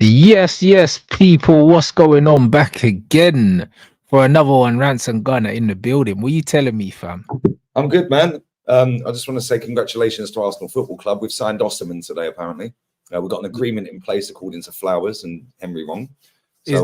Yes, yes, people, what's going on? Back again for another one. Rants and Gunner in the building. What are you telling me, fam? I'm good, man. I just want to say congratulations to Arsenal Football Club. We've signed Osserman today, apparently. We've got an agreement in place according to Flowers and Henry Wrong. So, Is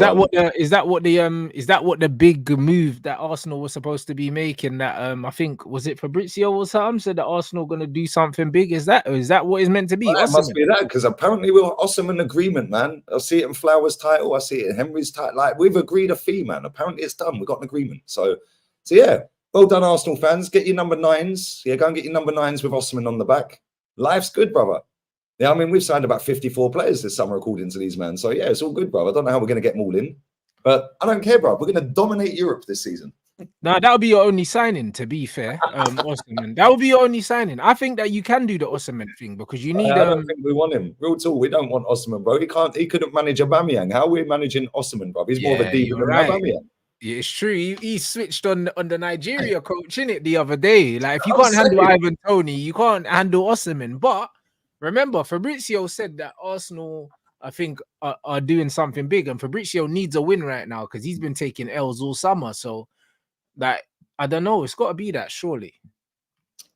that what the big move that Arsenal was supposed to be making? That I think was it Fabrizio or something said that Arsenal gonna do something big? Is that what it's meant to be? It must be that, because apparently we're Osserman agreement, man. I see it in Flowers' title. I see it in Henry's title. Like, we've agreed a fee, man. Apparently it's done. We've got an agreement. So yeah. Well done, Arsenal fans. Get your number 9s. Yeah, go and get your number 9s with Osserman on the back. Life's good, brother. Yeah, I mean, we've signed about 54 players this summer, according to these men. So, yeah, it's all good, bro. I don't know how we're going to get them all in. But I don't care, bro. We're going to dominate Europe this season. Now, that would be your only signing, to be fair, Osserman. That would be your only signing. I think that you can do the Osserman thing because you need... I don't think we want him. Real talk, we don't want Osserman, bro. He couldn't manage Aubameyang. How are we managing Osserman, bro? He's more of a diva than Aubameyang. Yeah, it's true. He switched on the Nigeria coach, innit, the other day. Like, if you can't handle Ivan Toney, you can't handle Osserman. But remember, Fabrizio said that Arsenal, I think, are doing something big, and Fabrizio needs a win right now because he's been taking L's all summer. So, like, I don't know. It's got to be that, surely.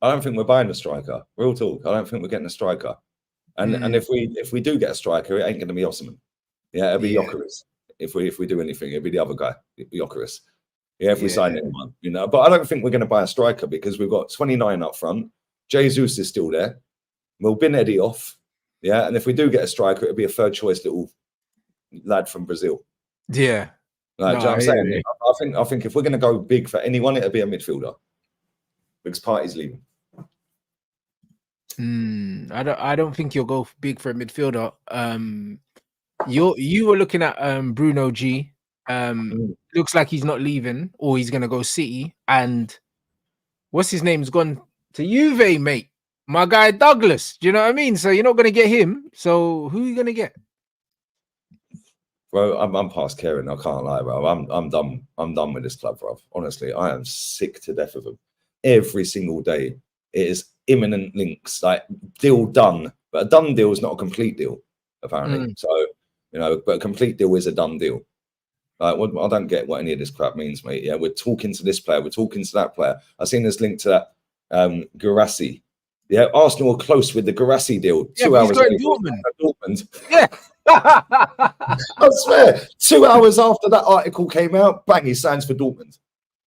I don't think we're buying a striker. Real talk. I don't think we're getting a striker. And if we do get a striker, it ain't going to be Osserman. Yeah, it'll be Gyökeres. If we do anything, it'll be the other guy, Gyökeres. Yeah, if we sign anyone, you know. But I don't think we're going to buy a striker because we've got 29 up front. Jesus is still there. We'll bin Eddie off. Yeah, and if we do get a striker, it'll be a third choice little lad from Brazil. Yeah. Like, you know what I'm saying? I think if we're going to go big for anyone, it'll be a midfielder. Because Partey's leaving. I don't think you'll go big for a midfielder. You were looking at Bruno G. Looks like he's not leaving, or he's gonna go City. And what's his name's gone to Juve, mate. My guy Douglas. Do you know what I mean? So you're not gonna get him. So who are you gonna get? Bro, I'm past caring. I can't lie, bro. I'm done. I'm done with this club, bro. Honestly, I am sick to death of them. Every single day, it is imminent links, like deal done. But a done deal is not a complete deal, apparently. So, you know, but a complete deal is a done deal. Like, I don't get what any of this crap means, mate. Yeah, we're talking to this player, we're talking to that player. I've seen this link to that Guirassy. Yeah, Arsenal are close with the Guirassy deal. 2 hours later, Dortmund. Yeah. I swear, 2 hours after that article came out, bang, he signs for Dortmund.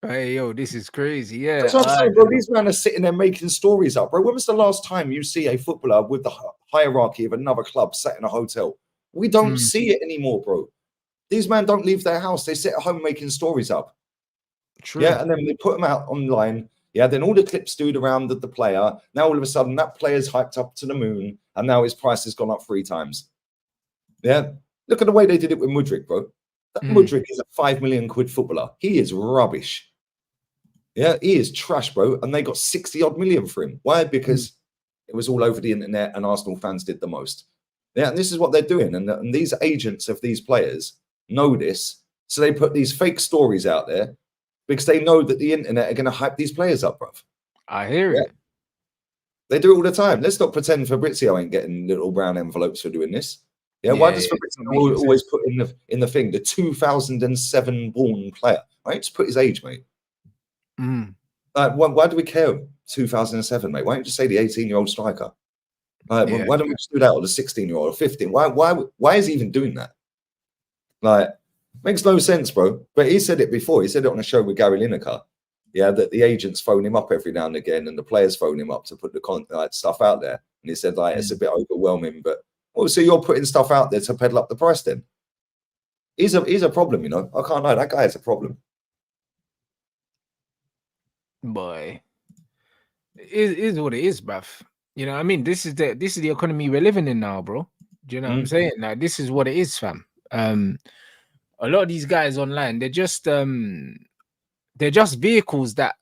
Hey, yo, this is crazy. Yeah. That's what I'm saying, bro. These men are sitting there making stories up, bro. When was the last time you see a footballer with the hierarchy of another club sat in a hotel? We don't see it anymore, bro. These men don't leave their house. They sit at home making stories up. True. Yeah, and then they put them out online. Yeah, then all the clips dude around the player. Now all of a sudden that player's hyped up to the moon, and now his price has gone up 3 times. Yeah, look at the way they did it with Mudryk, bro. That Mudryk is a 5 million quid footballer. He is rubbish. Yeah, he is trash, bro. And they got 60 odd million for him. Why? Because it was all over the internet and Arsenal fans did the most. Yeah, and this is what they're doing. And these agents of these players know this. So they put these fake stories out there because they know that the internet are going to hype these players up, bruv. I hear it. They do it all the time. Let's not pretend Fabrizio ain't getting little brown envelopes for doing this. Yeah, why does Fabrizio always put in the thing the 2007 born player? Right, just put his age, mate. Why do we care? 2007, mate. Why don't you just say the 18-year-old striker? Why don't we just do that, or the 16-year-old or 15? Why is he even doing that? Like, makes no sense, bro. But he said it before. He said it on a show with Gary Lineker. Yeah, that the agents phone him up every now and again, and the players phone him up to put the stuff out there. And he said, like, it's a bit overwhelming, but so you're putting stuff out there to peddle up the price then? He's a problem, you know. I can't lie, that guy is a problem. Boy, it is what it is, bruv. You know what I mean? This is the economy we're living in now, bro. Do you know what I'm saying? Like, this is what it is, fam. A lot of these guys online, they're just vehicles that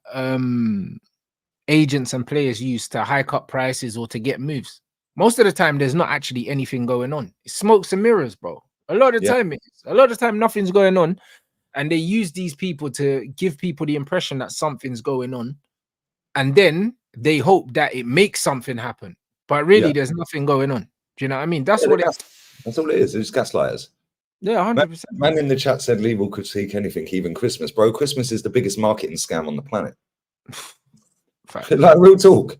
agents and players use to hike up prices or to get moves. Most of the time, there's not actually anything going on. It's smokes and mirrors, bro. A lot of the time, nothing's going on. And they use these people to give people the impression that something's going on. And then they hope that it makes something happen. But really, there's nothing going on. Do you know what I mean? That's what it is. That's all it is. It's gaslighters. Yeah, 100%. Man in the chat said Lee will critique anything, even Christmas. Bro, Christmas is the biggest marketing scam on the planet. Like, real talk.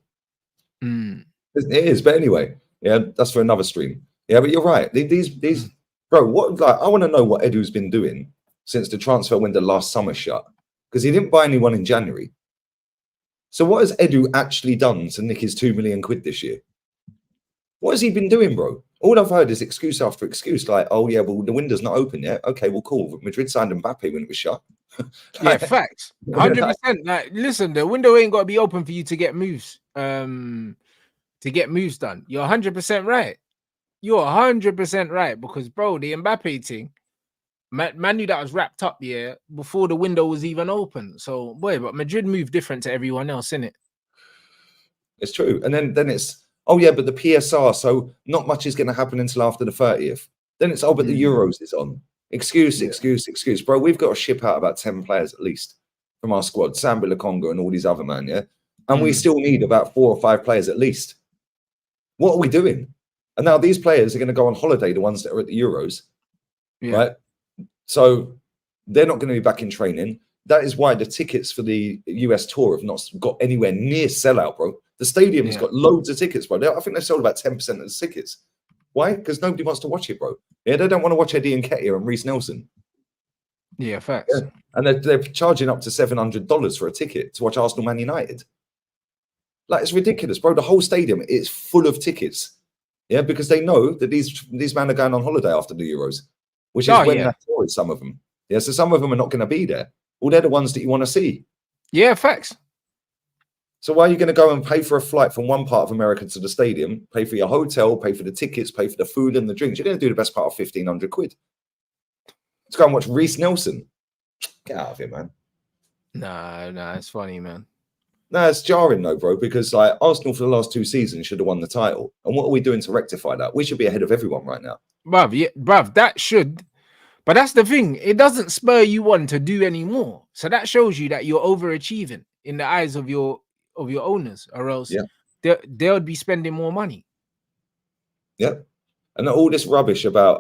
Mm. It is, but anyway, yeah, that's for another stream. Yeah, but you're right. These bro, what, like, I want to know what Edu's been doing since the transfer window last summer shut, because he didn't buy anyone in January. So what has Edu actually done to nick his 2 million quid this year? What has he been doing, bro? All I've heard is excuse after excuse, like, oh yeah, well, the window's not open yet. Okay, well, cool. Madrid signed Mbappe when it was shut. Yeah, facts. 100%. Like, listen, the window ain't got to be open for you to get moves. To get moves done. You're 100% right. You're 100% right, because bro, the Mbappe thing, man knew that was wrapped up before the window was even open. So boy, but Madrid moved different to everyone else, innit? It's true. And then it's, oh yeah, but the PSR, so not much is going to happen until after the 30th. Then it's, oh, but the Euros is on. Excuse. Bro, we've got to ship out about 10 players at least from our squad, Sambi Lakonga and all these other man, yeah? And we still need about 4 or 5 players at least. What are we doing? And now these players are going to go on holiday, the ones that are at the Euros, right? So they're not going to be back in training. That is why the tickets for the US tour have not got anywhere near sellout, bro. The stadium's got loads of tickets, bro. I think they've sold about 10% of the tickets. Why? Because nobody wants to watch it, bro. Yeah, they don't want to watch Eddie Nketiah and Reece Nelson. Yeah, facts. Yeah. And they're charging up to $700 for a ticket to watch Arsenal Man United. Like, it's ridiculous, bro. The whole stadium is full of tickets. Yeah, because they know that these men are going on holiday after the Euros, which is when that tour is, some of them. Yeah, so some of them are not going to be there. Well, they're the ones that you want to see. Yeah, facts. So why are you going to go and pay for a flight from one part of America to the stadium, pay for your hotel, pay for the tickets, pay for the food and the drinks? You're going to do the best part of 1,500 quid. Let's go and watch Reece Nelson. Get out of here, man. Nah, it's funny, man. No, it's jarring though, bro, because like Arsenal for the last 2 seasons should have won the title. And what are we doing to rectify that? We should be ahead of everyone right now. Bruv, that should. But that's the thing. It doesn't spur you on to do any more. So that shows you that you're overachieving in the eyes of your owners, or else they would be spending more money. Yep. And all this rubbish about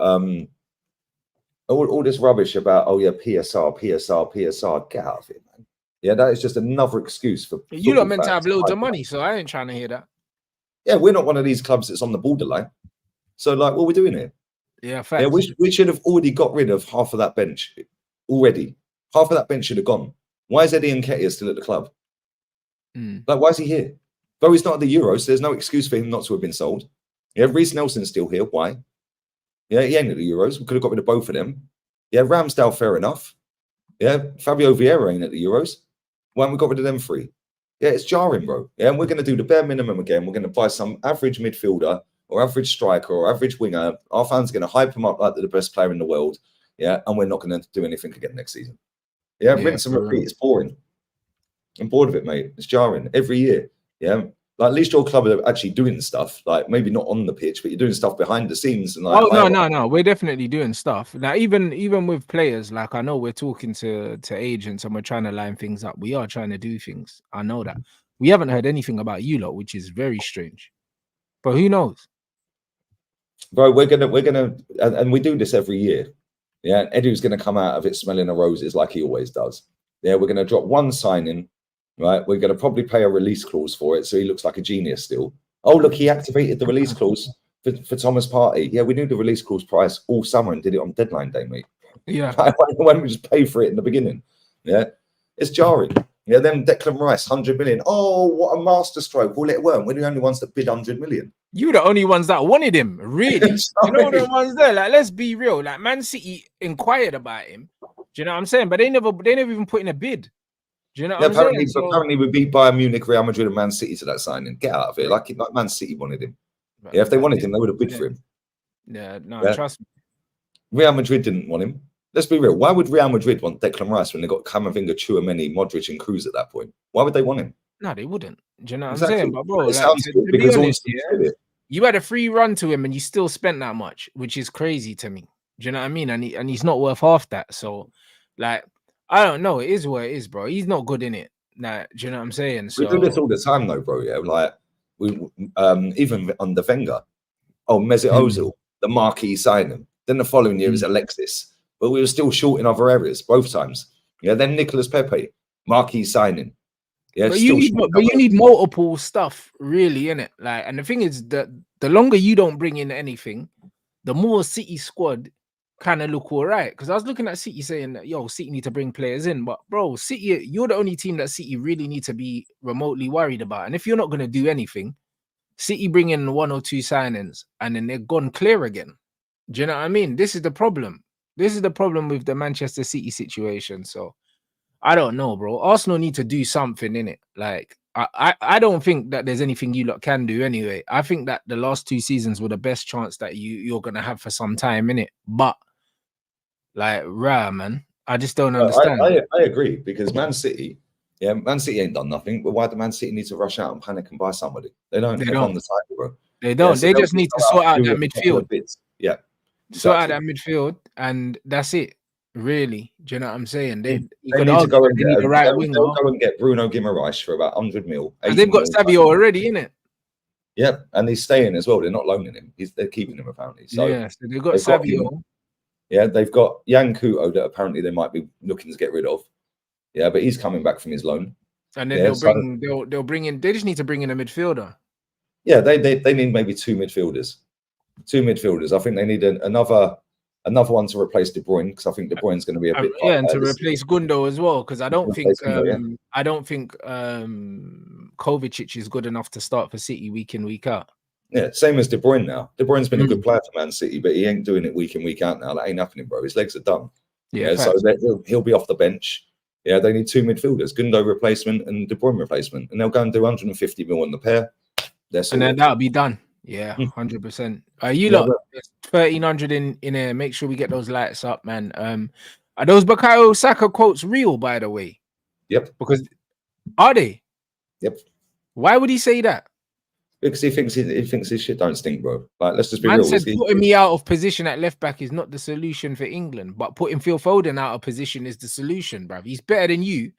all this rubbish about, oh yeah, PSR, get out of it, man. Yeah, that is just another excuse for you not meant to have loads of money, so I ain't trying to hear that. Yeah, we're not one of these clubs that's on the borderline. So like, what are we doing here? Yeah, facts. Yeah, we should have already got rid of half of that bench already. Half of that bench should have gone. Why is Eddie Nketiah still at the club? Like, why is he here? Though he's not at the Euros, so there's no excuse for him not to have been sold. Yeah, Reece Nelson's still here. Why? Yeah, he ain't at the Euros. We could have got rid of both of them. Yeah, Ramsdale, fair enough. Yeah, Fabio Vieira ain't at the Euros. Why haven't we got rid of them 3? Yeah, it's jarring, bro. Yeah, and we're going to do the bare minimum again. We're going to buy some average midfielder or average striker or average winger. Our fans are going to hype him up like they're the best player in the world. Yeah, and we're not going to do anything again next season. Yeah, rinse and repeat. It's boring. I'm bored of it, mate. It's jarring every year. Yeah, like at least your club are actually doing stuff. Like maybe not on the pitch, but you're doing stuff behind the scenes. And like, no, we're definitely doing stuff. Now, even with players, like I know we're talking to agents and we're trying to line things up. We are trying to do things. I know that. We haven't heard anything about you lot, which is very strange. But who knows? Bro, we're gonna, and we do this every year. Yeah, Edu's gonna come out of it smelling of roses like he always does. Yeah, we're gonna drop one signing. Right, we're going to probably pay a release clause for it, so he looks like a genius still. Oh, look, he activated the release clause for Thomas Partey. Yeah, we knew the release clause price all summer and did it on deadline day, mate. Yeah. Why don't we just pay for it in the beginning? Yeah, it's jarring. Yeah, then Declan Rice, 100 million. Oh, what a masterstroke. Well, it weren't. We're the only ones that bid 100 million. You the only ones that wanted him, really. You know the ones there. Like, let's be real. Like, Man City inquired about him. Do you know what I'm saying? But they never even put in a bid. Do you know what I'm saying? Apparently we beat Bayern Munich, Real Madrid, and Man City to that signing. Get out of here. Like Man City wanted him. Right. Yeah, if they wanted him, they would have bid for him. Yeah, no, trust me. Real Madrid didn't want him. Let's be real. Why would Real Madrid want Declan Rice when they got Camavinga, Tchouaméni, Modric, and Kroos at that point? Why would they want him? No, they wouldn't. Do you know what I'm saying? But bro, to be honest, you had a free run to him and you still spent that much, which is crazy to me. Do you know what I mean? And he's not worth half that. So, like, I don't know. It is what it is, bro. He's not good in it. Nah, do you know what I'm saying? So we do this all the time, though, bro. Yeah, like we even under Wenger. Oh, Mesut Ozil. the marquee signing. Then the following year was Alexis, but we were still short in other areas both times. Yeah, then Nicolas Pepe, marquee signing. Yeah, but you need multiple stuff, really, innit? Like, and the thing is that the longer you don't bring in anything, the more City squad kind of look all right. Because I was looking at City saying that, yo, City need to bring players in, but bro, City, you're the only team that City really need to be remotely worried about. And if you're not going to do anything, City bring in 1 or 2 signings and then they're gone clear again. Do you know what I mean? This is the problem. This is the problem with the Manchester City situation. So I don't know, bro. Arsenal need to do something in it. Like, I don't think that there's anything you lot can do anyway. I think that the last 2 seasons were the best chance that you're gonna have for some time in it. But like, man, I just don't understand. I agree, because Man City ain't done nothing. But why do Man City need to rush out and panic and buy somebody? They don't. They've won the title, bro. They don't. So they just need to sort out that midfield. Yeah, sort out that midfield, and that's it. Really, do you know what I'm saying? They need to go and get the right winger. They'll go and get Bruno Guimaraes for about 100 mil. They've got Savio already, innit? Yeah, and he's staying as well. They're not loaning him. They're keeping him apparently. So yeah, so they've got Savio. Yeah, they've got Yan Couto that apparently they might be looking to get rid of. Yeah, but he's coming back from his loan. And then they'll bring in. They just need to bring in a midfielder. Yeah, they need maybe 2 midfielders. 2 midfielders. I think they need another one to replace De Bruyne, because I think De Bruyne's going to be a bit. Yeah, and to replace Gundo as well, because I don't think Kovacic is good enough to start for City week in, week out. Yeah, same as De Bruyne now. De Bruyne's been a good player for Man City, but he ain't doing it week in, week out now. That ain't happening, bro. His legs are done. Yeah, so he'll be off the bench. Yeah, they need 2 midfielders, Gundo replacement and De Bruyne replacement, and they'll go and do 150 mil on the pair. And then that'll be done. Yeah, 100%. You lot, 1,300 in here. Make sure we get those lights up, man. Are those Bukayo Saka quotes real, by the way? Yep. Because are they? Yep. Why would he say that? Because he thinks his shit don't stink, bro. Like, let's just be real. Said putting me out of position at left back is not the solution for England, but putting Phil Foden out of position is the solution, bruv. He's better than you.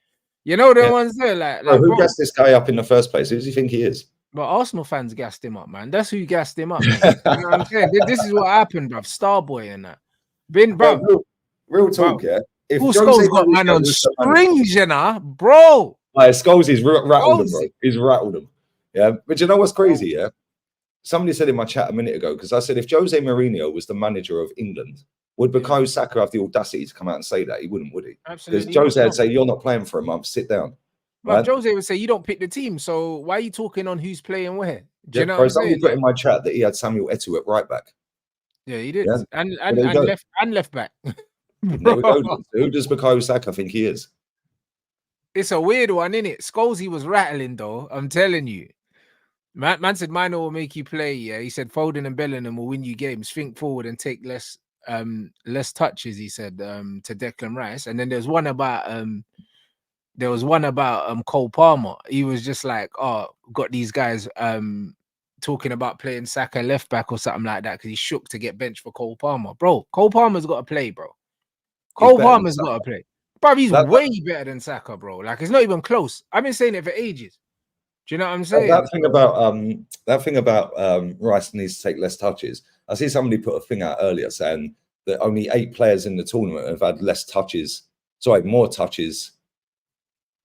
You know the ones there, like who gassed this guy up in the first place? Who does he think he is? But Arsenal fans gassed him up, man. That's who gassed him up. You know what I'm saying? This is what happened, bruv. Starboy and that. Real talk, yeah. If Scholes got man on strings, you know, bro. Scholes, he's rattled him, bro. He's rattled him. Yeah, but you know what's crazy, yeah? Somebody said in my chat a minute ago, because I said if Jose Mourinho was the manager of England, would Bukayo Saka have the audacity to come out and say that? He wouldn't, would he? Absolutely. Because Jose would say, you're not playing for a month, sit down. But Jose would say, you don't pick the team, so why are you talking on who's playing where? Do you know what I'm saying? Put in my chat that he had Samuel Eto'o at right back. Yeah, he did. Yeah. And left back. There we go. Who does Bukayo Saka think he is? It's a weird one, isn't it? Scholesy was rattling, though. I'm telling you. Man said Maino will make you play. Yeah, he said Foden and Bellingham will win you games. Think forward and take less touches. He said to Declan Rice. And then there's one about Cole Palmer. He was just like, oh, got these guys talking about playing Saka left back or something like that because he's shook to get benched for Cole Palmer. Bro, Cole Palmer's got to play, bro. Cole Palmer's got to play. Bro, he's way better than Saka, bro. Like, it's not even close. I've been saying it for ages. Do you know what I'm saying? That thing about Rice needs to take less touches. I see somebody put a thing out earlier saying that only 8 players in the tournament have had less touches. Sorry, more touches.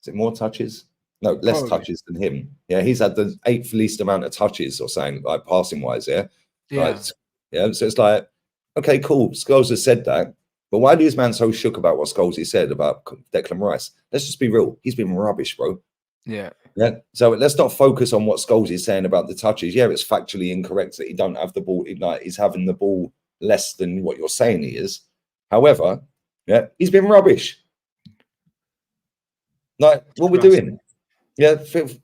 Is it more touches? No, less touches than him. Yeah, he's had the 8th least amount of touches or something, like passing wise. Yeah. Yeah. So it's like, okay, cool. Scholes has said that. But why is man so shook about what Scholes said about Declan Rice? Let's just be real. He's been rubbish, bro. Yeah. Yeah. So let's not focus on what Scholes is saying about the touches. Yeah, it's factually incorrect that he don't have the ball. Like, he's having the ball less than what you're saying he is. However, yeah, he's been rubbish. Like, what we're doing. Yeah,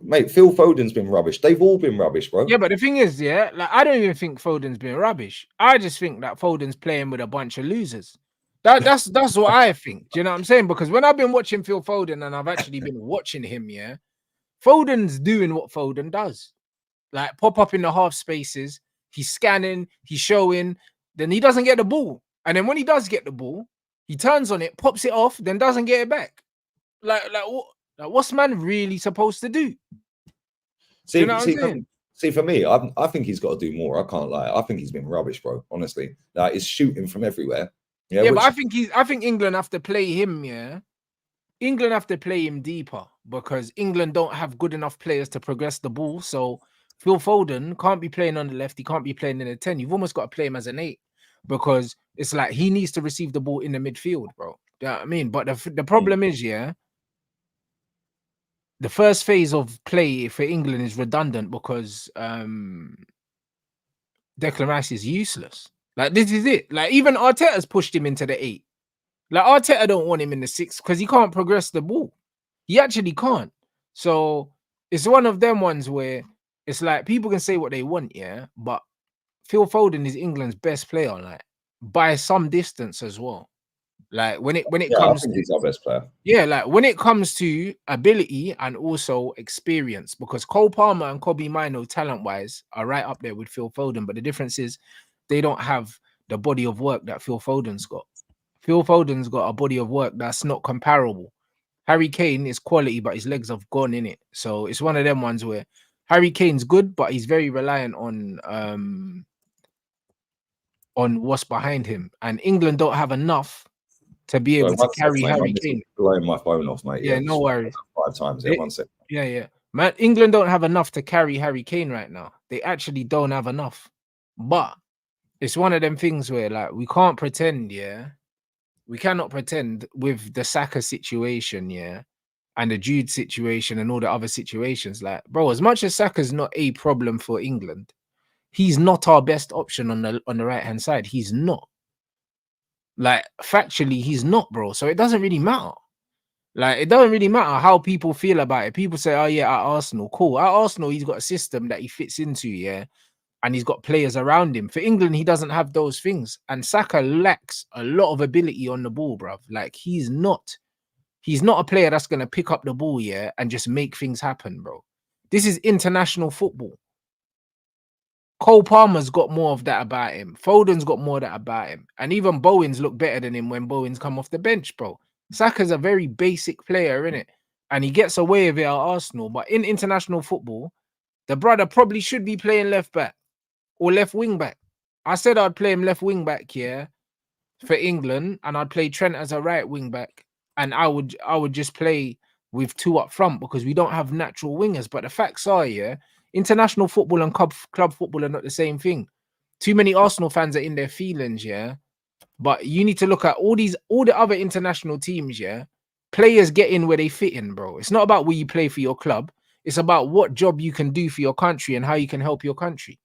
mate, Phil Foden's been rubbish. They've all been rubbish, bro. Yeah, but the thing is, yeah, like, I don't even think Foden's been rubbish. I just think that Foden's playing with a bunch of losers. That's what I think. Do you know what I'm saying? Because when I've been watching Phil Foden and I've actually been watching him, yeah, Foden's doing what Foden does. Like, pop up in the half spaces, he's scanning, he's showing, then he doesn't get the ball. And then when he does get the ball, he turns on it, pops it off, then doesn't get it back. Like what? Like, what's man really supposed to do? See, you know what I'm saying? See, for me, I think he's got to do more. I can't lie. I think he's been rubbish, bro. Honestly, like he's shooting from everywhere. Yeah, but I think England have to play him. Yeah, England have to play him deeper because England don't have good enough players to progress the ball. So Phil Foden can't be playing on the left. He can't be playing in a 10. You've almost got to play him as an 8 because it's like he needs to receive the ball in the midfield, bro. You know what I mean? But the problem is, yeah, the first phase of play for England is redundant because Declan Rice is useless. Like, this is it. Like, even Arteta's pushed him into the 8. Like, Arteta don't want him in the 6 because he can't progress the ball. He actually can't. So it's one of them ones where it's like people can say what they want, yeah, but Phil Foden is England's best player, like by some distance as well. Like when it comes, I think he's our best player. Yeah, like when it comes to ability and also experience, because Cole Palmer and KOBBIE MAINOO talent-wise are right up there with Phil Foden, but the difference is they don't have the body of work that Phil Foden's got. Phil Foden's got a body of work that's not comparable. Harry Kane is quality, but his legs have gone in it. So it's one of them ones where Harry Kane's good, but he's very reliant on what's behind him. And England don't have enough to be able to carry Harry Kane. Blowing my phone off, mate. Yeah, no worries. 5 times. Yeah, 1 second. Yeah. Man, England don't have enough to carry Harry Kane right now. They actually don't have enough. But it's one of them things where, like, we can't pretend, yeah. We cannot pretend with the Saka situation, yeah, and the Jude situation and all the other situations. Like, bro, as much as Saka's not a problem for England, he's not our best option on the right-hand side. He's not. Like, factually, he's not, bro. So it doesn't really matter. Like, it doesn't really matter how people feel about it. People say, oh, yeah, at Arsenal, cool. At Arsenal, he's got a system that he fits into, yeah, and he's got players around him. For England, he doesn't have those things. And Saka lacks a lot of ability on the ball, bruv. Like, he's not a player that's going to pick up the ball, yeah, and just make things happen, bro. This is international football. Cole Palmer's got more of that about him. Foden's got more of that about him. And even Bowen's look better than him when Bowen's come off the bench, bro. Saka's a very basic player, innit? And he gets away with it at Arsenal. But in international football, the brother probably should be playing left back or left wing back. I said I'd play him left wing back here for England, and I'd play Trent as a right wing back. And I would just play with 2 up front because we don't have natural wingers. But the facts are, yeah, international football and club football are not the same thing. Too many Arsenal fans are in their feelings, yeah. But you need to look at all the other international teams, yeah. Players get in where they fit in, bro. It's not about where you play for your club. It's about what job you can do for your country and how you can help your country.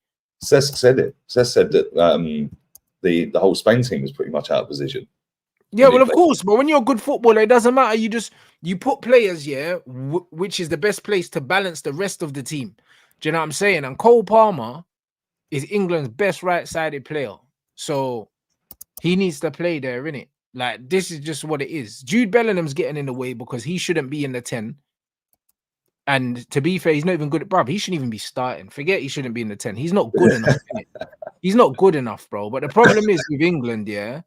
Cesc said it. Cesc said that the whole Spain team was pretty much out of position. Yeah, well, of course. But when you're a good footballer, it doesn't matter. You put players, yeah, which is the best place to balance the rest of the team. Do you know what I'm saying? And Cole Palmer is England's best right-sided player. So he needs to play there, innit? Like, this is just what it is. Jude Bellingham's getting in the way because he shouldn't be in the 10. And to be fair, he's not even good at, bruv. He shouldn't even be starting. Forget he shouldn't be in the 10. He's not good enough, innit? He's not good enough, bro. But the problem is with England, yeah.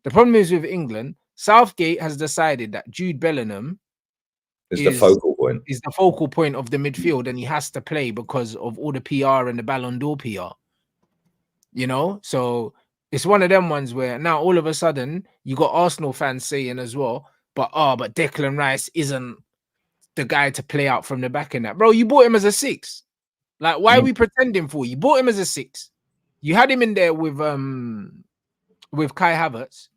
The problem is with England, Southgate has decided that Jude Bellingham is the focal point. Is the focal point of the midfield, and he has to play because of all the PR and the Ballon d'Or PR. You know, so it's one of them ones where now all of a sudden you got Arsenal fans saying as well, but Declan Rice isn't the guy to play out from the back in that. Bro, you bought him as a 6. Like, why are we pretending for? You bought him as a 6. You had him in there with Kai Havertz.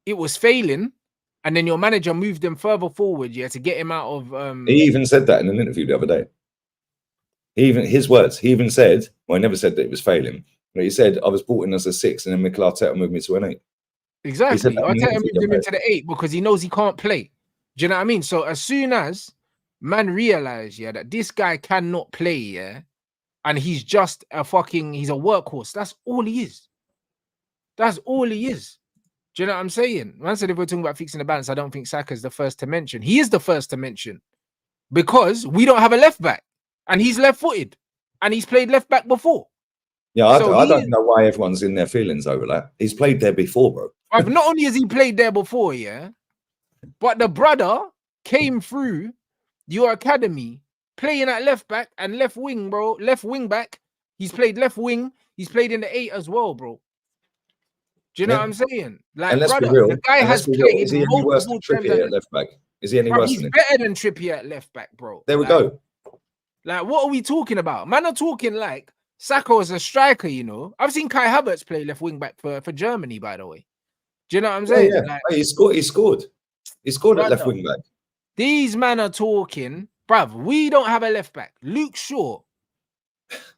It was failing. And then your manager moved him further forward, yeah, to get him out of. He even said that in an interview the other day. His words. He even said, well, he never said that it was failing, but he said, "I was brought in as a 6, and then Mikel Arteta moved me to an 8." Exactly. Arteta moved him into the 8 because he knows he can't play. Do you know what I mean? So as soon as man realized, yeah, that this guy cannot play, yeah, and he's just he's a workhorse. That's all he is. That's all he is. Do you know what I'm saying? Man said if we're talking about fixing the balance, I don't think Saka's the first to mention. He is the first to mention because we don't have a left back and he's left-footed and he's played left back before. Yeah, I don't know why everyone's in their feelings over that. He's played there before, bro. Not only has he played there before, yeah, but the brother came through your academy playing at left back and left wing, bro, left wing back He's played left wing. He's played in the 8 as well, bro. Do you know what I'm saying? Like, and let's brother, be real. the guy has played Is he any worse than multiple Trippier at left back? Is he any worse he's than him? better than Trippier at left back, bro. There we go. Like, what are we talking about? Man are talking like Saka is a striker, you know. I've seen Kai Havertz play left wing back for Germany, by the way. Do you know what I'm saying? Yeah. Like, He scored at left wing back. These men are talking, bruv. We don't have a left back. Luke Shaw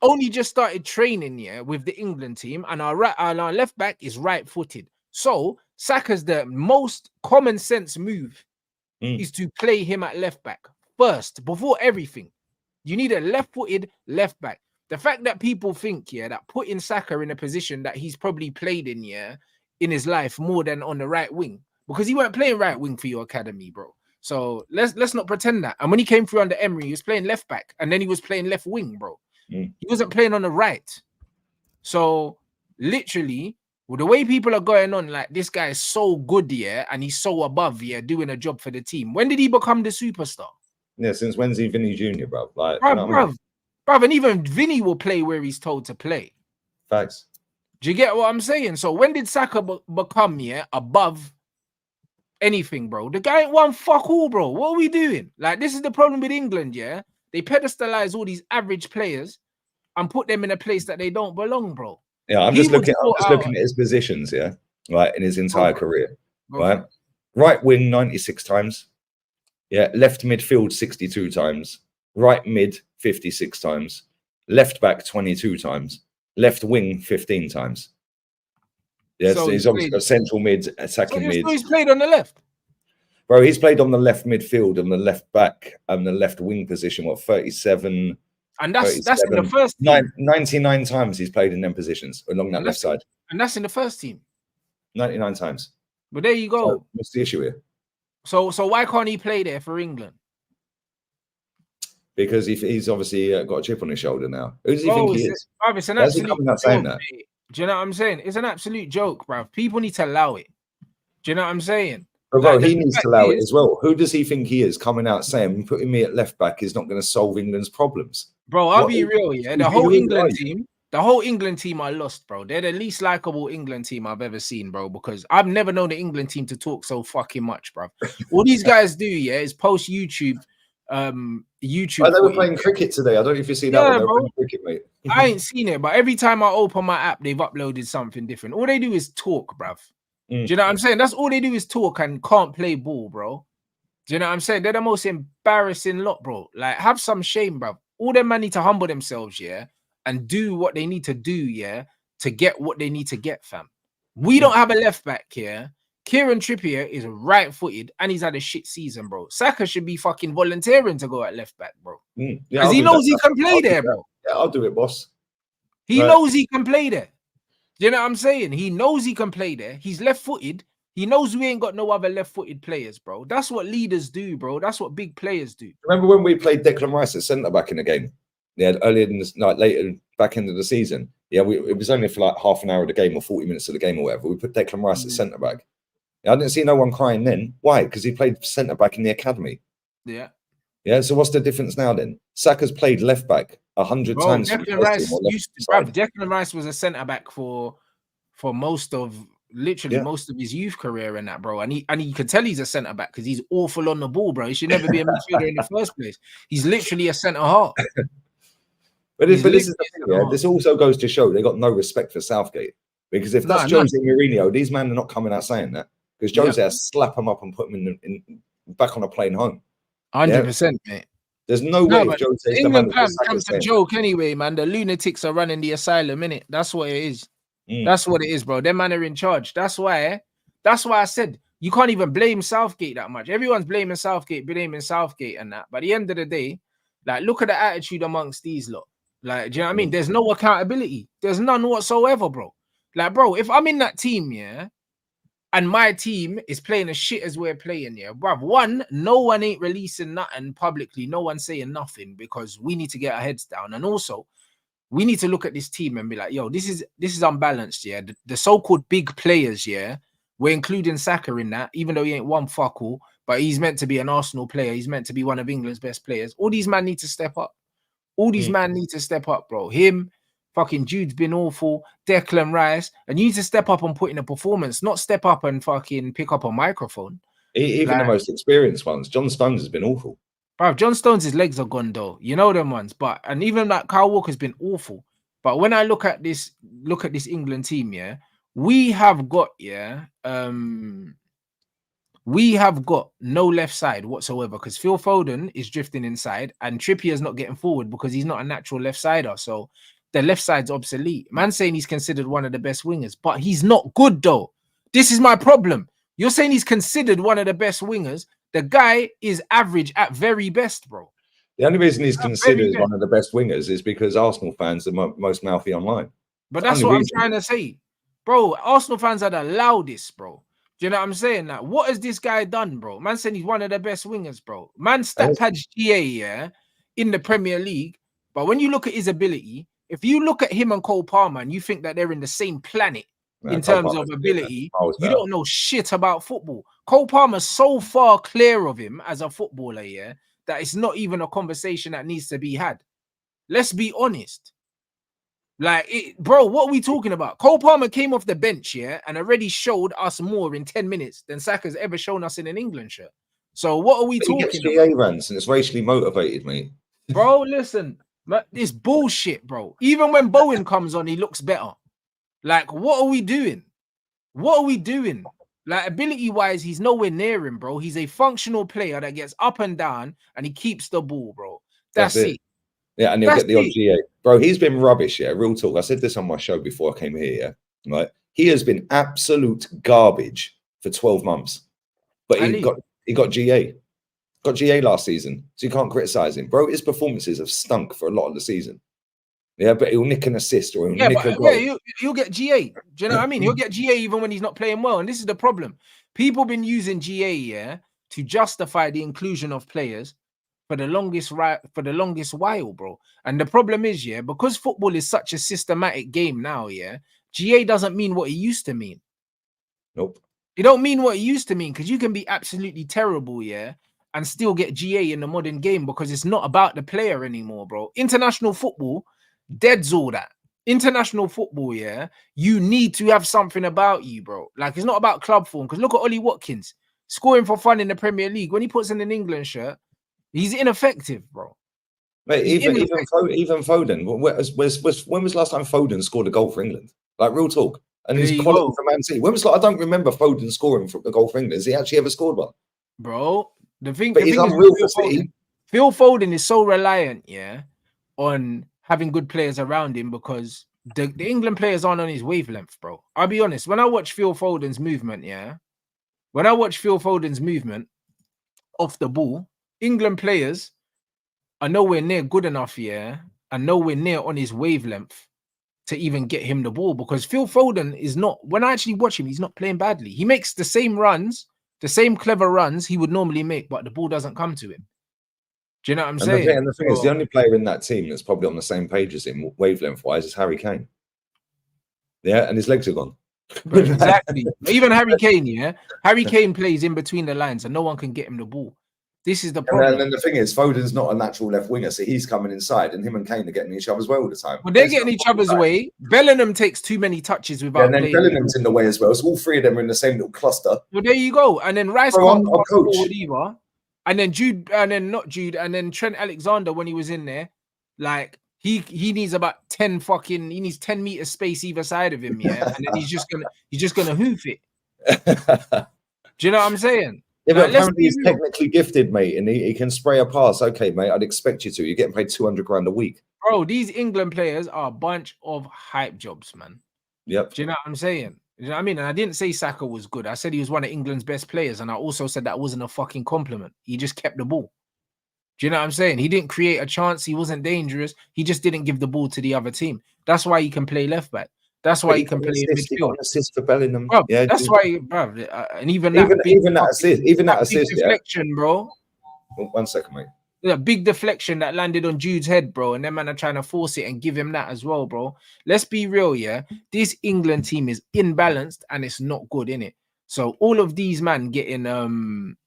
only just started training with the England team, and our left back is right-footed. So Saka's the most common sense move is to play him at left back first before everything. You need a left-footed left back. The fact that people think that putting Saka in a position that he's probably played in in his life more than on the right wing, because he weren't playing right wing for your academy, bro. So let's not pretend that. And when he came through under Emery, he was playing left back, and then he was playing left wing, bro. He wasn't playing on the right. So literally, the way people are going on, like, this guy is so good, and he's so above, doing a job for the team. When did he become the superstar? Yeah, since when's he Vinny Jr., bro? Like, bruv, and even Vinny will play where he's told to play. Facts. Do you get what I'm saying? So when did Saka become above anything, bro? The guy ain't won fuck all, bro. What are we doing? Like, this is the problem with England, They pedestalize all these average players and put them in a place that they don't belong, bro. Yeah, I'm just looking at his positions, right, in his entire career. Right? Right wing 96 times. Yeah, left midfield 62 times. Right mid 56 times. Left back 22 times. Left wing 15 times. Yes, so he's obviously got central mid, attacking mid. So he's played on the left. Bro, he's played on the left midfield and the left back and the left wing position, 37. And that's in the first team. 99 times he's played in them positions along that left side. And that's in the first team. 99 times. But there you go. So what's the issue here? So why can't he play there for England? Because he's obviously got a chip on his shoulder now. Who does he think he is? It's an absolute joke, do you know what I'm saying? It's an absolute joke, bruv. People need to allow it. Do you know what I'm saying? But bro, he needs to allow it as well. Who does he think he is coming out saying putting me at left back is not going to solve England's problems? Bro, I'll be real, The whole England team are lost, bro. They're the least likable England team I've ever seen, bro, because I've never known the England team to talk so fucking much, bro. All these guys do, is post YouTube. YouTube. Oh, they were playing cricket today. I don't know if you see that one. They were playing cricket, mate. I ain't seen it, but every time I open my app, they've uploaded something different. All they do is talk, bruv. Do you know what I'm saying? That's all they do is talk and can't play ball, bro. Do you know what I'm saying? They're the most embarrassing lot, bro. Like, have some shame, bruv. All them man need to humble themselves, and do what they need to do, to get what they need to get, fam. We don't have a left back here. Kieran Trippier is right-footed and he's had a shit season, bro. Saka should be fucking volunteering to go at left back, bro. Because he knows he can play there, bro. Yeah, I'll do it, boss. He knows he can play there. You know what I'm saying? He knows he can play there. He's left-footed. He knows we ain't got no other left-footed players, bro. That's what leaders do, bro. That's what big players do. Remember when we played Declan Rice at centre-back in the game? Yeah, earlier in the night, later, back end of the season. Yeah, it was only for like half an hour of the game or 40 minutes of the game or whatever. We put Declan Rice at centre-back. I didn't see no one crying then. Why? Because he played centre back in the academy. Yeah. Yeah. So what's the difference now then? Saka's played left back 100 times. Declan Rice was a centre back for most of most of his youth career and that, bro. And you can tell he's a centre back because he's awful on the ball, bro. He should never be a midfielder in the first place. He's literally a centre half. But this is the thing, this also goes to show they got no respect for Southgate. Because if that's Jose Mourinho, these men are not coming out saying that. Because Jose has slap him up and put him in back on a plane home. 100%, mate. There's no way Jose's the man. Comes a joke anyway, man. The lunatics are running the asylum, innit? That's what it is. That's what it is, bro. Them man are in charge. That's why I said you can't even blame Southgate that much. Everyone's blaming Southgate and that. But at the end of the day, like, look at the attitude amongst these lot. Like, do you know what I mean? There's no accountability. There's none whatsoever, bro. Like, bro, if I'm in that team, and my team is playing as shit as we're playing, bruv, one, no one ain't releasing nothing publicly. No one's saying nothing because we need to get our heads down. And also, we need to look at this team and be like, yo, this is unbalanced, The so-called big players, we're including Saka in that, even though he ain't one fuck all, but he's meant to be an Arsenal player. He's meant to be one of England's best players. All these men need to step up. All these men need to step up, bro. Him, Fucking Jude's been awful. Declan Rice, and you need to step up and put in a performance, not step up and fucking pick up a microphone. Even the most experienced ones. John Stones has been awful. Bro, John Stones' legs are gone though. You know them ones. But and even like Kyle Walker's been awful. But when I look at this England team, yeah, we have got no left side whatsoever because Phil Foden is drifting inside and Trippier's not getting forward because he's not a natural left sider. So the left side's obsolete. Man saying he's considered one of the best wingers, but he's not good though. This is my problem. You're saying he's considered one of the best wingers. The guy is average at very best, bro. The only reason he's considered one of the best wingers is because Arsenal fans are most mouthy online. But that's what I'm trying to say. Bro, Arsenal fans are the loudest, bro. Do you know what I'm saying? Like, what has this guy done, bro? Man said he's one of the best wingers, bro. Man stat pads GA, in the Premier League. But when you look at his ability, if you look at him and Cole Palmer and you think that they're in the same planet in terms of ability, you don't know shit about football. Cole Palmer's so far clear of him as a footballer, that it's not even a conversation that needs to be had. Let's be honest. Like, bro, what are we talking about? Cole Palmer came off the bench, and already showed us more in 10 minutes than Saka's ever shown us in an England shirt. So what are we talking about? GA Rants and it's racially motivated, mate. Bro, listen, this bullshit, bro. Even when Bowen comes on, he looks better. Like, what are we doing? What are we doing? Like, ability-wise, he's nowhere near him, bro. He's a functional player that gets up and down and he keeps the ball, bro. That's it. Yeah, and he'll get the odd GA. Bro, he's been rubbish, real talk. I said this on my show before I came here, right? He has been absolute garbage for 12 months. But he got GA. Got GA last season, so you can't criticize him. Bro, his performances have stunk for a lot of the season. Yeah, but he'll nick an assist or he'll nick a goal. Yeah, he'll get GA. Do you know what I mean? He'll get GA even when he's not playing well. And this is the problem. People been using GA, to justify the inclusion of players for the longest while, bro. And the problem is, because football is such a systematic game now, GA doesn't mean what it used to mean. Nope. It don't mean what it used to mean because you can be absolutely terrible, and still get GA in the modern game because it's not about the player anymore, bro. International football, dead's all that. International football, you need to have something about you, bro. Like, it's not about club form. Because look at Ollie Watkins scoring for fun in the Premier League. When he puts in an England shirt, he's ineffective, bro. Mate, even Foden. When was the last time Foden scored a goal for England? Like, real talk. And he's quality for Man City. When was I don't remember Foden scoring a goal for England. Has he actually ever scored one? Bro, he's unreal for City. Phil Foden is so reliant, on having good players around him because the England players aren't on his wavelength, bro. I'll be honest. When I watch Phil Foden's movement, off the ball, England players are nowhere near good enough, and nowhere near on his wavelength to even get him the ball because Phil Foden is not, when I actually watch him, he's not playing badly. He makes the same runs, the same clever runs he would normally make, but the ball doesn't come to him. Do you know what I'm saying? The thing is, the only player in that team that's probably on the same page as him, wavelength-wise, is Harry Kane. Yeah, and his legs are gone. Exactly. Even Harry Kane, Harry Kane plays in between the lines and no one can get him the ball. This is the problem. And then the thing is, Foden's not a natural left winger, so he's coming inside, and him and Kane are getting each other's way all the time. Well, they're getting each other's way. Bellingham takes too many touches without. And then Bellingham's in the way as well. So all three of them are in the same little cluster. Well, there you go. And then Rice can't forward either. And then Jude, and then not Jude, and then Trent Alexander when he was in there, like he needs about 10 meters space either side of him, and then he's just gonna hoof it. Do you know what I'm saying? Yeah, but apparently he's technically gifted, mate, and he can spray a pass. Okay, mate, I'd expect you to. You're getting paid 200 grand a week. Bro, these England players are a bunch of hype jobs, man. Yep. Do you know what I'm saying? You know what I mean? And I didn't say Saka was good. I said he was one of England's best players. And I also said that wasn't a fucking compliment. He just kept the ball. Do you know what I'm saying? He didn't create a chance. He wasn't dangerous. He just didn't give the ball to the other team. That's why he can play left back. That's why he can play in midfield. He got an assist for Bellingham. Bro, yeah, that's why, bro. And even that assist, deflection, bro. Well, 1 second, mate. A big deflection that landed on Jude's head, bro, and them man are trying to force it and give him that as well, bro. Let's be real, this England team is imbalanced and it's not good, innit? So all of these man getting upset,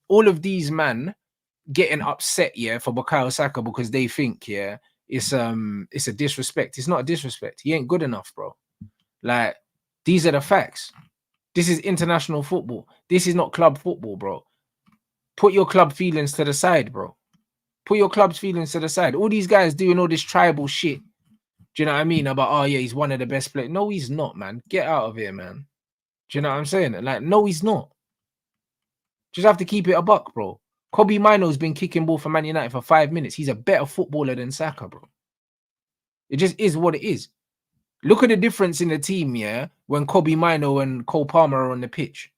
for Bukayo Saka because they think, it's a disrespect. It's not a disrespect. He ain't good enough, bro. Like, these are the facts. This is international football. This is not club football, bro. Put your club feelings to the side, bro. Put your club's feelings to the side. All these guys doing all this tribal shit. Do you know what I mean? About, oh yeah, he's one of the best players. No, he's not, man. Get out of here, man. Do you know what I'm saying? Like, no, he's not. Just have to keep it a buck, bro. KOBBIE Maino's been kicking ball for Man United for 5 minutes. He's a better footballer than Saka, bro. It just is what it is. Look at the difference in the team, yeah, when KOBBIE Maino and Cole Palmer are on the pitch.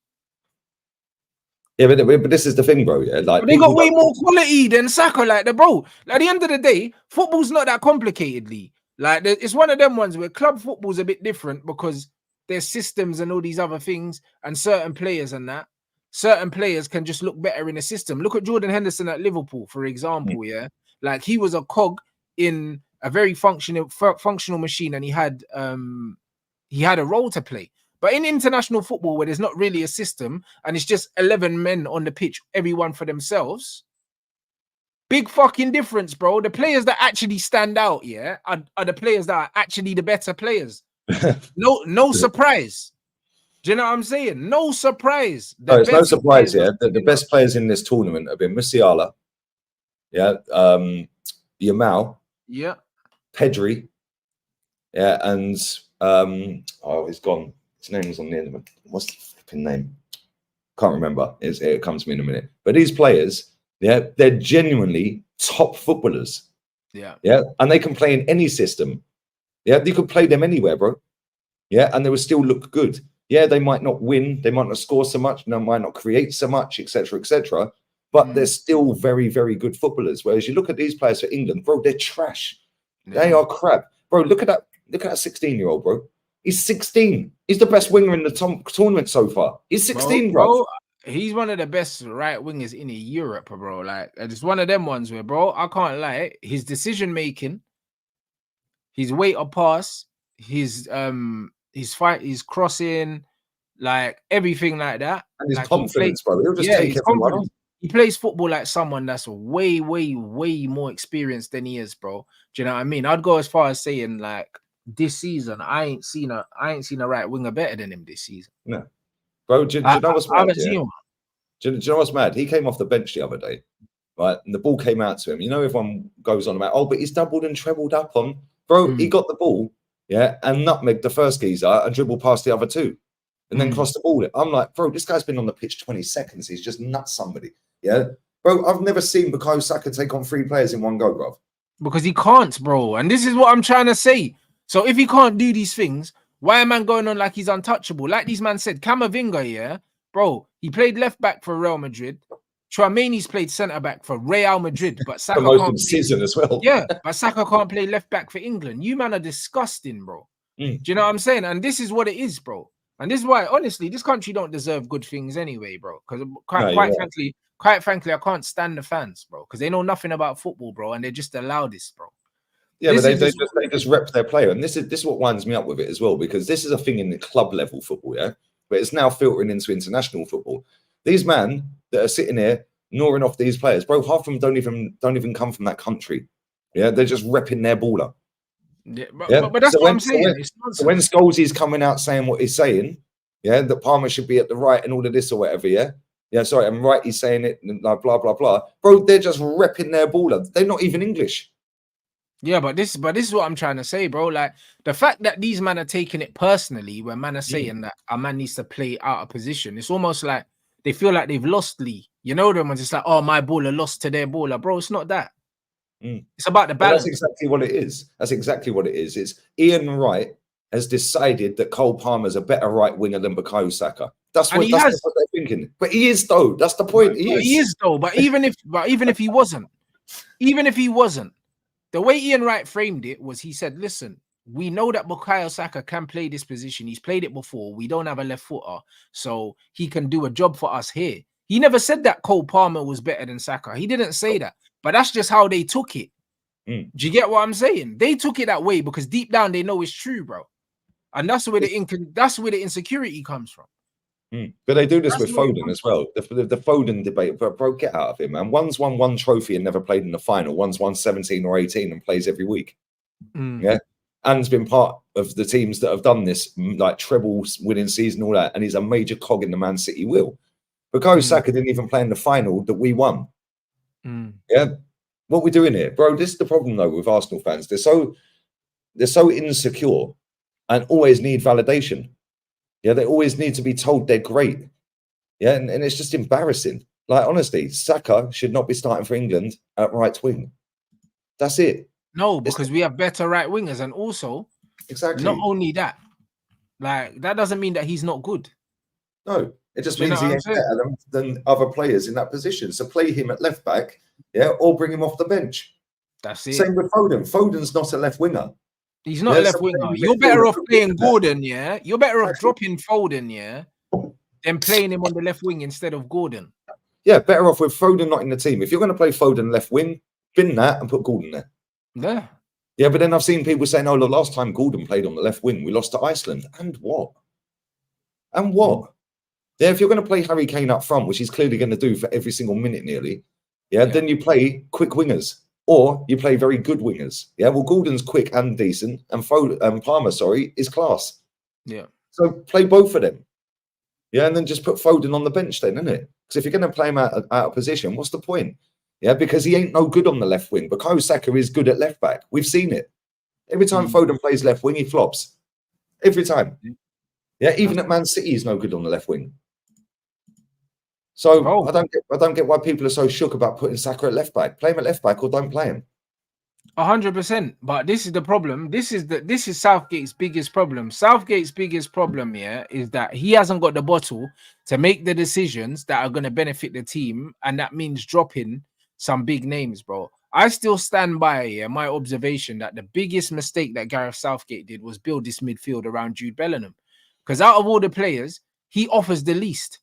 Yeah, but this is the thing, bro. Yeah, like, but they got way more quality than Saka. Like, bro, at the end of the day, football's not that complicatedly. Like, it's one of them ones where club football's a bit different because there's systems and all these other things, and certain players and that. Certain players can just look better in a system. Look at Jordan Henderson at Liverpool, for example. Yeah, like, he was a cog in a very functional machine, and he had a role to play. But in international football, where there's not really a system and it's just 11 men on the pitch, everyone for themselves, big fucking difference, bro. The players that actually stand out, yeah, are the players that are actually the better players. No surprise. Do you know what I'm saying? No surprise. No, it's no surprise, yeah. The best players in this tournament have been Musiala, yeah, Yamal, yeah, Pedri, yeah, and oh, he's gone. His name was on the end of it. What's the flipping name? Can't remember. It comes to me in a minute. But these players, yeah, they're genuinely top footballers. Yeah. Yeah. And they can play in any system. Yeah. You could play them anywhere, bro. Yeah. And they would still look good. Yeah. They might not win. They might not score so much. They might not create so much, etc., etc. But they're still very, very good footballers. Whereas you look at these players for England, bro, they're trash. Yeah. They are crap. Bro, look at that 16-year-old, bro. He's 16. He's the best winger in the tournament so far. He's 16, bro. He's one of the best right wingers in Europe, bro. Like, it's one of them ones where, bro, I can't lie. His decision making, his weight of pass, his crossing, like everything like that. And his like, confidence, bro. He'll just take everyone on. He plays football like someone that's way, way, way more experienced than he is, bro. Do you know what I mean? I'd go as far as saying, like, this season, I ain't seen a right winger better than him this season. No, bro. Do you know what's mad? Do you know what's mad? He came off the bench the other day, right? And the ball came out to him. You know, everyone goes on about, oh, but he's doubled and trebled up on. Bro, he got the ball, yeah, and nutmegged the first geezer and dribbled past the other two, and then crossed the ball. I'm like, bro, this guy's been on the pitch 20 seconds. He's just nuts somebody, yeah, bro. I've never seen Bukayo Saka take on 3 players in one go, bro. Because he can't, bro. And this is what I'm trying to say. So if he can't do these things, why am I going on like he's untouchable? Like these man said, Camavinga, yeah, bro, he played left back for Real Madrid. Tchouaméni's played centre back for Real Madrid, but Saka can't season as well. Yeah, but Saka can't play left back for England. You man are disgusting, bro. Do you know what I'm saying? And this is what it is, bro. And this is why, honestly, this country don't deserve good things anyway, bro. Because quite frankly, I can't stand the fans, bro, because they know nothing about football, bro, and they just allow this, bro. Yeah, but they just rep their player, and this is what winds me up with it as well, because this is a thing in the club level football, yeah, but it's now filtering into international football. These men that are sitting here gnawing off these players, bro, half of them don't even come from that country. Yeah, they're just repping their baller. Yeah, but that's what I'm saying. So when Scholesy's coming out saying what he's saying, yeah, that Palmer should be at the right and all of this or whatever, yeah, sorry, I'm right. He's saying it, like blah blah blah, bro. They're just repping their baller. They're not even English. Yeah, but this is what I'm trying to say, bro. Like, the fact that these men are taking it personally, when man are saying that a man needs to play out of position, it's almost like they feel like they've lost Lee. You know them ones. It's like, oh, my baller lost to their baller, bro. It's not that. It's about the balance. That's exactly what it is. That's exactly what it is. It's Ian Wright has decided that Cole Palmer's a better right winger than Bukayo Saka. That's what they're thinking. But he is, though. That's the point. He is, though. But even if he wasn't, the way Ian Wright framed it was, he said, listen, we know that Bukayo Saka can play this position. He's played it before. We don't have a left footer, so he can do a job for us here. He never said that Cole Palmer was better than Saka. He didn't say that. But that's just how they took it. Do you get what I'm saying? They took it that way because deep down they know it's true, bro. And that's where the insecurity comes from. But they do this That's with what it Foden comes as well. The Foden debate, bro, get out of here, man. One's won one trophy and never played in the final. One's won 17 or 18 and plays every week. Yeah. Anne's been part of the teams that have done this, like treble winning season, all that, and he's a major cog in the Man City wheel. Because Saka didn't even play in the final that we won. Yeah. What we're doing here, bro, this is the problem though with Arsenal fans. They're so insecure and always need validation. Yeah, they always need to be told they're great. Yeah, and it's just embarrassing. Like, honestly, Saka should not be starting for England at right wing. That's it. No, because we have better right wingers, and also not only that, like that doesn't mean that he's not good. No, it just means he ain't better than other players in that position. So play him at left back, yeah, or bring him off the bench. That's it. Same with Foden. Foden's not a left winger. He's not a left winger. You're better off playing Gordon, yeah. You're better off dropping Foden, yeah, than playing him on the left wing instead of Gordon. Yeah, better off with Foden not in the team. If you're going to play Foden left wing, bin that and put Gordon there. Yeah. Yeah, but then I've seen people saying, "Oh, the last time Gordon played on the left wing, we lost to Iceland." And what? And what? Yeah, if you're going to play Harry Kane up front, which he's clearly going to do for every single minute nearly, yeah, then you play quick wingers. Or you play very good wingers. Yeah, well, Gordon's quick and decent, and Palmer, is class. Yeah. So play both of them. Yeah, and then just put Foden on the bench then, isn't it? Because if you're going to play him out of position, what's the point? Yeah, because he ain't no good on the left wing. Bukayo Saka is good at left back. We've seen it. Every time Foden plays left wing, he flops. Every time. Yeah, even at Man City, he's no good on the left wing. So I don't get why people are so shook about putting Saka at left back. Play him at left back or don't play him. 100%. But this is the problem. This is Southgate's biggest problem. Southgate's biggest problem, yeah, is that he hasn't got the bottle to make the decisions that are going to benefit the team, and that means dropping some big names, bro. I still stand by my observation that the biggest mistake that Gareth Southgate did was build this midfield around Jude Bellingham, because out of all the players, he offers the least.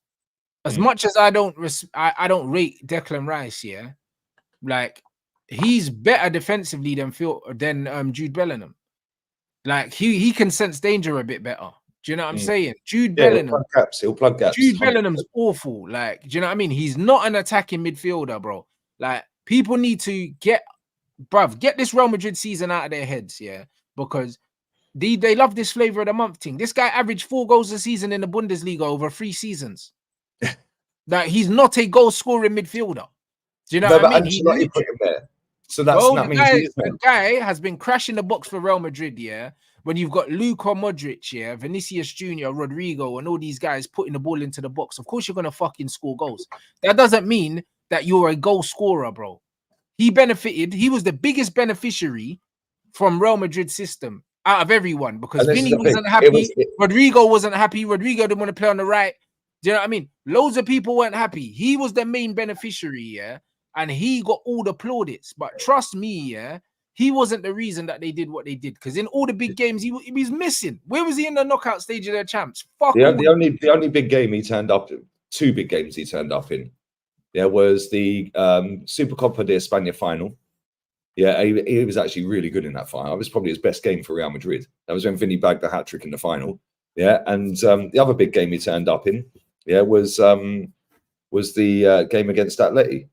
As much as I don't rate Declan Rice, yeah, like he's better defensively than Jude Bellingham. Like he can sense danger a bit better. Do you know what I'm saying? Jude Bellingham, he'll plug gaps. Jude Bellingham's awful. Like, do you know what I mean? He's not an attacking midfielder, bro. Like, people need to get this Real Madrid season out of their heads, yeah, because they love this flavor of the month thing. This guy averaged 4 goals a season in the Bundesliga over 3 seasons. Like, he's not a goal scoring midfielder. Do you know what I mean? Put him there. So the guy has been crashing the box for Real Madrid, yeah. When you've got Luka Modric, yeah, Vinicius Jr., Rodrigo, and all these guys putting the ball into the box, of course you're gonna fucking score goals. That doesn't mean that you're a goal scorer, bro. He benefited. He was the biggest beneficiary from Real Madrid's system out of everyone, because Vinny wasn't happy. Rodrigo wasn't happy. Rodrigo didn't want to play on the right. Do you know what I mean? Loads of people weren't happy. He was the main beneficiary, yeah, and he got all the plaudits. But trust me, yeah, he wasn't the reason that they did what they did, because in all the big games, he was missing. Where was he in the knockout stage of their champs? The only big game he turned up, 2 big games he turned up in, yeah, was the Supercopa de España final. Yeah, he was actually really good in that final. It was probably his best game for Real Madrid. That was when Vinny bagged the hat-trick in the final. Yeah, and the other big game he turned up in, yeah, was the game against Atleti.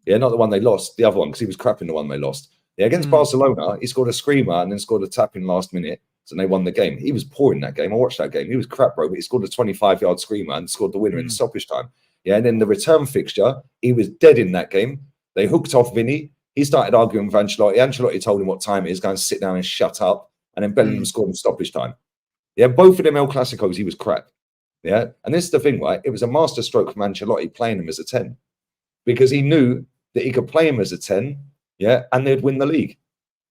Yeah, not the one they lost, the other one, because he was crap in the one they lost. Yeah, against Barcelona, he scored a screamer and then scored a tap in last minute, so they won the game. He was poor in that game. I watched that game. He was crap, bro, but he scored a 25-yard screamer and scored the winner in stoppage time. Yeah, and then the return fixture, he was dead in that game. They hooked off Vinny. He started arguing with Ancelotti. Ancelotti told him what time it is, go and sit down and shut up. And then Bellingham scored in stoppage time. Yeah, both of them El Clasicos, he was crap. Yeah, and this is the thing, right? It was a masterstroke from Ancelotti playing him as a 10, because he knew that he could play him as a 10, yeah, and they'd win the league.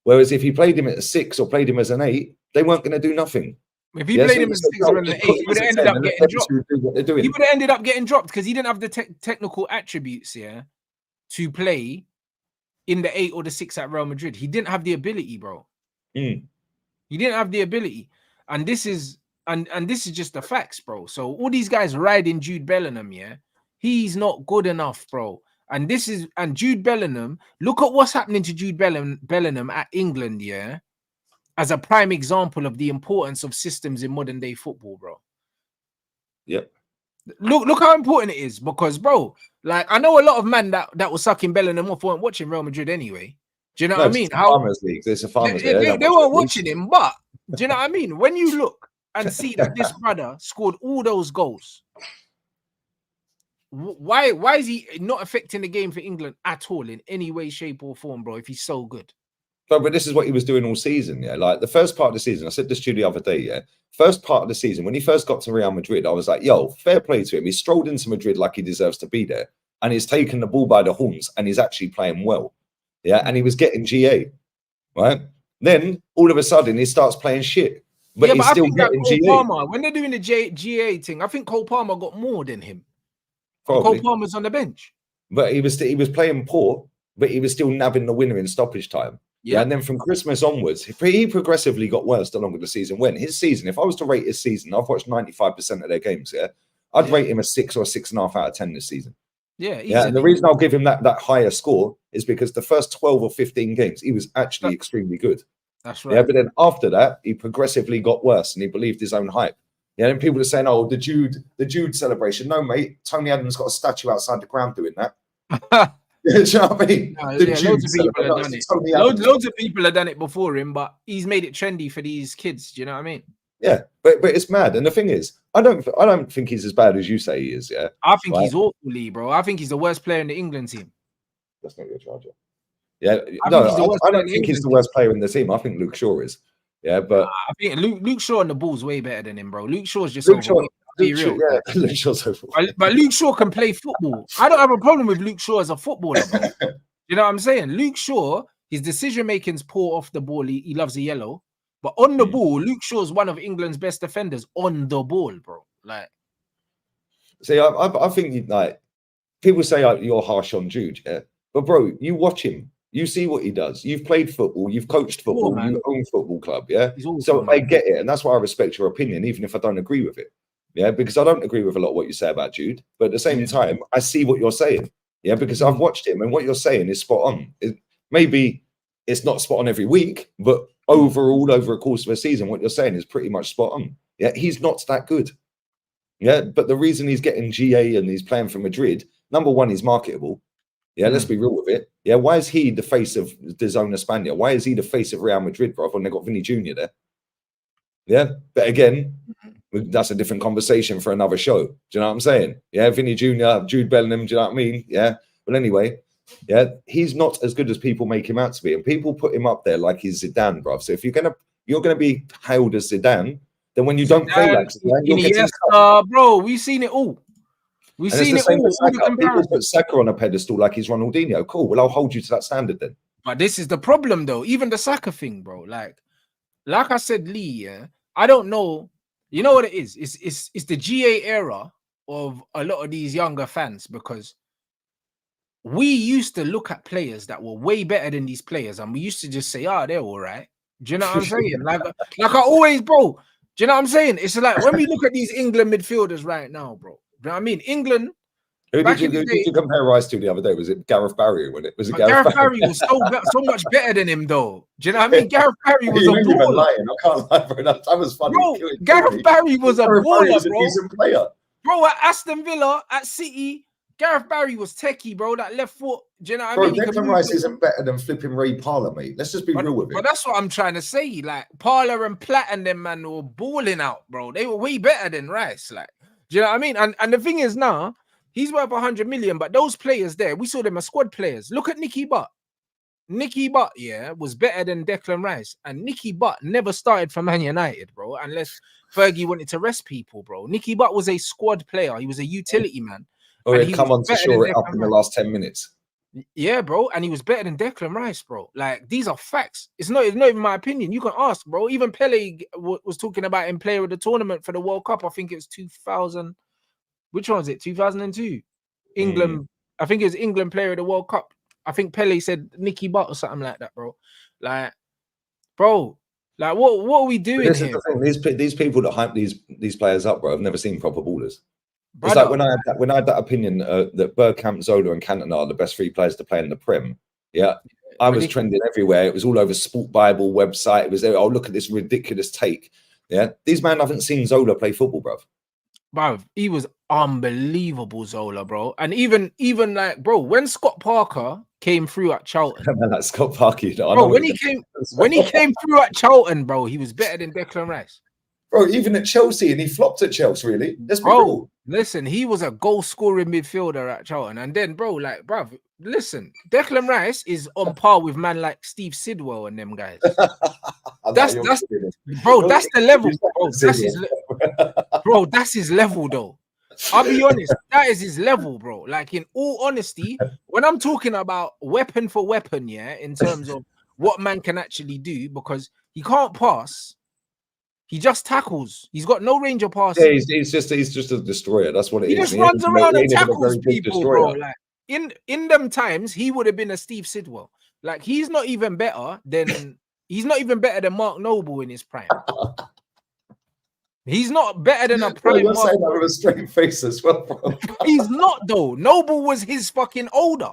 Whereas if he played him at a 6 or played him as an 8, they weren't going to do nothing. If he played him as a 6 or an 8, he would have ended up getting dropped. He would have ended up getting dropped because he didn't have the technical attributes, yeah, to play in the 8 or the 6 at Real Madrid. He didn't have the ability, bro. He didn't have the ability. And this is just the facts, bro. So all these guys riding Jude Bellingham, yeah, he's not good enough, bro. And Jude Bellingham, look at what's happening to Jude Bellingham at England, yeah, as a prime example of the importance of systems in modern day football, bro. Yep. Look how important it is because, bro, like I know a lot of men that was sucking Bellingham off weren't watching Real Madrid anyway. Do you know No, what I it's mean? a How farmers league. It's a farmers they, league. they, they weren't watching him, but do you know what I mean? When you look and see that this brother scored all those goals, why is he not affecting the game for England at all in any way, shape, or form, bro? If he's so good. But this is what he was doing all season, yeah. Like the first part of the season, I said this to you the other day, yeah. First part of the season, when he first got to Real Madrid, I was like, yo, fair play to him. He strolled into Madrid like he deserves to be there, and he's taken the ball by the horns, and he's actually playing well, yeah. And he was getting GA, right? Then all of a sudden he starts playing shit, but yeah, he's but still I think getting that GA. Palmer, when they're doing the GA thing, I think Cole Palmer got more than him. Probably. Cole Palmer's on the bench, but he was playing poor, but he was still nabbing the winner in stoppage time. Yeah, and then from Christmas onwards, he progressively got worse the longer the season went. His season, if I was to rate his season, I've watched 95% of their games. Yeah, I'd rate him a 6 or 6.5 out of 10 this season. Yeah, easily. Yeah, and the reason I'll give him that higher score is because the first 12 or 15 games he was actually extremely good. That's right. Yeah, but then after that, he progressively got worse, and he believed his own hype. Yeah, and people are saying, "Oh, the Jude celebration." No, mate, Tony Adams got a statue outside the ground doing that. Do you know what I mean? Loads of people have done it. Loads of people have done it before him, but he's made it trendy for these kids. Do you know what I mean? Yeah, but it's mad. And the thing is, I don't think he's as bad as you say he is. Yeah, I think he's awful, Lee, bro. I think he's the worst player in the England team. That's not your charger. Yeah, I don't think he's the worst player in the team. I think Luke Shaw is. Yeah, but I think Luke Shaw on the ball's way better than him, bro. Luke Shaw's just Luke Shaw's but Luke Shaw can play football. I don't have a problem with Luke Shaw as a footballer, bro. You know what I'm saying? Luke Shaw, his decision making's poor off the ball. He loves the yellow, but on the ball, Luke Shaw's one of England's best defenders on the ball, bro. Like, see, I think like people say you're harsh on Jude, yeah, but bro, you watch him. You see what he does. You've played football. You've coached football. You own football club. Yeah. So I get it. And that's why I respect your opinion, even if I don't agree with it. Yeah. Because I don't agree with a lot of what you say about Jude. But at the same time, I see what you're saying. Yeah. Because I've watched him and what you're saying is spot on. Maybe it's not spot on every week, but overall, over a course of a season, what you're saying is pretty much spot on. Yeah. He's not that good. Yeah. But the reason he's getting GA and he's playing for Madrid, number one, he's marketable. Yeah, let's be real with it. Yeah, why is he the face of the Zona Spania? Why is he the face of Real Madrid, bro, when they got Vinny Jr. there? Yeah, but again, that's a different conversation for another show. Do you know what I'm saying? Yeah, Vinny Jr., Jude Bellingham, do you know what I mean? Yeah, but anyway, yeah, he's not as good as people make him out to be, and people put him up there like he's Zidane, bro. So if you're gonna be hailed as Zidane, then when you don't play like Zidane, you're getting bro, we've seen it all. We've seen it all. People put Saka on a pedestal like he's Ronaldinho. Cool. Well, I'll hold you to that standard then. But this is the problem, though. Even the Saka thing, bro. Like I said, Lee. Yeah, I don't know. You know what it is? It's the GA era of a lot of these younger fans because we used to look at players that were way better than these players, and we used to just say, "Ah, they're all right." Do you know what I'm saying? like I always, bro. Do you know what I'm saying? It's like when we look at these England midfielders right now, bro. You know what I mean? England. Who did you compare Rice to the other day? Was it Gareth Barry? Was it Gareth Barry was so much better than him, though. Do you know what I mean? Gareth Barry was a baller. Lying. I can't lie, bro. That was funny. Bro, Gareth Barry was a baller, was a decent player. Bro, at Aston Villa, at City, Gareth Barry was techie, bro. That left foot. Do you know what I mean? Declan Rice isn't better than flipping Ray Parlour, mate. Let's just be real with it. But that's what I'm trying to say. Like Parlour and Platt and them man were balling out, bro. They were way better than Rice. Like, do you know what I mean? And the thing is now, he's worth 100 million, but those players there, we saw them as squad players. Look at Nicky Butt. Nicky Butt, yeah, was better than Declan Rice. And Nicky Butt never started for Man United, bro, unless Fergie wanted to rest people, bro. Nicky Butt was a squad player. He was a utility man. Or he'd come on to shore it up in the last 10 minutes. Yeah, bro. And he was better than Declan Rice, bro. Like, these are facts. It's not even my opinion. You can ask, bro. Even Pele was talking about him player of the tournament for the World Cup. I think it was 2000. Which one was it? 2002. England. I think it was England player of the World Cup. I think Pele said Nicky Butt or something like that, bro. Like, bro, like what are we doing here? These people that hype these players up, bro, I've never seen proper ballers. It's like when I had that opinion that Bergkamp, Zola, and Cantona are the best 3 players to play in the Prem. Yeah, I was trending everywhere. It was all over Sport Bible website. It was there. Oh, look at this ridiculous take. Yeah, these men haven't seen Zola play football, bro. bro, he was unbelievable, Zola, bro. And even like, bro, when Scott Parker came through at Charlton, Man, like Scott Parker, I bro, know when he came through at Charlton, bro, he was better than Declan Rice. Bro, even at Chelsea, and he flopped at Chelsea, really. Let's be Bro, real. listen, he was a goal-scoring midfielder at Charlton. And then, bro, like, bro, listen, Declan Rice is on par with man like Steve Sidwell and them guys. That's bro, that's the level, bro. That's his bro, that's his level, though. I'll be honest, that is his level, bro. Like, in all honesty, when I'm talking about weapon for weapon, yeah, in terms of what man can actually do, because he can't pass. He just tackles. He's got no range of passing. Yeah, he's just a destroyer. That's what it is. He just runs around and tackles people, bro. Like in them times, he would have been a Steve Sidwell. Like he's not even better than Mark Noble in his prime. He's not better than a prime. You're saying that with a straight face as well, bro. He's not though. Noble was his fucking older.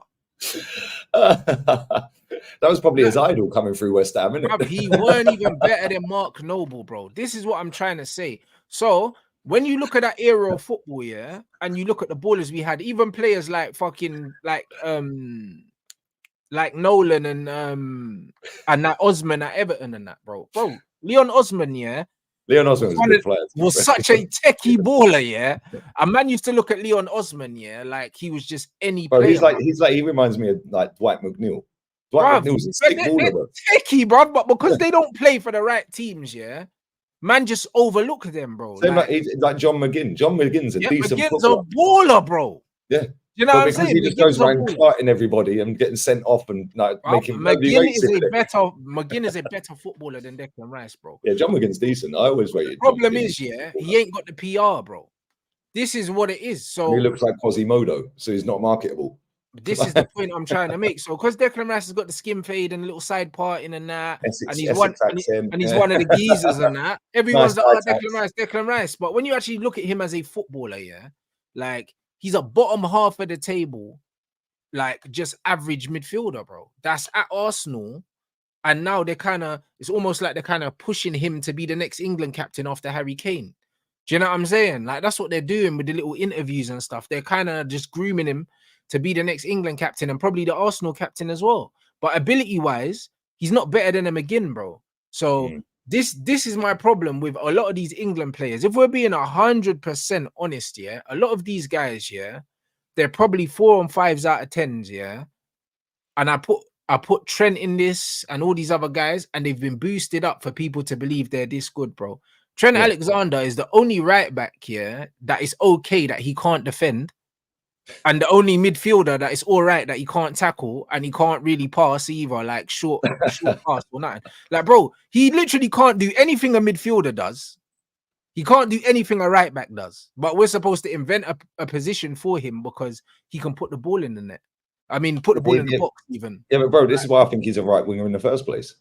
That was probably his idol coming through West Ham, isn't it? He weren't even better than Mark Noble, bro. This is what I'm trying to say. So when you look at that era of football, yeah, and you look at the ballers we had, even players like fucking like Nolan and that Osman at Everton and that, bro. Leon Osman, yeah. Leon Osman was such a techie baller, yeah. A man used to look at Leon Osman, yeah, like he was just any player. He reminds me of like Dwight McNeil. Dwight McNeil's a sick baller, bro. Techie, bro, but because they don't play for the right teams, yeah, man just overlook them, bro. Like John McGinn. John McGinn's a decent McGinn's a baller, bro. Yeah. You know what I'm saying? He just goes around clarting everybody and getting sent off and like making McGinn is a better footballer than Declan Rice, bro. Yeah, John McGinn's decent. I always rated. The problem is, yeah, he ain't got the PR, bro. This is what it is. So he looks like Quasimodo, so he's not marketable. This is the point I'm trying to make. So because Declan Rice has got the skin fade and a little side parting and that, and he's one of the geezers and that, everyone's like, oh, Declan Rice. But when you actually look at him as a footballer, yeah, like he's a bottom half of the table, like just average midfielder, bro. That's at Arsenal. And now it's almost like they're kind of pushing him to be the next England captain after Harry Kane. Do you know what I'm saying? Like that's what they're doing with the little interviews and stuff. They're kind of just grooming him to be the next England captain and probably the Arsenal captain as well. But ability-wise, he's not better than a McGinn, bro. So this is my problem with a lot of these England players. If we're being 100% honest, yeah, a lot of these guys, yeah, they're probably 4 and 5s out of 10s, yeah. And I put Trent in this and all these other guys, and they've been boosted up for people to believe they're this good, bro. Trent Alexander is the only right back here that is okay that he can't defend. And the only midfielder that is all right that he can't tackle and he can't really pass either, like short pass or nothing. Like, bro, he literally can't do anything a midfielder does. He can't do anything a right back does. But we're supposed to invent a position for him because he can put the ball in the net. I mean, put the ball in the box even. Yeah, but bro, this is why I think he's a right winger in the first place.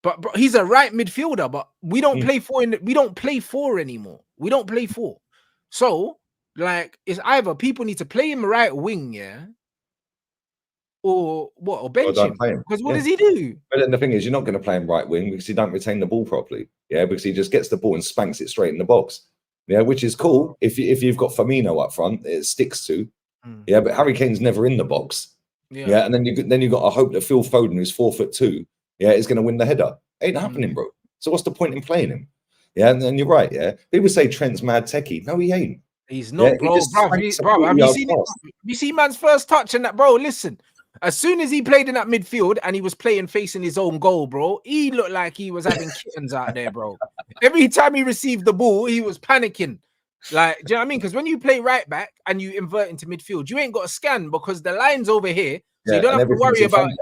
But bro, he's a right midfielder, but we don't play four we don't play four anymore. We don't play four. So like it's either people need to play him right wing, yeah, or what, or bench him. Because what does he do? But then the thing is, you're not going to play him right wing because he don't retain the ball properly. Yeah, because he just gets the ball and spanks it straight in the box. Yeah, which is cool if you've got Firmino up front, it sticks to. Yeah, but Harry Kane's never in the box. Yeah, and then you got to hope that Phil Foden, who's 4'2", yeah, is going to win the header. Ain't happening, bro. So what's the point in playing him? Yeah, and then you're right. Yeah, people say Trent's mad techie. No, he ain't. He's not, bro. Have you seen man's first touch and that, bro? Listen, as soon as he played in that midfield and he was playing facing his own goal, bro, he looked like he was having kittens out there, bro. Every time he received the ball, he was panicking. Like, do you know what I mean? Because when you play right back and you invert into midfield, you ain't got to scan because the line's over here, so you don't have to worry about it.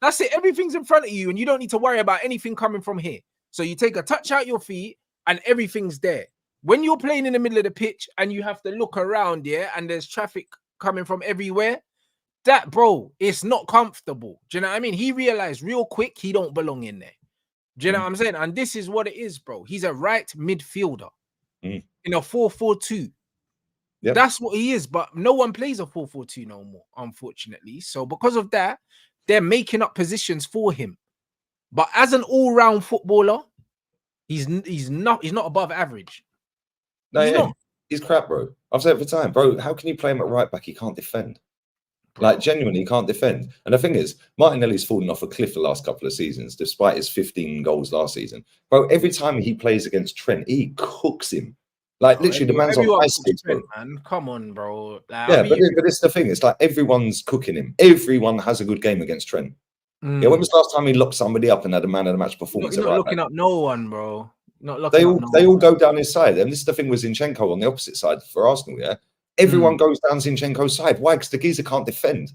That's it. Everything's in front of you, and you don't need to worry about anything coming from here. So you take a touch out your feet, and everything's there. When you're playing in the middle of the pitch and you have to look around, yeah, and there's traffic coming from everywhere, that, bro, it's not comfortable. Do you know what I mean? He realized real quick he don't belong in there. Do you know what I'm saying? And this is what it is, bro. He's a right midfielder in a 4-4-2. Yep. That's what he is, but no one plays a 4-4-2 no more, unfortunately. So because of that, they're making up positions for him. But as an all-round footballer, he's not above average. No, He's crap, bro. I've said it for time, bro. How can you play him at right back? He can't defend. bro. Like, genuinely, he can't defend. And the thing is, Martinelli's fallen off a cliff the last couple of seasons, despite his 15 goals last season. Bro, every time he plays against Trent, he cooks him. Like, literally, the man's on ice skates, bro. Man, come on, bro. Like, Yeah, but it's the thing. It's like everyone's cooking him. Everyone has a good game against Trent. Yeah, when was the last time he locked somebody up and had a man of the match performance? He's not looking up no one, bro. Not looking they up all no they one. all go down his side. And this is the thing with Zinchenko on the opposite side for Arsenal, yeah? Everyone goes down Zinchenko's side. Why? Because the geezer can't defend.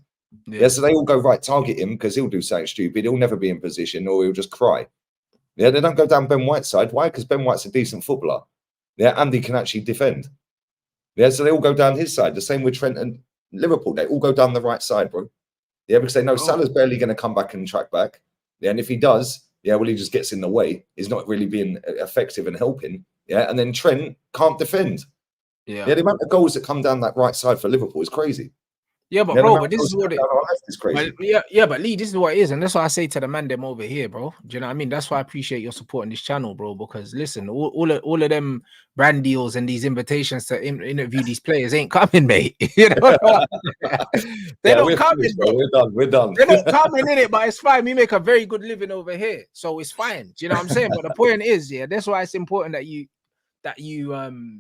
Yeah, so they all go, right, target him because he'll do something stupid. He'll never be in position or he'll just cry. Yeah, they don't go down Ben White's side. Why? Because Ben White's a decent footballer. Yeah, and he can actually defend. Yeah, so they all go down his side. The same with Trent and Liverpool. They all go down the right side, bro. Yeah, because they know Salah's barely going to come back and track back. Yeah, and if he does, yeah, well, he just gets in the way. He's not really being effective and helping. Yeah, and then Trent can't defend. Yeah, the amount of goals that come down that right side for Liverpool is crazy. Yeah, but bro, but this is what it is crazy. But Lee, this is what it is, and that's why I say to the man them over here, bro. Do you know what I mean? That's why I appreciate your support on this channel, bro. Because listen, all of them brand deals and these invitations to interview these players ain't coming, mate. You know, they don't come in, bro. We're done. They don't come in it, but it's fine. We make a very good living over here, so it's fine. Do you know what I'm saying? But the point is, yeah, that's why it's important that you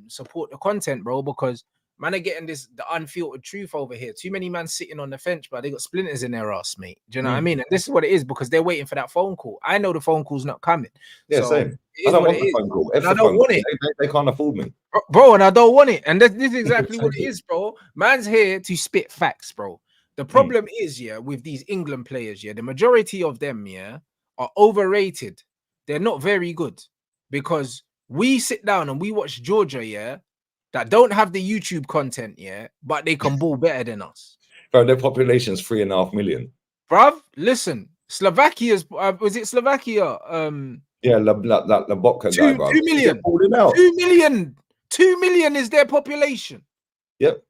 support the content, bro, because man are getting the unfiltered truth over here. Too many man sitting on the fence, but they got splinters in their ass, mate. Do you know what I mean? And this is what it is because they're waiting for that phone call. I know the phone call's not coming. Yeah, so same. I don't want the phone call. I don't want it. They can't afford me. Bro, and I don't want it. And this is exactly what it is, bro. Man's here to spit facts, bro. The problem is, yeah, with these England players, yeah, the majority of them, yeah, are overrated. They're not very good because we sit down and we watch Georgia, yeah, that don't have the YouTube content, yeah, but they can ball better than us. Bro, their population's 3.5 million. Bruv, listen, Slovakia's was it Slovakia? Yeah, Lobotka guy, bro. 2 million. 2 million. 2 million is their population. Yep.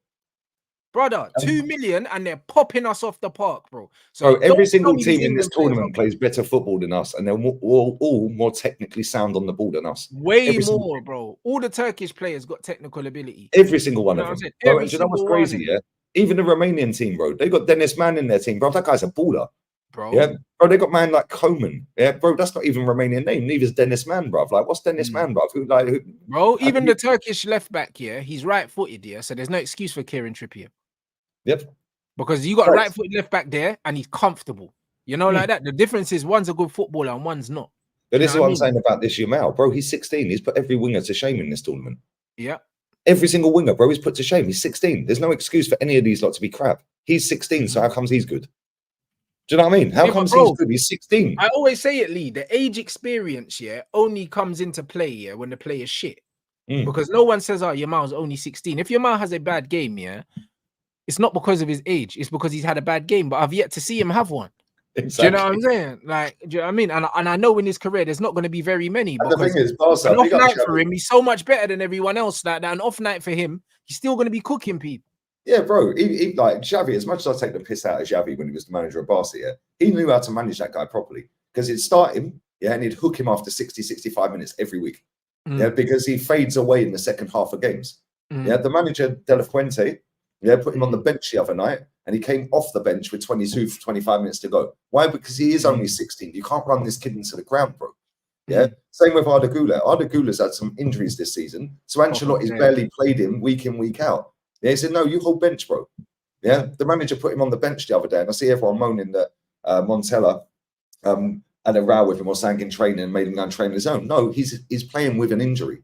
Brother, 2 million, and they're popping us off the park, bro. So every single team in this tournament plays better football than us, and they're all more technically sound on the ball than us. Way more, bro. All the Turkish players got technical ability. Every single one of them. Bro, and you know what's crazy, yeah? Even the Romanian team, bro, they got Dennis Mann in their team, bro. That guy's a baller. Bro. Yeah, bro, they got man like Coman. Yeah, bro, that's not even Romanian name. Neither is Dennis Mann, bro. Like, what's Dennis Mann, bro? Bro, even the Turkish left back here, he's right-footed, yeah. So there's no excuse for Kieran Trippier. Yep. Because you got a right-footed left back there, and he's comfortable. You know, like that. The difference is one's a good footballer and one's not. But this is what I'm saying about this Yamal, bro. He's 16. He's put every winger to shame in this tournament. Yeah. Every single winger, bro, he's put to shame. He's 16. There's no excuse for any of these lot to be crap. He's 16, so how comes he's good? Do you know what I mean? How comes he's good? He's 16. I always say it, Lee. The age experience, yeah, only comes into play, yeah, when the player's shit. Because no one says, oh, Yamal's only 16. If Yamal has a bad game, yeah, it's not because of his age. It's because he's had a bad game, but I've yet to see him have one. Exactly. Do you know what I'm saying? Like, do you know what I mean? And I know in his career, there's not going to be very many. And the thing is, Barca, an off night for him, he's so much better than everyone else. That an off night for him, he's still going to be cooking people. Yeah, bro. He like Xavi, as much as I take the piss out of Xavi when he was the manager of Barca, yeah, he knew how to manage that guy properly. Because he'd start him, yeah, and he'd hook him after 60, 65 minutes every week. Yeah, because he fades away in the second half of games. Yeah, the manager, De La Fuente, yeah, put him on the bench the other night, and he came off the bench with 22, 25 minutes to go. Why? Because he is only 16. You can't run this kid into the ground, bro. Yeah, same with Arda Güler. Arda Güler's had some injuries this season, so Ancelotti's barely played him week in, week out. Yeah, he said, no, you hold bench, bro. Yeah, the manager put him on the bench the other day, and I see everyone moaning that Montella had a row with him or sang in training and made him go and train his own. No, he's playing with an injury.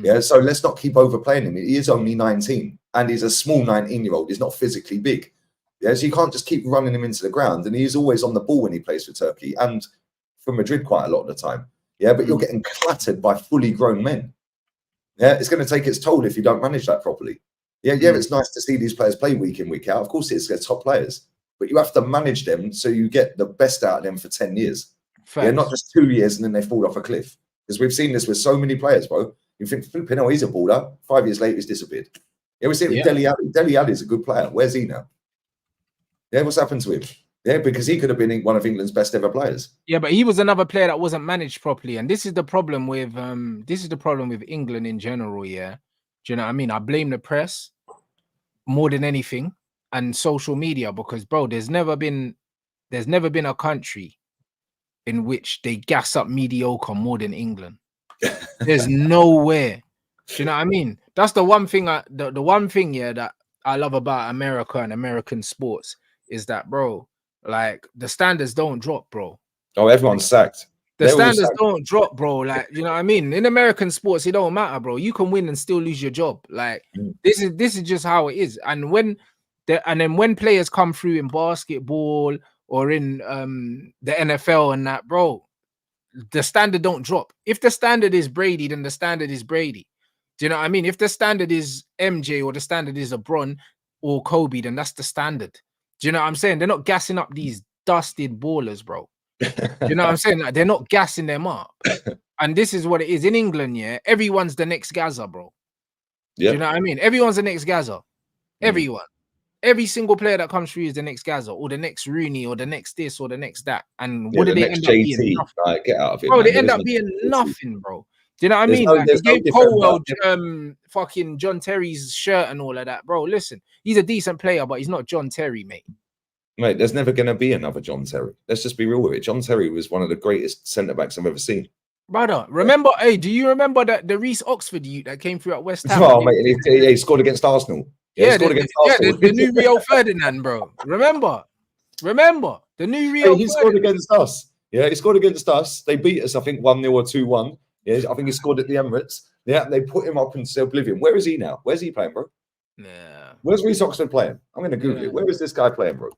Yeah, so let's not keep overplaying him. He is only 19, and he's a small 19-year-old. He's not physically big. Yeah, so you can't just keep running him into the ground. And he's always on the ball when he plays for Turkey and for Madrid quite a lot of the time. Yeah, but you're getting clattered by fully grown men. Yeah, it's going to take its toll if you don't manage that properly. Yeah, it's nice to see these players play week in, week out. Of course, it's their top players, but you have to manage them so you get the best out of them for 10 years. Facts. Yeah, not just 2 years and then they fall off a cliff. Because we've seen this with so many players, bro. You think, flipping, oh, he's a baller. 5 years later, he's disappeared. Yeah, we see it with Dele Alli. Dele Alli is a good player. Where's he now? Yeah, what's happened to him? Yeah, because he could have been one of England's best ever players. Yeah, but he was another player that wasn't managed properly, and this is the problem with England in general. Yeah, Do you know what I mean? I blame the press more than anything and social media because, bro, there's never been a country in which they gas up mediocre more than England. There's nowhere. Do you know what I mean? That's the one thing the one thing, yeah, that I love about America and American sports is that, bro, like the standards don't drop, bro. Oh, everyone's sacked. The standards don't drop, bro. Like, you know what I mean? In American sports, it don't matter, bro. You can win and still lose your job. Like, this is just how it is. And then when players come through in basketball or in the NFL and that, bro, the standard don't drop. If the standard is Brady, then the standard is Brady. Do you know what I mean? If the standard is MJ or the standard is LeBron or Kobe, then that's the standard. Do you know what I'm saying? They're not gassing up these dusted ballers, bro. You know what I'm saying? Like, they're not gassing them up. And this is what it is. In England, yeah, everyone's the next Gaza, bro. Yeah. Do you know what I mean? Everyone's the next Gaza. Everyone. Every single player that comes through is the next Gaza or the next Rooney or the next this or the next that. And what do they end up being? Like, get out of it, bro, man. They end up being nothing, bro. Do you know what I mean? Like, they gave Colwell fucking John Terry's shirt and all of that, bro. Listen, he's a decent player, but he's not John Terry, mate. Mate, there's never going to be another John Terry. Let's just be real with it. John Terry was one of the greatest centre-backs I've ever seen. Brother, remember, hey, do you remember that the Reece Oxford youth that came through at West Ham? Oh, mate, he scored against Arsenal. Yeah, he scored against Arsenal. The new Rio Ferdinand, bro. Remember the new Rio He scored against us. Yeah, he scored against us. They beat us, I think, 1-0 or 2-1. Yeah, I think he scored at the Emirates. Yeah, they put him up into oblivion. Where is he now? Where's he playing, bro? Yeah. Where's Reece Oxford playing? I'm going to Google it. Where is this guy playing, bro?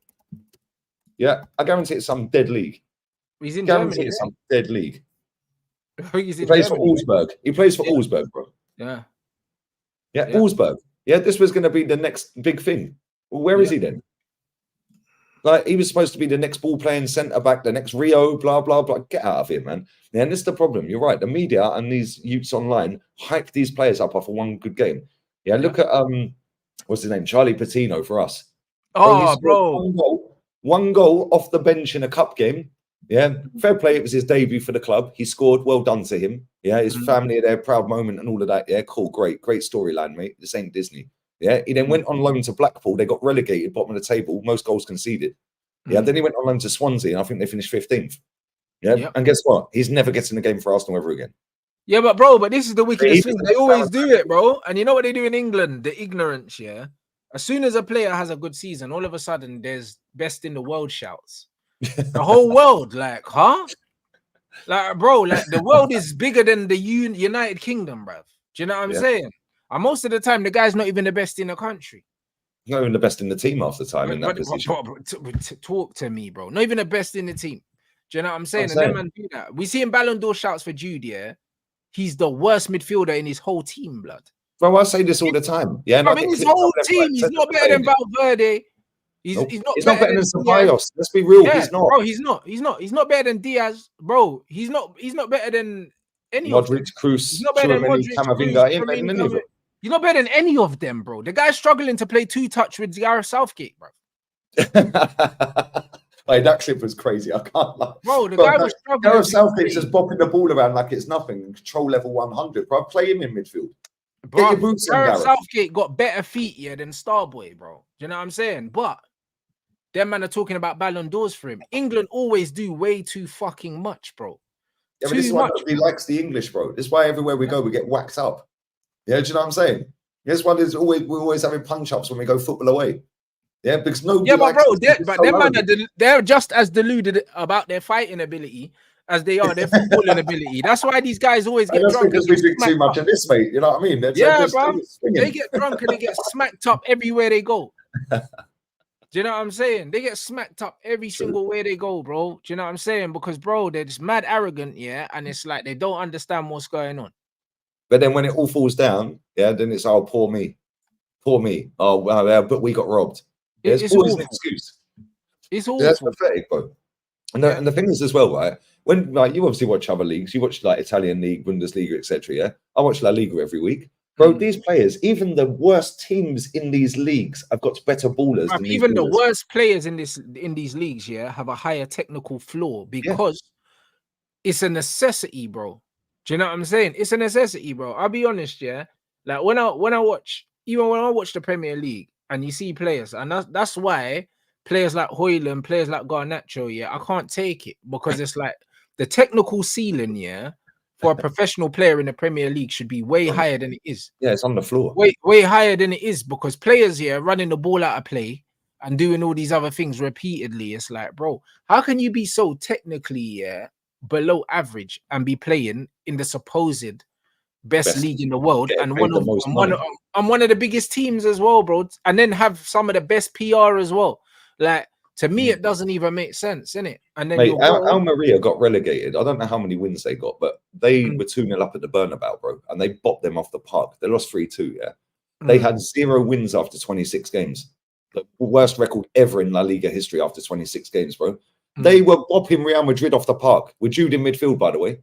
Yeah, I guarantee it's some dead league. He's in Germany. It's some dead league. He plays for Augsburg. He plays for Augsburg, bro. Yeah. Yeah, Augsburg. Yeah, this was going to be the next big thing. Well, where is he then? Like, he was supposed to be the next ball-playing centre-back, the next Rio, blah, blah, blah. Get out of here, man. Yeah, and this is the problem. You're right. The media and these youths online hype these players up off of one good game. Yeah, look at, what's his name? Charlie Patino for us. Oh, bro. One goal off the bench in a cup game. Yeah, fair play. It was his debut for the club. He scored. Well done to him. Yeah, his family, their proud moment and all of that. Yeah, cool, great storyline, mate. This ain't Disney. Yeah, he then went on loan to Blackpool. They got relegated, bottom of the table, most goals conceded. Yeah, then he went on loan to Swansea, and I think they finished 15th. Yeah, and guess what? He's never getting a game for Arsenal ever again. Yeah, but bro, this is the wickedest thing. They always do it, bro. And you know what they do in England? The ignorance, yeah. As soon as a player has a good season, all of a sudden there's best in the world shouts. The whole world, like, huh? Like, bro, like the world is bigger than the United Kingdom, bruv. Do you know what I'm saying? And most of the time, the guy's not even the best in the country. Not even the best in the team half the time in that position. Talk to me, bro. Not even the best in the team. Do you know what I'm saying? And then man do that. We see him Ballon d'Or shouts for Jude, yeah? He's the worst midfielder in his whole team, blood. Bro, I say this all the time. Yeah, I mean, his whole team, he's not better than Valverde. He's not better than Ceballos. Let's be real. He's not. Bro, he's not better than Diaz, bro. He's not better than any of them. Modric, Kroos, he's not better than Modric, Camavinga. He's not better than any of them, bro. The guy's struggling to play two-touch with Gareth Southgate, bro. Like, that clip was crazy. I can't lie. Bro, the guy was struggling. Gareth Southgate's just bopping the ball around like it's nothing. Control level 100, bro. Play him in midfield. Bro, Get your boots on, Gareth. Southgate got better feet, yeah, than Starboy, bro. Do you know what I'm saying? But them man are talking about Ballon d'Ors for him. England always do way too fucking much, bro. Yeah, but this is why he likes the English, bro. This is why everywhere we go, we get whacked up. Yeah, do you know what I'm saying? This one is we're always having punch-ups when we go football away. Yeah, because nobody. Yeah, but bro, they're just as deluded about their fighting ability as they are their footballing ability. That's why these guys always get drunk. Because we drink too much of this, mate. You know what I mean? Bro. They get drunk and they get smacked up everywhere they go. Do you know what I'm saying? They get smacked up every single way they go, bro. Do you know what I'm saying? Because, bro, they're just mad arrogant, yeah? And it's like they don't understand what's going on. But then when it all falls down, yeah, then it's, oh, poor me. Poor me. Oh, well, but we got robbed. Yeah, it's always an excuse. It's awful. Yeah, that's pathetic, bro. And the thing is as well, right? When, like, you obviously watch other leagues, you watch like Italian league, Bundesliga, etc. Yeah, I watch La Liga every week, bro. These players, even the worst teams in these leagues, have got better ballers. Than even the worst players in these leagues, yeah, have a higher technical flaw because it's a necessity, bro. Do you know what I'm saying? It's a necessity, bro. I'll be honest, yeah. Like when I watch, even when I watch the Premier League and you see players, and that's why players like Hoyland, players like Garnacho, yeah, I can't take it, because it's like the technical ceiling, yeah, for a professional player in the Premier League should be way higher than it is. Yeah, it's on the floor. Way higher than it is, because players here running the ball out of play and doing all these other things repeatedly. It's like, bro, how can you be so technically below average and be playing in the supposed best league in the world and one of the biggest teams as well, bro, and then have some of the best PR as well? Like, to me, it doesn't even make sense, innit? And then Almeria got relegated. I don't know how many wins they got, but they were 2-0 up at the Bernabeu, bro, and they bopped them off the park. They lost 3-2. Yeah, they had 0 wins after 26 games. The worst record ever in La Liga history after 26 games, bro. They were bopping Real Madrid off the park with Jude in midfield, by the way.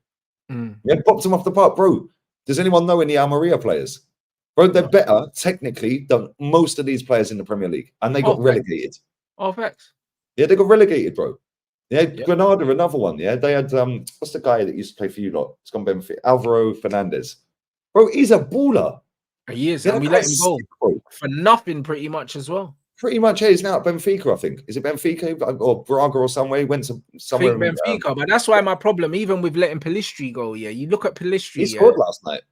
Yeah, bopped them off the park, bro. Does anyone know any Almeria players? Bro, they're better technically than most of these players in the Premier League, and they got relegated. Oh, facts. Yeah, they got relegated, bro. Yeah, Granada, another one. Yeah, they had what's the guy that used to play for you lot? It's gone Benfica. Alvaro Fernandez. Bro, he's a baller. He is, and we let him go for nothing, pretty much as well. Pretty much, he's now at Benfica, I think. Is it Benfica or Braga or somewhere? He went to somewhere. I think Benfica, but that's why my problem, even with letting Pellistri go, yeah, you look at Pellistri. He scored last night.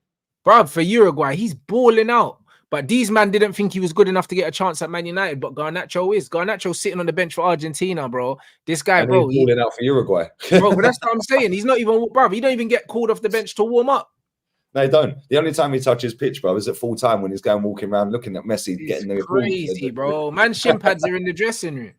Bro, for Uruguay, he's balling out. But these man didn't think he was good enough to get a chance at Man United, but Garnacho is. Garnacho's sitting on the bench for Argentina, bro. This guy, and bro, he's balling out for Uruguay. Bro, but that's what I'm saying. He's not even, bro, he don't even get called off the bench to warm up. No, he don't. The only time he touches pitch, bro, is at full time when he's going walking around looking at Messi getting the crazy, bro. Man, shin pads are in the dressing room.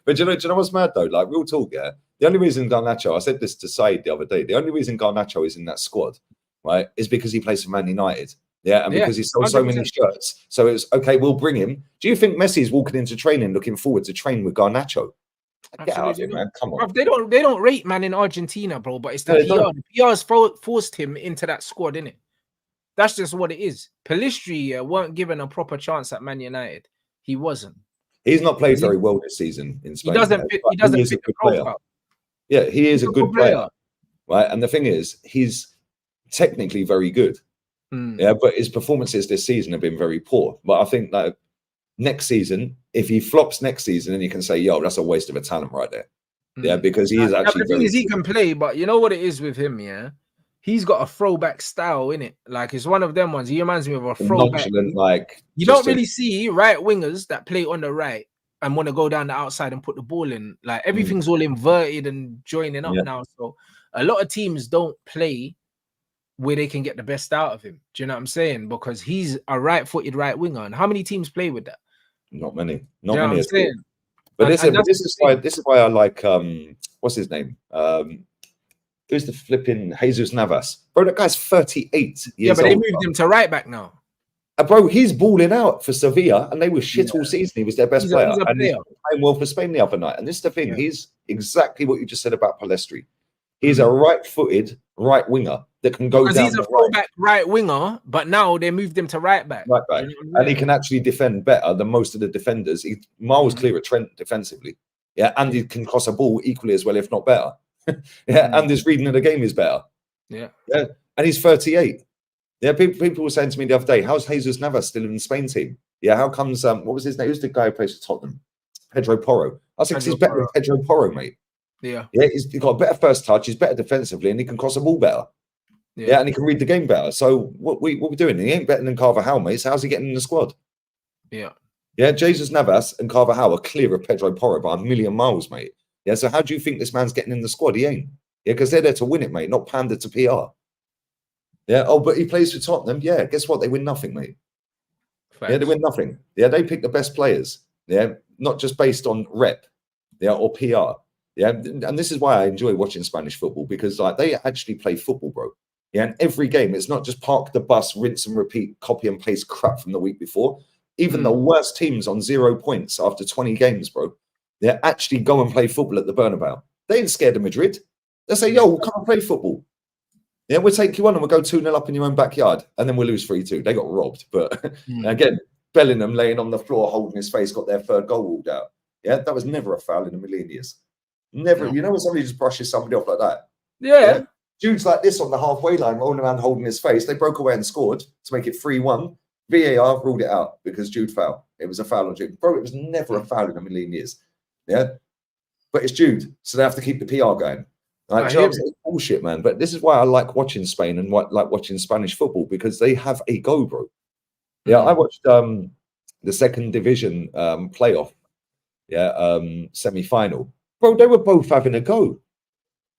But do you know what's mad though? Like, real talk, yeah. The only reason Garnacho, I said this to Said the other day, the only reason Garnacho is in that squad, right, is because he plays for Man United. Yeah, and because he sold so many shirts. So it's okay, we'll bring him. Do you think Messi's walking into training looking forward to train with Garnacho? Get out of here, man. Come on. Bro, they don't rate man in Argentina, bro, but it's the PR. The PR's forced him into that squad, innit? That's just what it is. Pellistri weren't given a proper chance at Man United. He wasn't. He's not played very well this season in Spain. He doesn't fit the profile. Yeah, he is a good player. Right? And the thing is, he's technically very good. Yeah, but his performances this season have been very poor. But I think that next season, if he flops next season, then you can say, yo, that's a waste of a talent right there. Yeah, because he is actually the thing is, he can play, but you know what it is with him, yeah? He's got a throwback style, innit? Like, it's one of them ones. He reminds me of a throwback. Like, you don't really see right wingers that play on the right and want to go down the outside and put the ball in. Like, everything's all inverted and joining up now. So a lot of teams don't play where they can get the best out of him. Do you know what I'm saying? Because he's a right-footed right winger. And how many teams play with that? Not many. Not many. But this is why I like what's his name? Who's the flipping Jesus Navas? Bro, that guy's 38 years old. Yeah, but they moved him to right back now. Bro, he's balling out for Sevilla, and they were shit all season. He was their best player. He's playing well for Spain the other night. And this is the thing. He's exactly what you just said about Pellistri. He's a right-footed right winger that can go down. Because he's a fullback right winger, but now they moved him to right back. Right back. And he can actually defend better than most of the defenders. He's miles clear at Trent defensively. Yeah, and he can cross a ball equally as well, if not better. And his reading of the game is better. Yeah. And he's 38. Yeah, people were saying to me the other day, how's Jesus Navas still in the Spain team? Yeah, how comes, what was his name? Who's the guy who plays for Tottenham? Pedro Porro. I think he's better than Pedro Porro, mate. Yeah, he's got a better first touch. He's better defensively, and he can cross the ball better. Yeah, and he can read the game better. So what we're doing? He ain't better than Carvajal, mate. So how's he getting in the squad? Yeah, Jesus Navas and Carvajal are clear of Pedro Porro by a million miles, mate. Yeah, so how do you think this man's getting in the squad? He ain't. Yeah, because they're there to win it, mate, not pander to PR. Yeah. Oh, but he plays for Tottenham. Yeah. Guess what? They win nothing, mate. Thanks. Yeah, they win nothing. Yeah, they pick the best players. Yeah, not just based on rep. Yeah, or PR. Yeah, and this is why I enjoy watching Spanish football, because like they actually play football, bro. Yeah, and every game, it's not just park the bus, rinse and repeat, copy and paste crap from the week before. Even the worst teams on 0 points after 20 games, bro, they actually go and play football at the Bernabeu. They ain't scared of Madrid. They say, yo, we'll come and play football. Yeah, we'll take you on and we'll go 2-0 up in your own backyard, and then we'll lose 3-2. They got robbed. But again, Bellingham laying on the floor, holding his face, got their third goal ruled out. Yeah, that was never a foul in a million years. Never. You know when somebody just brushes somebody off like that? Yeah. Jude's like this on the halfway line, rolling around holding his face. They broke away and scored to make it 3-1. VAR ruled it out because Jude fouled. It was a foul on Jude. Bro, it was never a foul in a million years. Yeah. But it's Jude, so they have to keep the PR going. Like, it's bullshit, man. But this is why I like watching Spain and like watching Spanish football, because they have a go, bro. Yeah, I watched the second division playoff, semi-final. Bro, they were both having a go.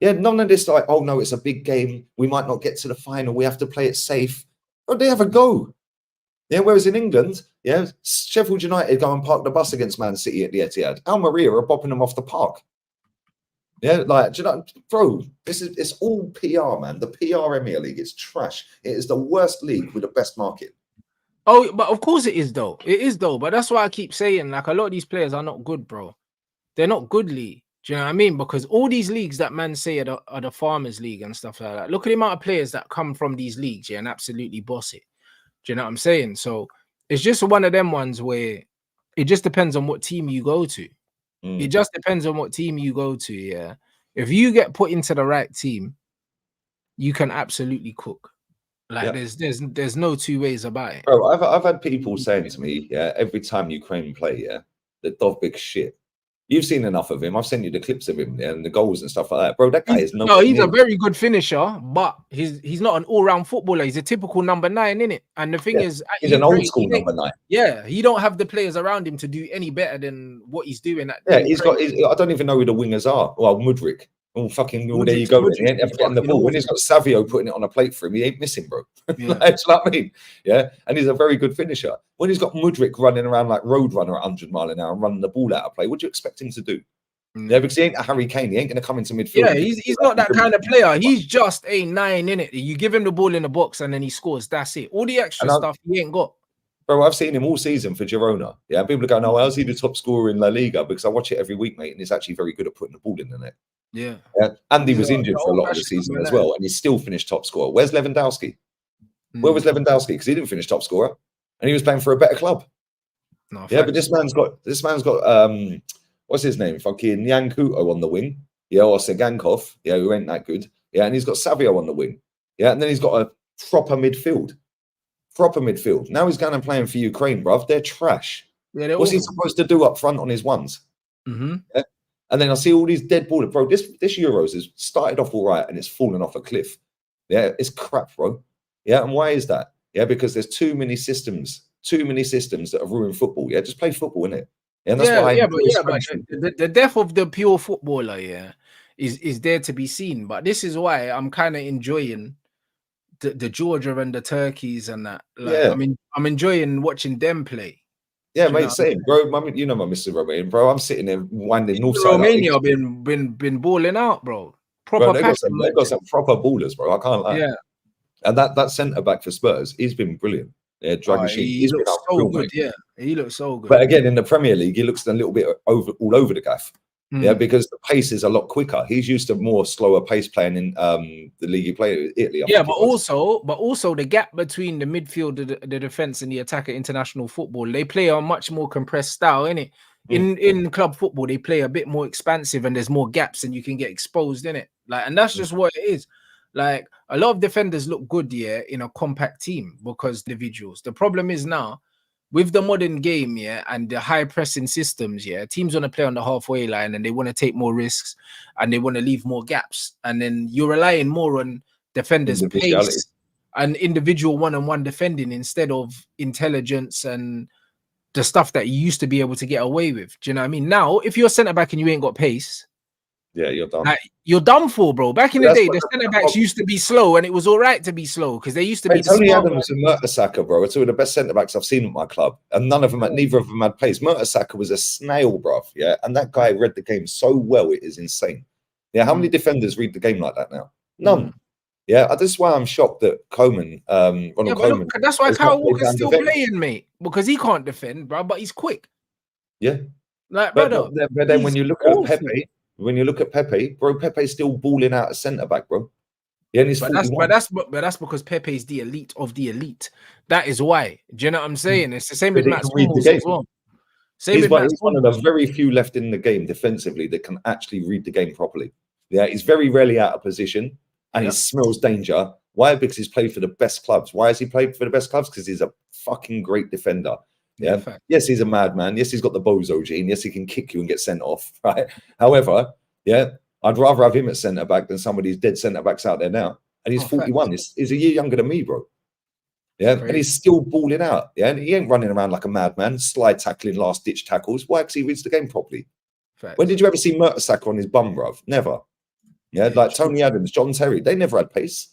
Yeah, none of this like, oh no, it's a big game. We might not get to the final. We have to play it safe. Bro, they have a go. Yeah, whereas in England, yeah, Sheffield United go and park the bus against Man City at the Etihad. Almeria are bopping them off the park. Yeah, like, do you know, bro, it's all PR, man. The PR Premier League is trash. It is the worst league with the best market. Oh, but of course it is, though. It is, though. But that's why I keep saying, like, a lot of these players are not good, bro. They're not goodly. Do you know what I mean? Because all these leagues that man say are the Farmers League and stuff like that. Look at the amount of players that come from these leagues, and absolutely boss it. Do you know what I'm saying? So it's just one of them ones where it just depends on what team you go to. It just depends on what team you go to, yeah. If you get put into the right team, you can absolutely cook. Like there's no two ways about it. Bro, I've had people saying to me, yeah, every time Ukraine play, yeah, that Dovbik shit. You've seen enough of him. I've sent you the clips of him and the goals and stuff like that. Bro, that guy is no, he's a very good finisher, but he's not an all-round footballer. He's a typical number 9, innit? And the thing is, he's an old school number 9. Yeah, he don't have the players around him to do any better than what he's doing. I don't even know who the wingers are. Well, Mudryk. Oh, fucking, well, there you go. He ain't ever getting the ball. When he's got Savio putting it on a plate for him, he ain't missing, bro. Yeah. That's what I mean. Yeah. And he's a very good finisher. When he's got Mudryk running around like Roadrunner at 100 mile an hour and running the ball out of play, what do you expect him to do? Yeah, because he ain't a Harry Kane. He ain't going to come into midfield. Yeah, he's not that kind of player. He's just a 9 in it. You give him the ball in the box and then he scores. That's it. All the extra stuff he ain't got. Bro, I've seen him all season for Girona. Yeah, people are going, oh, how's he the top scorer in La Liga? Because I watch it every week, mate, and he's actually very good at putting the ball in the net. Yeah. Andy was injured for a lot of the season as well, and he still finished top scorer. Where's Lewandowski? Where was Lewandowski? Because he didn't finish top scorer, and he was playing for a better club. No, yeah, but this man's got what's his name? Fucking Yankuto on the wing. Yeah, or Segankov. Yeah, who ain't that good. Yeah, and he's got Savio on the wing. Yeah, and then he's got a proper midfield. Now he's going and playing for Ukraine, bruv. They're trash. Yeah, what's he supposed to do up front on his ones? Yeah? And then I see all these dead ballers, bro. This Euros has started off all right and it's fallen off a cliff. Yeah, it's crap, bro. Yeah, and why is that? Yeah, because there's too many systems that have ruined football. Yeah, just play football, innit? Yeah, and that's why but the death of the pure footballer, is there to be seen. But this is why I'm kind of enjoying the Georgia and the Turkeys and that. Like, I'm enjoying watching them play. Yeah, mate, same, bro. You know my Mr. Romanian, bro. I'm sitting there winding north side. Romania been balling out, bro. Proper, they've got some proper ballers, bro. I can't lie. Yeah, and that centre back for Spurs, he's been brilliant. Yeah, he looks so good. Yeah, he looks so good. But again, in the Premier League, he looks a little bit all over the gaff. Yeah, because the pace is a lot quicker. He's used to more slower pace playing in the league he played in Italy. But also the gap between the midfield, the defense, and the attack at international football, they play a much more compressed style, innit? In club football, they play a bit more expansive, and there's more gaps, and you can get exposed in it. Like, and that's just what it is. Like, a lot of defenders look good, in a compact team because individuals. The problem is now, with the modern game, and the high pressing systems, teams want to play on the halfway line and they want to take more risks and they want to leave more gaps. And then you're relying more on defenders' pace and individual one-on-one defending instead of intelligence and the stuff that you used to be able to get away with. Do you know what I mean? Now, if you're centre back and you ain't got pace, you're done. Like, you're done for, bro. Back in the day, the centre backs used to be slow, and it was all right to be slow because they used to be. Tony Adams and Mertesacker, bro, are two of the best centre backs I've seen at my club, and neither of them had pace. Mertesacker was a snail, bro. Yeah, and that guy read the game so well, it is insane. Yeah, how many defenders read the game like that now? None. Yeah, that's why I'm shocked that Coleman, Ronald Koeman. Look, that's why Kyle Walker's still playing, mate, because he can't defend, bro, but he's quick. Yeah, like, but then when you look at Pepe. When you look at Pepe, bro, Pepe's still balling out a centre back, bro. Yeah, and but that's because Pepe's the elite of the elite. That is why. Do you know what I'm saying? It's the same with Matt Hummels as well. He's one of the very few left in the game defensively that can actually read the game properly. Yeah, he's very rarely out of position. and he smells danger. Why? Because he's played for the best clubs. Why has he played for the best clubs? Because he's a fucking great defender. Yeah. Yes, he's a madman. Yes, he's got the bozo gene. Yes, he can kick you and get sent off. Right. However, yeah, I'd rather have him at centre back than some of these dead centre backs out there now. And he's 41. He's a year younger than me, bro. Yeah, and he's still balling out. Yeah, and he ain't running around like a madman, slide tackling, last ditch tackles. Why? Because he reads the game properly. When did you ever see Saka on his bum, bruv? Never. Yeah, like Tony Adams, John Terry, they never had pace.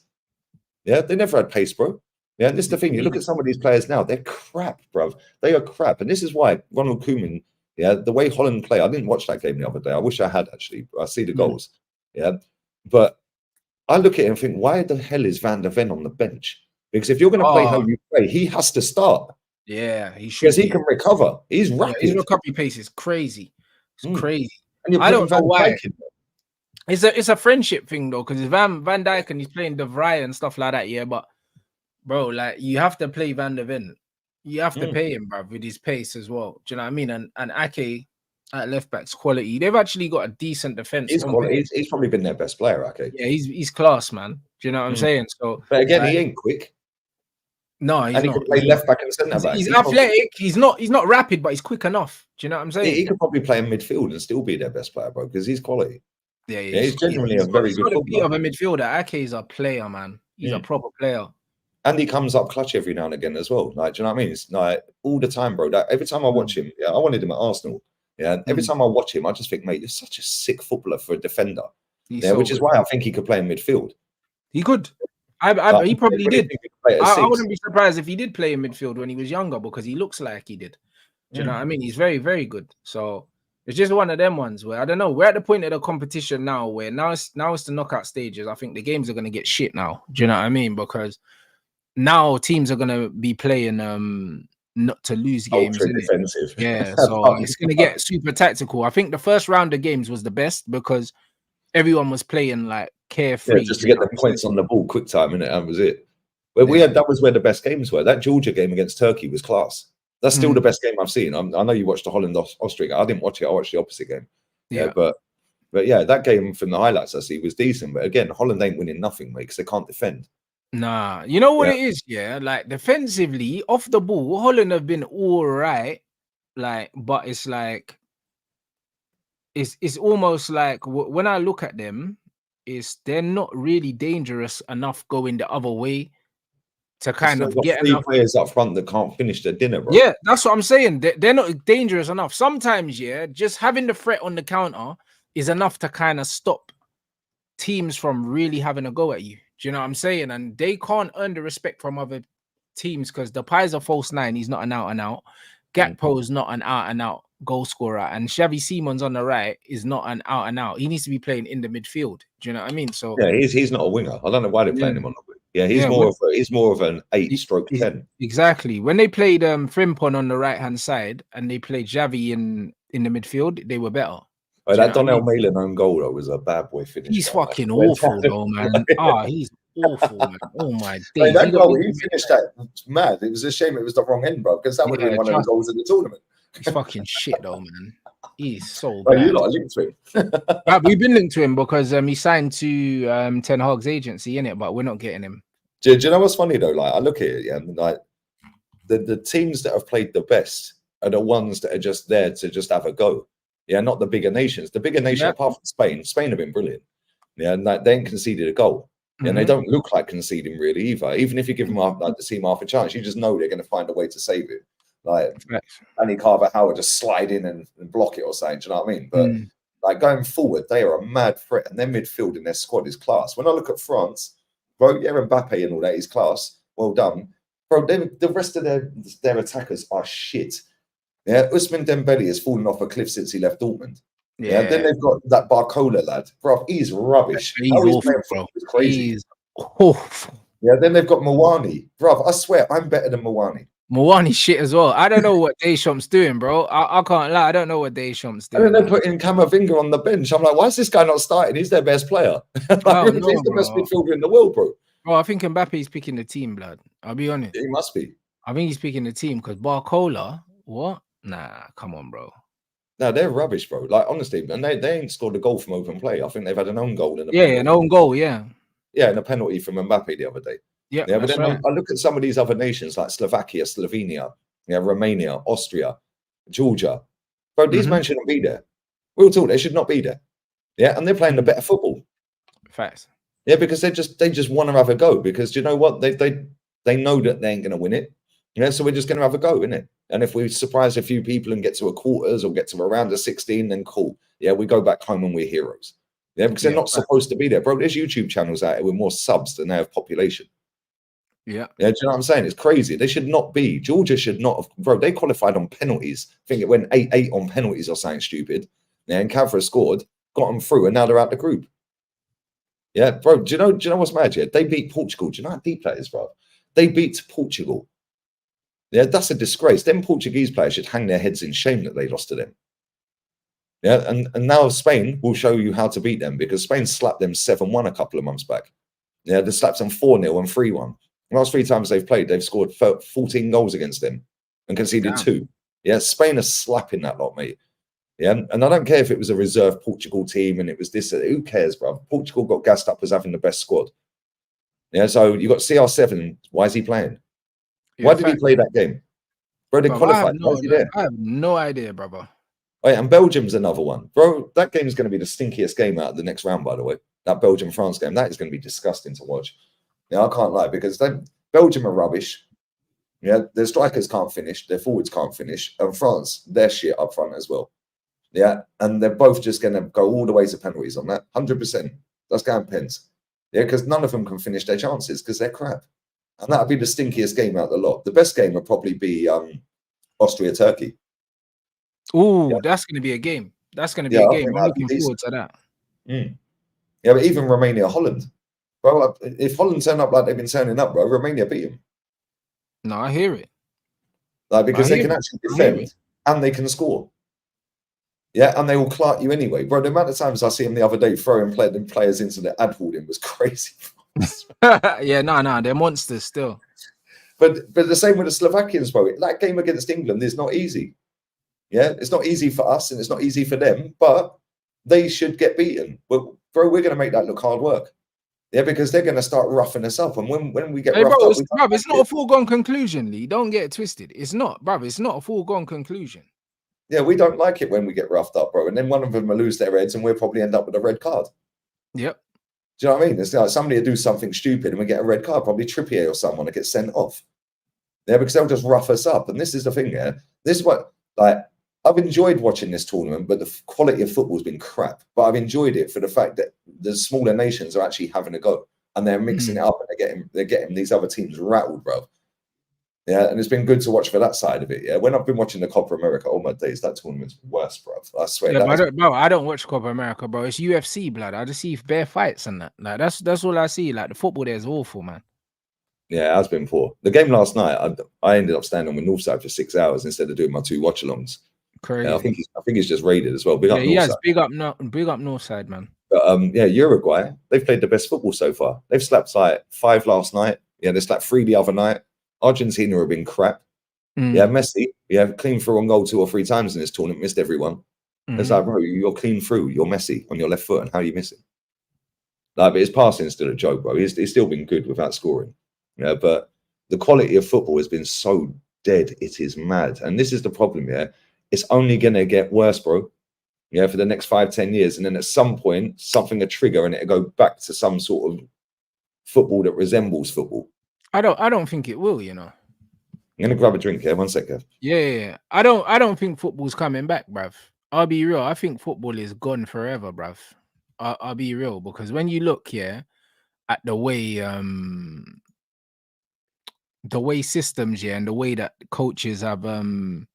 Yeah, they never had pace, bro. Yeah, and this is the thing. You look at some of these players now, they're crap, bruv. They are crap. And this is why Ronald Koeman, yeah, the way Holland play, I didn't watch that game the other day. I wish I had, actually. I see the goals. Yeah, but I look at him and think, why the hell is Van der Ven on the bench? Because if you're going to play how you play, he has to start. Yeah, he should. Because he can recover. He's rapid. His recovery pace is crazy. It's crazy. And I don't know why. It's a friendship thing though, because Van Dijk and he's playing De Vrij and stuff like that. Yeah, but bro, like you have to play Van der Ven. You have to pay him, bro, with his pace as well. Do you know what I mean? And Ake at left back's quality. They've actually got a decent defense. He's probably been their best player, Ake. Yeah, he's class, man. Do you know what I'm saying? So, but again, he ain't quick. No, he's not. He can play left back and centre back. He's athletic. He's not rapid, but he's quick enough. Do you know what I'm saying? He could probably play in midfield and still be their best player, bro, because he's quality. Yeah, he's genuinely a very good footballer. Of a midfielder. Ake is a player, man. He's a proper player. And he comes up clutch every now and again as well. Like, do you know what I mean? It's like all the time, bro. Like, every time I watch him, I wanted him at Arsenal. Yeah, every time I watch him, I just think, mate, you're such a sick footballer for a defender. Which is why I think he could play in midfield. He could. He probably did. I wouldn't be surprised if he did play in midfield when he was younger, because he looks like he did. Do you know what I mean? He's very, very good. So it's just one of them ones where I don't know. We're at the point of the competition now where now it's the knockout stages. I think the games are going to get shit now. Do you know what I mean? Because now teams are going to be playing not to lose games. Defensive. Yeah, so it's going to get super tactical. I think the first round of games was the best because everyone was playing like carefree. Just to get the points on the ball quick time, innit? That was it. But that was where the best games were. That Georgia game against Turkey was class. That's still the best game I've seen. I know you watched the Holland-Austria. I didn't watch it. I watched the opposite game. Yeah, but yeah, that game from the highlights I see was decent. But again, Holland ain't winning nothing, mate, because they can't defend. Nah, you know what it is? Yeah, like defensively, off the ball, Holland have been all right. Like, but it's like, it's almost like when I look at them, they're not really dangerous enough going the other way to kind of get enough players up front that can't finish their dinner, bro. Yeah, that's what I'm saying. They're not dangerous enough. Sometimes, yeah, just having the threat on the counter is enough to kind of stop teams from really having a go at you. Do you know what I'm saying? And they can't earn the respect from other teams because Depay's a false nine. He's not an out and out. Gakpo is not an out and out goal scorer, and Xavi Simons on the right is not an out and out. He needs to be playing in the midfield. Do you know what I mean? So yeah, he's not a winger. I don't know why they're playing him on the wing. Yeah, he's more of an 8/10. Exactly. When they played Frimpong on the right hand side and they played Xavi in the midfield, they were better. Oh, that Donnell Malin own goal though was a bad boy finish. He's fucking awful though, man. He's awful, man. Oh my days. That goal, he finished that. It's mad. It was a shame it was the wrong end, bro, because that would have been one of the goals of the tournament. He's fucking shit though, man. He's so bad. You lot are linked to him. We've been linked to him because he signed to Ten Hag's agency, innit? But we're not getting him. Do you know what's funny though? Like I look at it, and like the teams that have played the best are the ones that are just there to just have a go. Yeah, not the bigger nations. The bigger nation, apart from Spain have been brilliant. Yeah, and they ain't conceded a goal. And they don't look like conceding really either. Even if you give them the team half a chance, you just know they're going to find a way to save it. Like Andy Carver-Howard just slide in and block it or something. Do you know what I mean? But like going forward, they are a mad threat, and their midfield in their squad is class. When I look at France, bro, yeah, Mbappe and all that is class. Well done, bro. The rest of their attackers are shit. Yeah, Ousmane Dembele has fallen off a cliff since he left Dortmund. Yeah, then they've got that Barcola lad, bro. He's rubbish. He's awful, bro. Crazy. He's awful. Yeah, then they've got Mawani, bro. I swear, I'm better than Mawani. Mawani shit as well. I don't know what Deschamps doing, bro. I can't lie. I don't know what Deschamps doing. And then they're putting Camavinga on the bench. I'm like, why is this guy not starting? He's their best player. He's the best midfielder in the world, bro. Bro, I think Mbappe's picking the team, blood. I'll be honest. He must be. I think he's picking the team because Barcola, what? Nah, come on, bro. No, they're rubbish, bro. Like honestly, and they ain't scored a goal from open play. I think they've had an own goal in the an own goal, yeah. Yeah, and a penalty from Mbappe the other day. Yeah, Yeah, but that's then right. I look at some of these other nations like Slovakia, Slovenia, Romania, Austria, Georgia. Bro, these men shouldn't be there. Real talk, they should not be there. Yeah, and they're playing the better football. Facts. Yeah, because they just want to have a go. Because you know what, they know that they ain't gonna win it. Yeah, so we're just gonna have a go, innit? And if we surprise a few people and get to a quarters or get to a round of 16, then cool. Yeah, we go back home and we're heroes. Yeah, because they're not supposed to be there, bro. There's YouTube channels out here with more subs than they have population. Yeah. Yeah, do you know what I'm saying? It's crazy. They should not be. Georgia should not have, bro. They qualified on penalties. I think it went 8-8 on penalties or something stupid. Yeah, and Cavra scored, got them through, and now they're out the group. Yeah, bro. Do you know what's mad? Yeah, they beat Portugal. Do you know how deep that is, bro? They beat Portugal. Yeah, that's a disgrace. Them Portuguese players should hang their heads in shame that they lost to them. Yeah, and now Spain will show you how to beat them because Spain slapped them 7-1 a couple of months back. Yeah, they slapped them 4-0 and 3-1. The last 3 times they've played, they've scored 14 goals against them and conceded 2. Yeah, Spain are slapping that lot, mate. Yeah, and I don't care if it was a reserve Portugal team and it was this. Who cares, bro? Portugal got gassed up as having the best squad. Yeah, so you got CR7. Why is he playing? Why did he play that game? Bro, they qualified. Why is he there? I have no idea, brother. Oh, yeah, and Belgium's another one. Bro, that game is going to be the stinkiest game out of the next round, by the way. That Belgium-France game. That is going to be disgusting to watch. Yeah, I can't lie, because Belgium are rubbish. Yeah, their strikers can't finish. Their forwards can't finish. And France, they're shit up front as well. Yeah, and they're both just going to go all the way to penalties on that. 100%. That's going pens. Yeah, because none of them can finish their chances because they're crap. And that would be the stinkiest game out of the lot. The best game would probably be Austria-Turkey. Oh, yeah. That's going to be a game. That's going to be a game. I'm looking forward to that. Yeah, but even Romania-Holland. Bro, if Holland turn up like they've been turning up, bro, Romania beat them. No, I hear it. Like, because they can actually defend and they can score. Yeah, and they will clark you anyway. Bro, the amount of times I see them the other day throwing players into the ad holding was crazy. Yeah, no, they're monsters still. But the same with the Slovakians, bro. That game against England is not easy. Yeah, it's not easy for us and it's not easy for them, but they should get beaten. But, bro, we're going to make that look hard work. Yeah, because they're going to start roughing us up. And when we get roughed up... It's not a foregone conclusion, Lee. Don't get it twisted. It's not, bro. It's not a foregone conclusion. Yeah, we don't like it when we get roughed up, bro. And then one of them will lose their heads and we'll probably end up with a red card. Yep. Do you know what I mean? It's like somebody will do something stupid and we get a red card, probably Trippier or someone that gets sent off. Yeah, because they'll just rough us up. And this is the thing, yeah. This is what, like, I've enjoyed watching this tournament, but the quality of football has been crap. But I've enjoyed it for the fact that the smaller nations are actually having a go. And they're mixing it up and they're getting these other teams rattled, bro. Yeah, and it's been good to watch for that side of it. Yeah, when I've been watching the Copa America all my days, that tournament's worse, bro. I swear. Yeah, I don't watch Copa America, bro. It's UFC, blood. I just see bare fights and that. Like that's all I see. Like the football there is awful, man. Yeah, it has been poor. The game last night, I ended up standing with Northside for 6 hours instead of doing my 2 watch-alongs. Crazy. Yeah, I think he's just raided as well. Big up Northside. Big up Northside, man. But yeah, Uruguay, they've played the best football so far. They've slapped like 5 last night. Yeah, they slapped 3 the other night. Argentina have been crap. Yeah, Messi, clean through on goal 2 or 3 times in this tournament, missed everyone. It's like, bro, you're clean through. You're Messi on your left foot, and how are you missing? Like, but his passing is still a joke, bro. He's still been good without scoring. Yeah, but the quality of football has been so dead, it is mad. And this is the problem, yeah. It's only gonna get worse, bro. Yeah, for the next 5-10 years, and then at some point, something will trigger, and it'll go back to some sort of football that resembles football. I don't think it will, you know. I'm gonna grab a drink here. 1 second. Yeah. I don't think football's coming back, bruv. I'll be real. I think football is gone forever, bruv. I'll be real, because when you look here at the way systems, and the way that coaches have been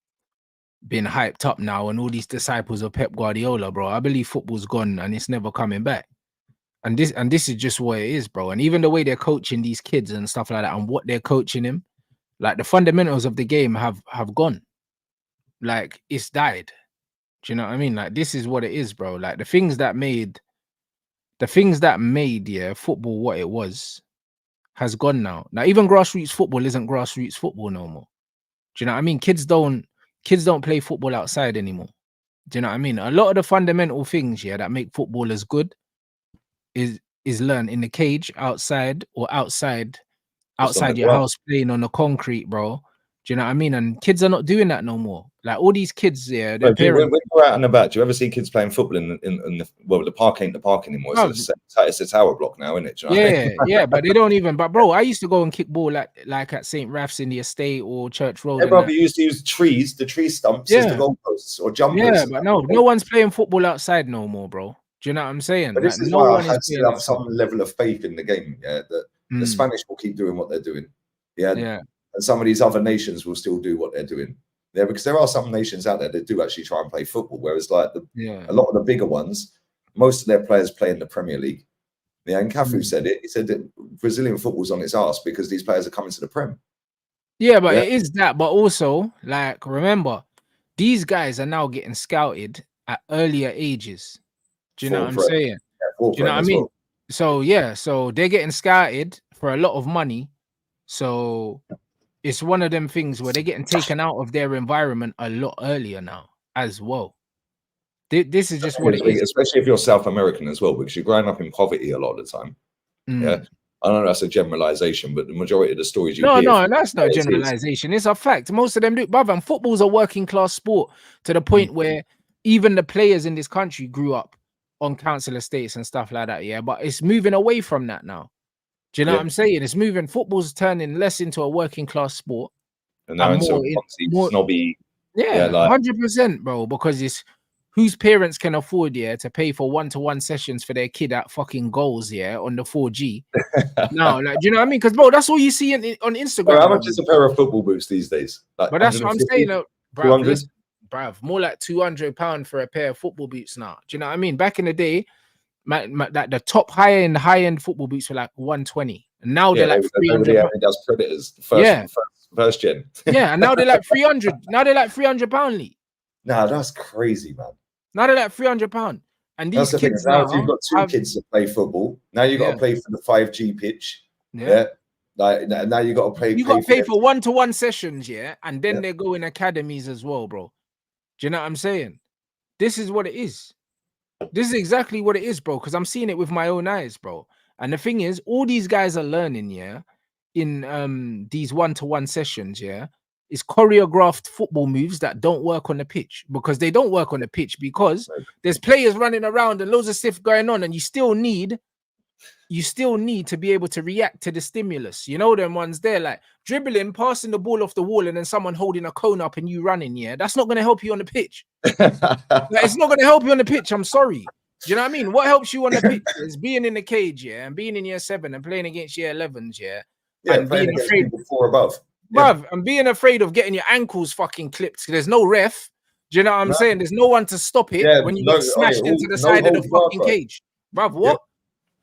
hyped up now, and all these disciples of Pep Guardiola, bro, I believe football's gone and it's never coming back. And this is just what it is, bro. And even the way they're coaching these kids and stuff like that, and what they're coaching him, like the fundamentals of the game have gone. Like it's died. Do you know what I mean? Like this is what it is, bro. Like the things that made football what it was has gone now. Now even grassroots football isn't grassroots football no more. Do you know what I mean? Kids don't play football outside anymore. Do you know what I mean? A lot of the fundamental things, that make football as good is learned in the cage, outside, or outside Just on the your grass. house playing on the concrete, bro. Do you know what I mean? And kids are not doing that no more. Like all these kids, yeah, their parents. When you're out and about, do you ever see kids playing football in the well, the park ain't the park anymore. It's a tower block now, isn't it? Do you know what I mean? Yeah, but they don't even. But bro, I used to go and kick ball like at St. Raf's in the estate or Church Road. Yeah, bro, we used to use trees, the tree stumps as the goalposts or jumpers. Yeah, but no one's playing football outside no more, bro. Do you know what I'm saying? But this like, is no why one I is still have some level of faith in the game. Yeah, that the Spanish will keep doing what they're doing. Yeah, and some of these other nations will still do what they're doing. Yeah, because there are some nations out there that do actually try and play football, whereas like a lot of the bigger ones, most of their players play in the Premier League. Yeah, and Cafu said it. He said that Brazilian football's on its ass because these players are coming to the Prem. Yeah, but it is that. But also, like, remember, these guys are now getting scouted at earlier ages. Do you know what I'm saying? Do you know what I mean? So yeah, so they're getting scouted for a lot of money. So it's one of them things where they're getting taken out of their environment a lot earlier now as well. This is just what it is. Especially if you're South American as well, because you're growing up in poverty a lot of the time. Yeah. I don't know that's a generalization, but the majority of the stories you hear. No, that's not a generalization. It's a fact. Most of them do, brother. And football's a working class sport to the point where even the players in this country grew up on council estates and stuff like that. Yeah, but it's moving away from that now. Do you know what I'm saying? It's moving. Football's turning less into a working class sport, and now more snobby. Yeah, 100%, bro. Because it's whose parents can afford to pay for one-to-one sessions for their kid at fucking goals on the 4G. No, like, do you know what I mean? Because bro, that's all you see on Instagram. Bro, how much is a pair of football boots these days? Like, but that's what I'm saying, bruv, more like £200 for a pair of football boots now. Do you know what I mean? Back in the day, the top high-end football boots were like 120, and now they're like 300. That's Predators, first gen. Yeah, and now they're like 300. Now they're like £300, Lee. Nah, that's crazy, man. Now they're like £300, and these kids now, if you've got two kids to play football, now you got to play for the 5G pitch. Yeah. Like now you got to pay. You got to pay for one-to-one sessions, and then they go in academies as well, bro. Do you know what I'm saying? This is what it is. This is exactly what it is, bro. Because I'm seeing it with my own eyes, bro. And the thing is, all these guys are learning, in these one-to-one sessions, is choreographed football moves that don't work on the pitch, because they don't work on the pitch because there's players running around and loads of stuff going on, and you still need to be able to react to the stimulus. You know, them ones there, like dribbling, passing the ball off the wall, and then someone holding a cone up and you running. That's not going to help you on the pitch. It's not going to help you on the pitch. I'm sorry. Do you know what I mean? What helps you on the pitch is being in the cage, and being in year 7 and playing against year 11s, and being afraid 4 above. Bruv, and being afraid of getting your ankles fucking clipped. There's no ref. Do you know what I'm saying? There's no one to stop it when you get smashed into the side of the fucking cage. Bruv, what?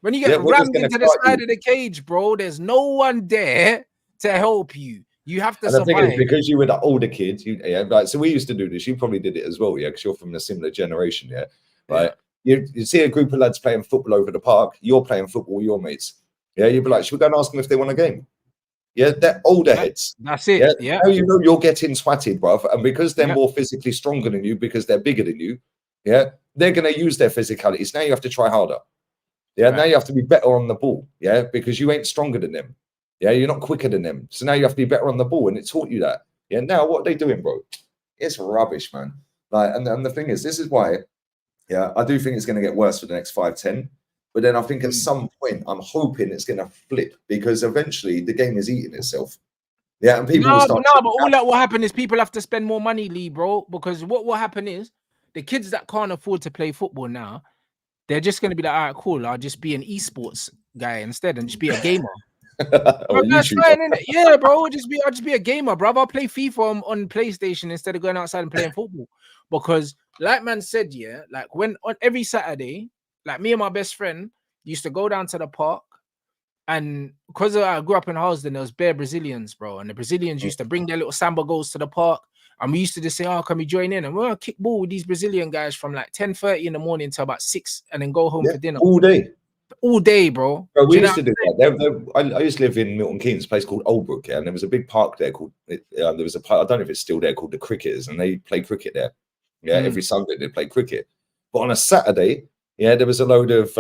When you get rammed into the side of the cage, bro, there's no one there to help you. You have to survive. The thing is, because you were the older kids, like, so we used to do this. You probably did it as well, because you're from a similar generation, right? You see a group of lads playing football over the park. You're playing football with your mates. You'd be like, should we go and ask them if they want a game? Yeah, they're older heads. That's it. Yeah. Now you know you're getting swatted, bruv. And because they're more physically stronger than you, because they're bigger than you, they're going to use their physicalities. Now you have to try harder. Now you have to be better on the ball. Because you ain't stronger than them. You're not quicker than them. So now you have to be better on the ball. And it taught you that. Now what are they doing, bro? It's rubbish, man. Like, and the thing is, this is why, I do think it's going to get worse for the next 5-10. But then I think at some point, I'm hoping it's going to flip, because eventually the game is eating itself. And people will start. No, but all that will happen is people have to spend more money, Lee, bro. Because what will happen is the kids that can't afford to play football now, they're just going to be like, all right, cool, I'll just be an esports guy instead and just be a gamer. Bro, that's fine, innit? Yeah, bro, I'll just be a gamer, bro. I'll play FIFA on PlayStation instead of going outside and playing football. Because like man said, like when on every Saturday, like me and my best friend used to go down to the park, and because I grew up in Housden, there was bare Brazilians, bro, and the Brazilians used to bring their little samba goals to the park, and we used to just say, oh, can we join in? And we're gonna kick ball with these Brazilian guys from like 10:30 in the morning till about 6, and then go home for dinner all day, bro. We used to do that. I used to live in Milton Keynes, a place called Oldbrook, and there was a big park there called there was a park, I don't know if it's still there, called the Cricketers, and they play cricket there. Every Sunday they play cricket. But on a Saturday, there was a load of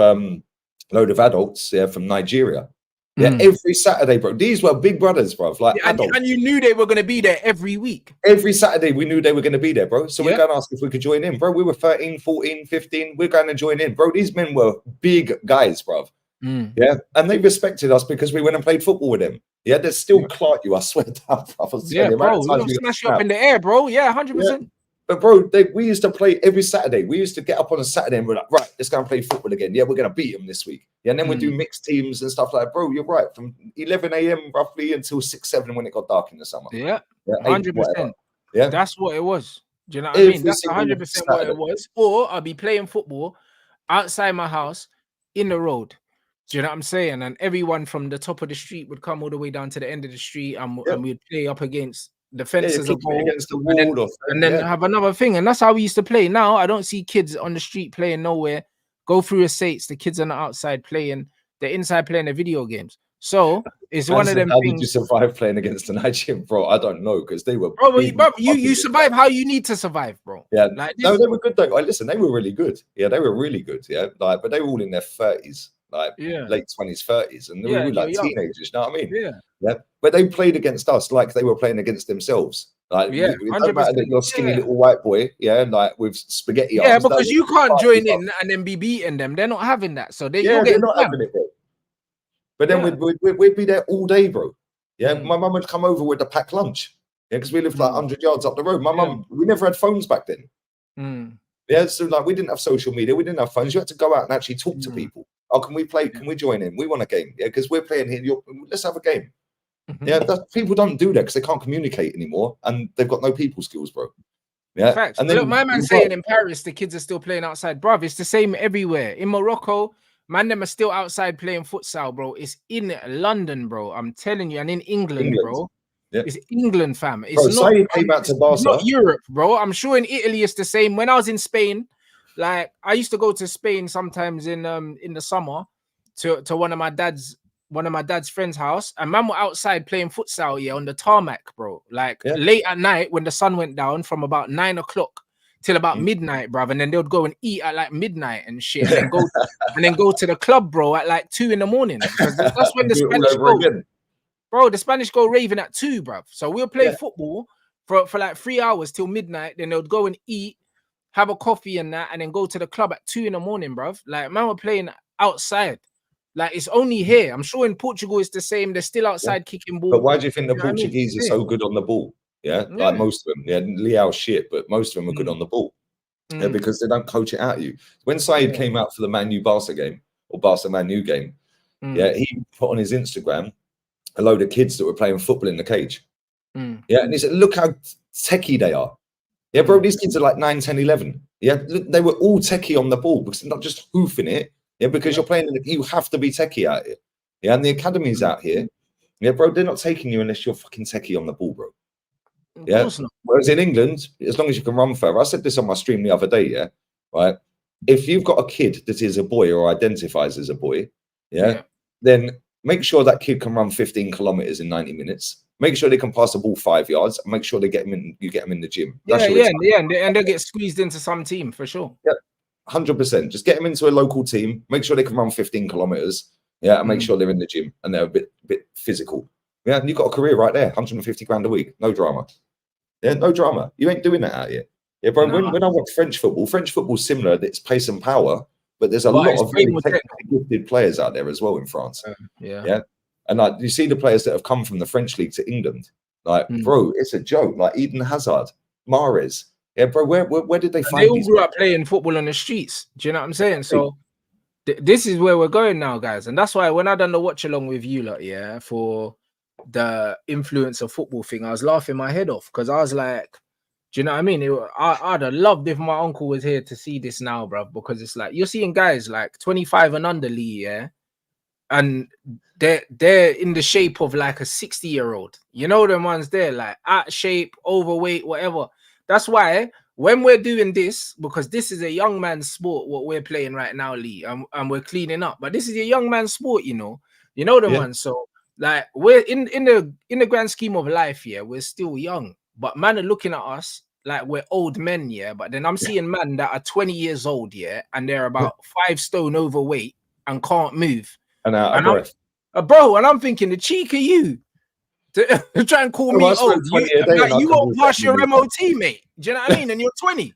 load of adults, yeah, from Nigeria. Yeah, every Saturday, bro. These were big brothers, bro. Like adults. And you knew they were going to be there every week. Every Saturday, we knew they were going to be there, bro. So we're going to ask if we could join in, bro. We were 13, 14, 15. We're going to join in, bro. These men were big guys, bro. Yeah, and they respected us because we went and played football with them. Yeah, they still clout you, I swear down, bro. Yeah, bro. We smash you up in the air, bro. Yeah, 100%. But bro, we used to play every Saturday. We used to get up on a Saturday and we're like, right, let's go and play football again. Yeah, we're going to beat them this week. Yeah, and then we do mixed teams and stuff like that. Bro, you're right. From 11 a.m. roughly until 6, 7 when it got dark in the summer. Yeah, 100%. Yeah, that's what it was. Do you know what I mean? That's 100% what it was. Or I'll be playing football outside my house in the road. Do you know what I'm saying? And everyone from the top of the street would come all the way down to the end of the street and we'd play up against the fences of against the wall, and then have another thing. And that's how we used to play. Now I don't see kids on the street playing nowhere. Go through estates, the kids are outside playing, they're inside playing their video games. So it's one of them how things. Did you survive playing against the Nigerian, bro? I don't know, because they were bro, you survive how you need to survive, bro. Yeah, like no, they were good though. Like, listen, they were really good. Yeah, they were really good. Yeah, like, but they were all in their 30s, like late 20s, 30s, and they were like teenagers. You know what I mean? Yeah. But they played against us like they were playing against themselves. Like, it don't matter that you're a skinny little white boy, like with spaghetti arms. Yeah, because you can't join in and then be beating them. They're not having that. So they're not having it, bro. But then we'd be there all day, bro. Yeah, my mum would come over with a packed lunch. Yeah, because we lived like 100 yards up the road. My mum, we never had phones back then. Yeah, so like we didn't have social media, we didn't have phones. You had to go out and actually talk to people. Oh, can we play? Can we join in? We want a game. Yeah, because we're playing here. Let's have a game. Yeah, people don't do that because they can't communicate anymore and they've got no people skills, bro. Yeah, facts. And then look, my man saying in Paris the kids are still playing outside, bro. It's the same everywhere. In Morocco, man, them are still outside playing futsal, bro. It's in London, bro. I'm telling you, and in England. Bro. Yeah. It's England, fam. It's not. Came out to Barca. It's not Europe, bro. I'm sure in Italy it's the same. When I was in Spain, like I used to go to Spain sometimes in the summer to one of my dad's friend's house, and man were outside playing futsal, on the tarmac, bro. Like late at night when the sun went down from about 9 o'clock till about midnight, bro. And then they would go and eat at like midnight and shit, and then go to the club, bro, at like 2 in the morning because that's when the Spanish go. Bro, the Spanish go raving at 2, bro. So we'll play football for like 3 hours till midnight. Then they would go and eat, have a coffee and that, and then go to the club at 2 in the morning, bro. Like man were playing outside. Like it's only here. I'm sure in Portugal it's the same. They're still outside kicking ball. But why do you think the Portuguese are so good on the ball? Yeah, like most of them. Yeah, Leao shit, but most of them are good on the ball. Yeah, because they don't coach it out of you. When Said came out for the Man U Barca game or Barca Man U game, he put on his Instagram a load of kids that were playing football in the cage. Yeah, and he said, look how techie they are. Yeah, bro, these kids are like 9, 10, 11. Yeah, they were all techie on the ball because they're not just hoofing it. Yeah, because you're playing, you have to be techie out here. Yeah, and the academies out here, bro, they're not taking you unless you're fucking techie on the ball, bro. Yeah, whereas in England, as long as you can run further, I said this on my stream the other day, right? If you've got a kid that is a boy or identifies as a boy, then make sure that kid can run 15 kilometers in 90 minutes. Make sure they can pass the ball 5 yards, and make sure they get them in. You get them in the gym. And they'll get squeezed into some team for sure. Yeah, 100%. Just get them into a local team. Make sure they can run 15 kilometers. Yeah, and make sure they're in the gym and they're a bit physical. Yeah, and you've got a career right there. 150 grand a week, no drama. Yeah, no drama. You ain't doing that out here. Yeah, bro. No. When I watch French football's similar. It's pace and power, but there's a lot of really technically gifted players out there as well in France. Yeah. And like you see the players that have come from the French league to England, like bro, it's a joke. Like Eden Hazard, Mahrez, bro. Where did they find? They all grew up playing football on the streets. Do you know what I'm saying? So this is where we're going now, guys, and that's why when I done the watch along with you lot, for the influence of football thing, I was laughing my head off because I was like, do you know what I mean? I'd have loved if my uncle was here to see this now, bro, because it's like you're seeing guys like 25 and under, Lee, and they're in the shape of like a 60-year-old. You know them ones there, like out of shape, overweight, whatever. That's why when we're doing this, because this is a young man's sport, what we're playing right now, Lee, and we're cleaning up. But this is a young man's sport, you know them ones. So like we're in the grand scheme of life, we're still young. But man are looking at us like we're old men, But then I'm seeing men that are 20 years old, and they're about 5 stone overweight. and can't move. And out of And I'm, breath. bro, and I'm thinking the cheek of you to try and call Bro, me I spend old. 20 a day Like, and I you can won't walk pass better your than you. MOT, mate. Do you know what I mean? And you're 20.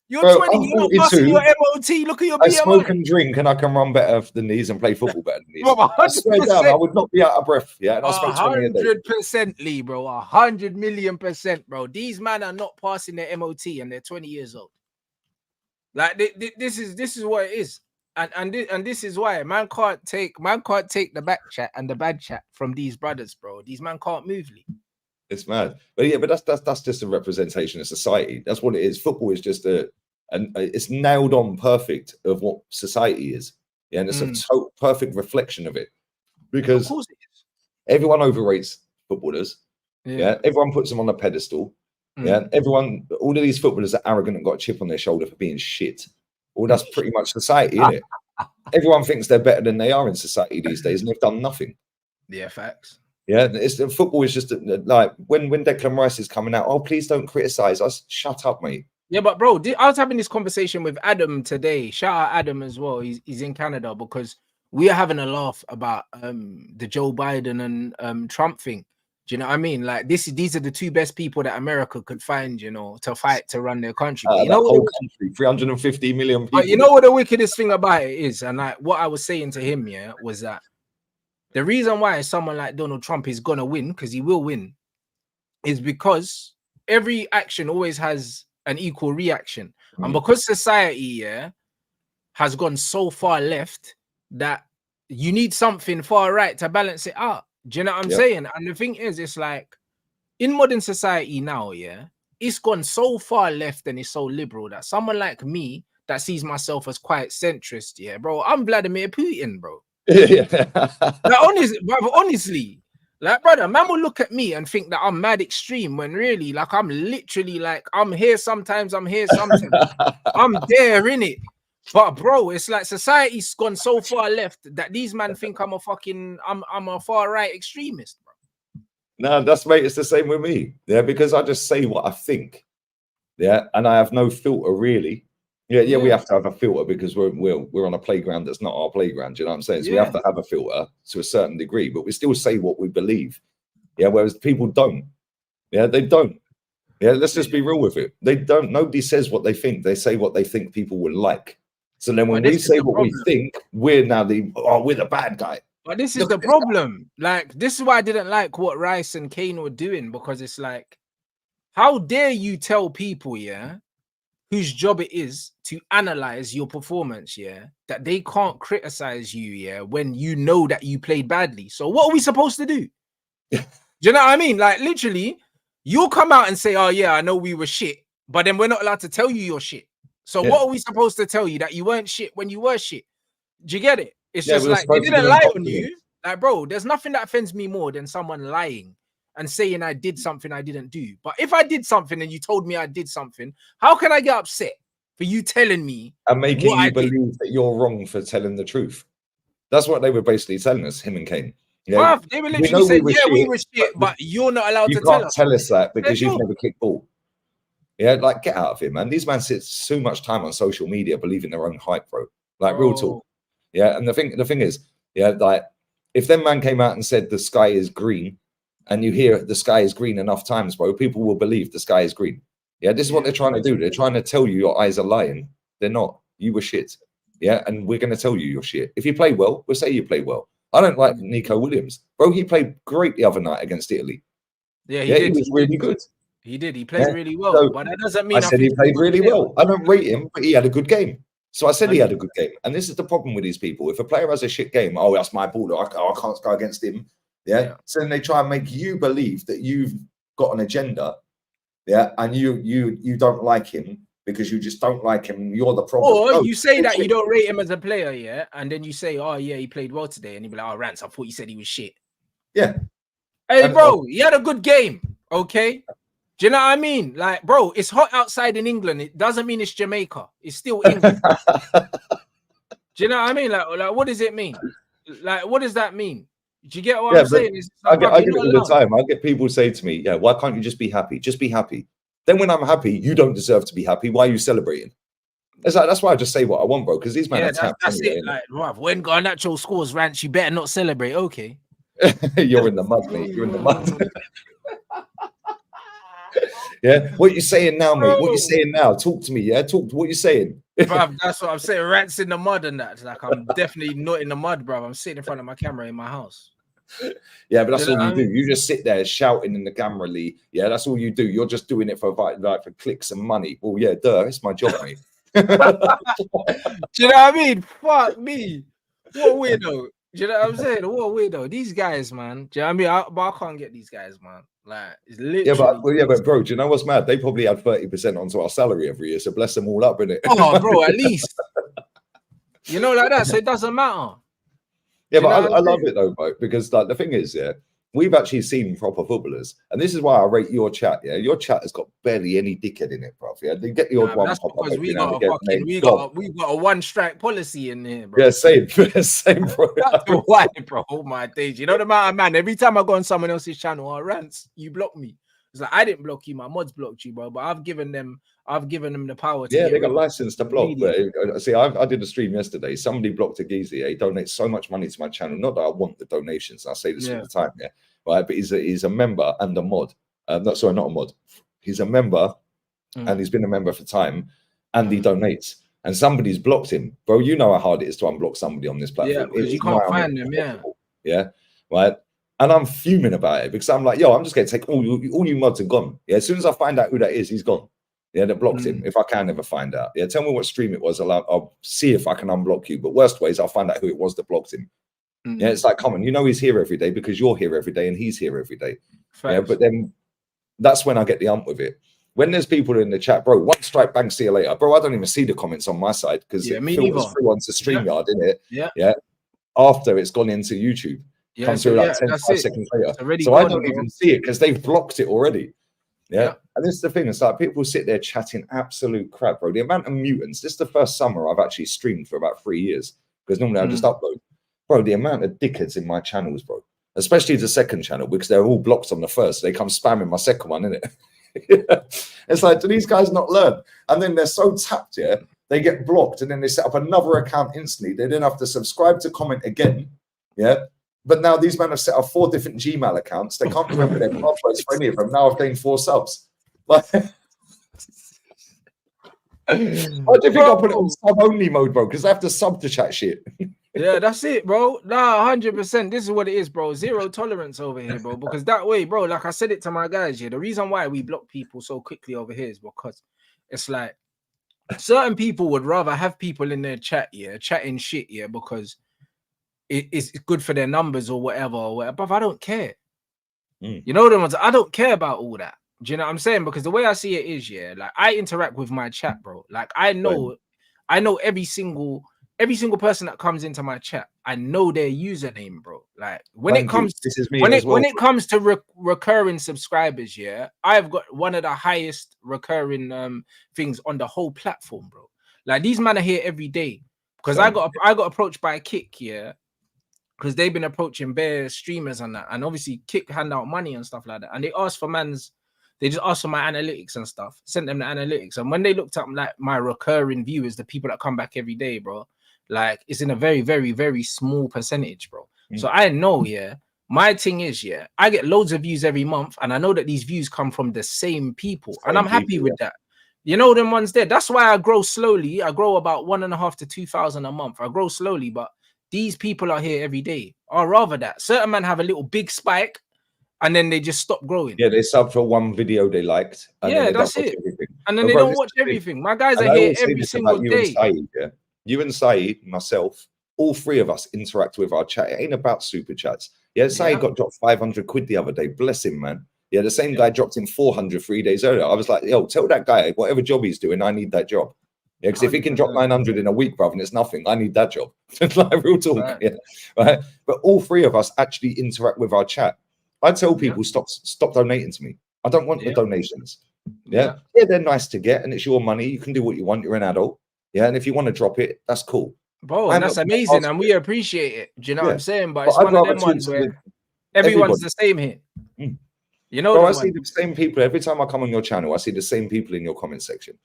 You're Bro, 20. I'm You're not passing 42. your MOT. Look at your I smoke BMI. and drink and I can run better than these and play football better than these. Bro, I swear down, 100%. I would not be out of breath. Yeah, and I smoke 20 a day. 100%, Lee, bro. 100,000,000%, bro. These men are not passing their MOT and they're 20 years old. Like this is what it is. And this is why man can't take the back chat and the bad chat from these brothers, bro. These man can't move, Lee. It's mad. But yeah, but that's just a representation of society. That's what it is. Football is just it's nailed on perfect of what society is. Yeah, and it's a perfect reflection of it. Because Of course it is. everyone overrates footballers. Yeah. Everyone puts them on a pedestal. Yeah, all of these footballers are arrogant and got a chip on their shoulder for being shit. Well, that's pretty much society, isn't it? Everyone thinks they're better than they are in society these days, and they've done nothing. Yeah, facts. Yeah, football is just like when Declan Rice is coming out. Oh, please don't criticize us. Shut up, mate. Yeah, but bro, I was having this conversation with Adam today. Shout out Adam as well. He's in Canada because we are having a laugh about the Joe Biden and Trump thing. Do you know what I mean? Like these are the two best people that America could find, you know, to fight to run their country. You know, whole country, 350 million people. You know what the wickedest thing about it is, and like what I was saying to him, yeah, was that the reason why someone like Donald Trump is gonna win, because he will win, is because every action always has an equal reaction, and because society, yeah, has gone so far left that you need something far right to balance it out. Do you know what I'm saying? And the thing is, it's like in modern society now, yeah, it's gone so far left and it's so liberal that someone like me that sees myself as quite centrist, yeah, bro, I'm Vladimir Putin, bro. Like, honestly, like, brother, man will look at me and think that I'm mad extreme when really, like, I'm literally like, I'm here sometimes, I'm here sometimes, I'm there in it. But bro, it's like society's gone so far left that these men think I'm a far right extremist, bro. No, mate, it's the same with me. Yeah, because I just say what I think. Yeah, and I have no filter really. Yeah, we have to have a filter because we're on a playground that's not our playground. Do you know what I'm saying? So we have to have a filter to a certain degree, but we still say what we believe. Yeah, whereas people don't. Yeah, they don't. Yeah, let's just be real with it. They don't. Nobody says what they think. They say what they think people would like. So then when we say what we think, we're now we're the bad guy. But this is the problem. Like, this is why I didn't like what Rice and Kane were doing, because it's like, how dare you tell people, yeah, whose job it is to analyze your performance, yeah, that they can't criticize you, yeah, when you know that you played badly. So what are we supposed to do? Do you know what I mean? Like, literally, you'll come out and say, oh yeah, I know we were shit, but then we're not allowed to tell you you're shit. So what are we supposed to tell you? That you weren't shit when you were shit? Do you get it? It's just like, they didn't lie on you. Like, bro, there's nothing that offends me more than someone lying and saying I did something I didn't do. But if I did something and you told me I did something, how can I get upset for you telling me and making you believe that you're wrong for telling the truth? That's what they were basically telling us, him and Kane. Yeah, they were literally saying, we were shit, but you're not allowed to tell us. You can't tell us that because you've never kicked ball. Yeah, like, get out of here, man. These men sit so much time on social media believing their own hype, bro. Like, real talk. Yeah, and the thing is, yeah, like, if them man came out and said the sky is green, and you hear the sky is green enough times, bro, people will believe the sky is green. Yeah, this is what they're trying to do. They're trying to tell you your eyes are lying. They're not. You were shit. Yeah, and we're going to tell you you're shit. If you play well, we'll say you play well. I don't like Nico Williams. Bro, he played great the other night against Italy. Yeah, he was really good. He did. He played really well. So, but that doesn't mean I said he played really well. I don't rate him, but he had a good game. So I said he had a good game. And this is the problem with these people. If a player has a shit game, oh, that's my baller. I can't go against him. Yeah. So then they try and make you believe that you've got an agenda. Yeah. And you don't like him because you just don't like him. You're the problem. Or you say that you don't rate him as a player, yeah. And then you say, oh, yeah, he played well today. And you'll be like, oh, Rants, I thought you said he was shit. Yeah. Hey, bro, he had a good game. Okay. Do you know what I mean? Like, bro, it's hot outside in England. It doesn't mean it's Jamaica. It's still England. Do you know what I mean? Like, what does it mean? Like, what does that mean? Do you get what I'm saying? Like, I get it all the time. I get people say to me, yeah, why can't you just be happy? Just be happy. Then when I'm happy, you don't deserve to be happy. Why are you celebrating? It's like, that's why I just say what I want, bro. Because these men Yeah, are tapped that's anyway, it. Like, bruv, when Garnacho scores, Rants, you better not celebrate. Okay. You're in the mud, mate. You're in the mud. Yeah. What you saying now, mate? What you saying now? Talk to me. Yeah. Talk to what you saying. Bruv, that's what I'm saying. Rants in the mud and that. Like, I'm definitely not in the mud, bruv. I'm sitting in front of my camera in my house. Yeah, but that's You know all you what I do. mean? You just sit there shouting in the camera, Lee. Yeah, that's all you do. You're just doing it for like for clicks and money. Well, yeah, duh, it's my job, mate. Do you know what I mean? Fuck me. What a weirdo. Do you know what I'm saying? What a weirdo. These guys, man. Do you know what I mean? But I can't get these guys, man. Like, it's literally. But bro, do you know what's mad? They probably add 30% onto our salary every year. So bless them all up, innit? Oh, bro, at least. You know, like that. So it doesn't matter. Yeah, but I love it though, bro, because like the thing is, yeah, we've actually seen proper footballers, and this is why I rate your chat. Yeah, your chat has got barely any dickhead in it, bro. Yeah, they get the odd one. That's pop because up we got a fucking, we got a one strike policy in here, bro. Yeah, same, same, bro. That's why, bro. Oh my days. You know the amount of man. Every time I go on someone else's channel or Rants, you block me. It's like I didn't block you, my mods blocked you, bro. But I've given them the power to they got license to block. But see, I did a stream yesterday. Somebody blocked a geezer. He donates so much money to my channel. Not that I want the donations. I say this all the time, yeah. Right, but he's a member and a mod. Not a mod. He's a member, and he's been a member for time, and he donates. And somebody's blocked him, bro. You know how hard it is to unblock somebody on this platform. Yeah, because you can't find them. Yeah, right. And I'm fuming about it because I'm like, yo, I'm just going to take all you mods are gone. Yeah, as soon as I find out who that is, he's gone. Yeah, that blocked him. If I can ever find out, yeah, tell me what stream it was. I'll see if I can unblock you. But worst ways, I'll find out who it was that blocked him. Yeah, it's like, come on, you know he's here every day because you're here every day and he's here every day. Yeah, but then that's when I get the ump with it. When there's people in the chat, bro, one strike, bang, see you later, bro. I don't even see the comments on my side because it filters through onto StreamYard, innit? Yeah. After it's gone into YouTube. Yeah, comes through like 5 seconds later. So I don't even see it because they've blocked it already. Yeah. And this is the thing. It's like people sit there chatting absolute crap, bro. The amount of mutants. This is the first summer I've actually streamed for about 3 years because normally I just upload. Bro, the amount of dickheads in my channels, bro. Especially the second channel because they're all blocked on the first. They come spamming my second one, innit? It's like, do these guys not learn? And then they're so tapped, yeah, they get blocked and then they set up another account instantly. They then have to subscribe to comment again. Yeah. But now these men have set up 4 different Gmail accounts. They can't remember their passwords for any of them. Now I've gained 4 subs. Like, why do you think I put it on sub-only mode, bro? Because I have to sub to chat shit. Yeah, that's it, bro. Nah, 100%. This is what it is, bro. Zero tolerance over here, bro. Because that way, bro, like I said it to my guys, yeah, the reason why we block people so quickly over here is because it's like certain people would rather have people in their chat, yeah, chatting shit, yeah, because it's good for their numbers or whatever. But I don't care. You know the ones I don't care about all that. Do you know what I'm saying? Because the way I see it is, yeah, like I interact with my chat, bro. Like I know every single person that comes into my chat. I know their username, bro. Like when it comes to recurring subscribers, yeah, I've got one of the highest recurring things on the whole platform, bro. Like these men are here every day because I got approached by a Kick, yeah. Because they've been approaching bare streamers and that, and obviously Kick hand out money and stuff like that. And they asked for they just asked for my analytics and stuff, sent them the analytics. And when they looked up like my recurring viewers, the people that come back every day, bro, like it's in a very, very, very small percentage, bro. So I know, yeah, my thing is, yeah, I get loads of views every month, and I know that these views come from the same people, and I'm happy with that. You know, them ones there. That's why I grow slowly. I grow about 1.5 to 2,000 a month. I grow slowly, but these people are here every day. Or rather that certain men have a little big spike and then they just stop growing. Yeah, they sub for one video they liked. And yeah, that's it. And then they don't watch everything. My guys are here every single day. You and Saeed, myself, all 3 of us interact with our chat. It ain't about super chats. Yeah, Saeed got dropped 500 quid the other day. Bless him, man. Yeah, the same guy dropped him 400 3 days earlier. I was like, yo, tell that guy whatever job he's doing, I need that job. Yeah, because if he can drop 900 in a week, brother, and it's nothing, I need that job. Like real talk, right. Yeah, right. But all 3 of us actually interact with our chat. I tell people stop donating to me. I don't want the donations. Yeah, they're nice to get, and it's your money. You can do what you want. You're an adult. Yeah, and if you want to drop it, that's cool. Bro, and that's amazing, and we appreciate it. Do you know what I'm saying? But it's one of them ones where everyone's the same here. You know, bro, I see the same people every time I come on your channel. I see the same people in your comment section.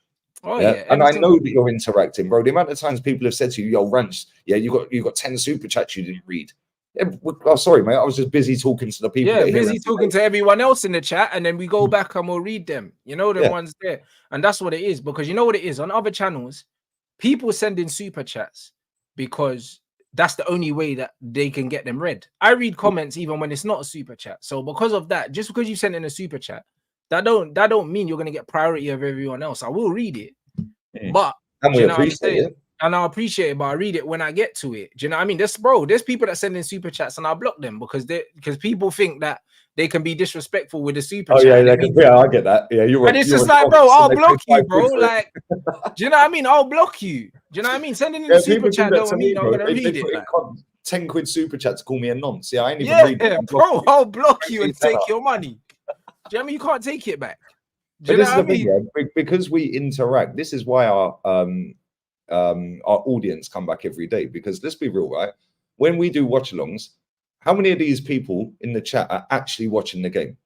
Oh Yeah, yeah, and every I know single that week. you're interacting, bro. The amount of times people have said to you, "Yo, Rants, yeah, you got 10 super chats you didn't read." Yeah, oh, sorry, mate. I was just busy talking to the people Yeah, that are here. busy talking to everyone else in the chat, and then we go back and we'll read them. You know, them Yeah. ones there. And that's what it is, because you know what it is on other channels, people send in super chats because that's the only way that they can get them read. I read comments even when it's not a super chat. So because of that, just because you sent in a super chat, that don't mean you're gonna get priority of everyone else. I will read it, but And do we you know what I'm appreciate saying? it. And I appreciate it, but I read it when I get to it. Do you know what I mean? There's people that send in super chats and I block them because people think that they can be disrespectful with the super Oh chat. yeah, yeah, I get that. Yeah, And it's just like, bro, I'll block you, bro. Like, do you know what I mean? I'll block you. Do you know what I mean? Sending in the super chat don't mean I'm gonna read it. Like, 10 quid super chat to call me a nonce. Yeah, I ain't even yeah, reading it. bro, I'll block you and take your money. Do you know what I mean? You can't take it back. Do you know what I mean? Yeah, because we interact. This is why our audience come back every day, because let's be real, right? When we do watch alongs, how many of these people in the chat are actually watching the game?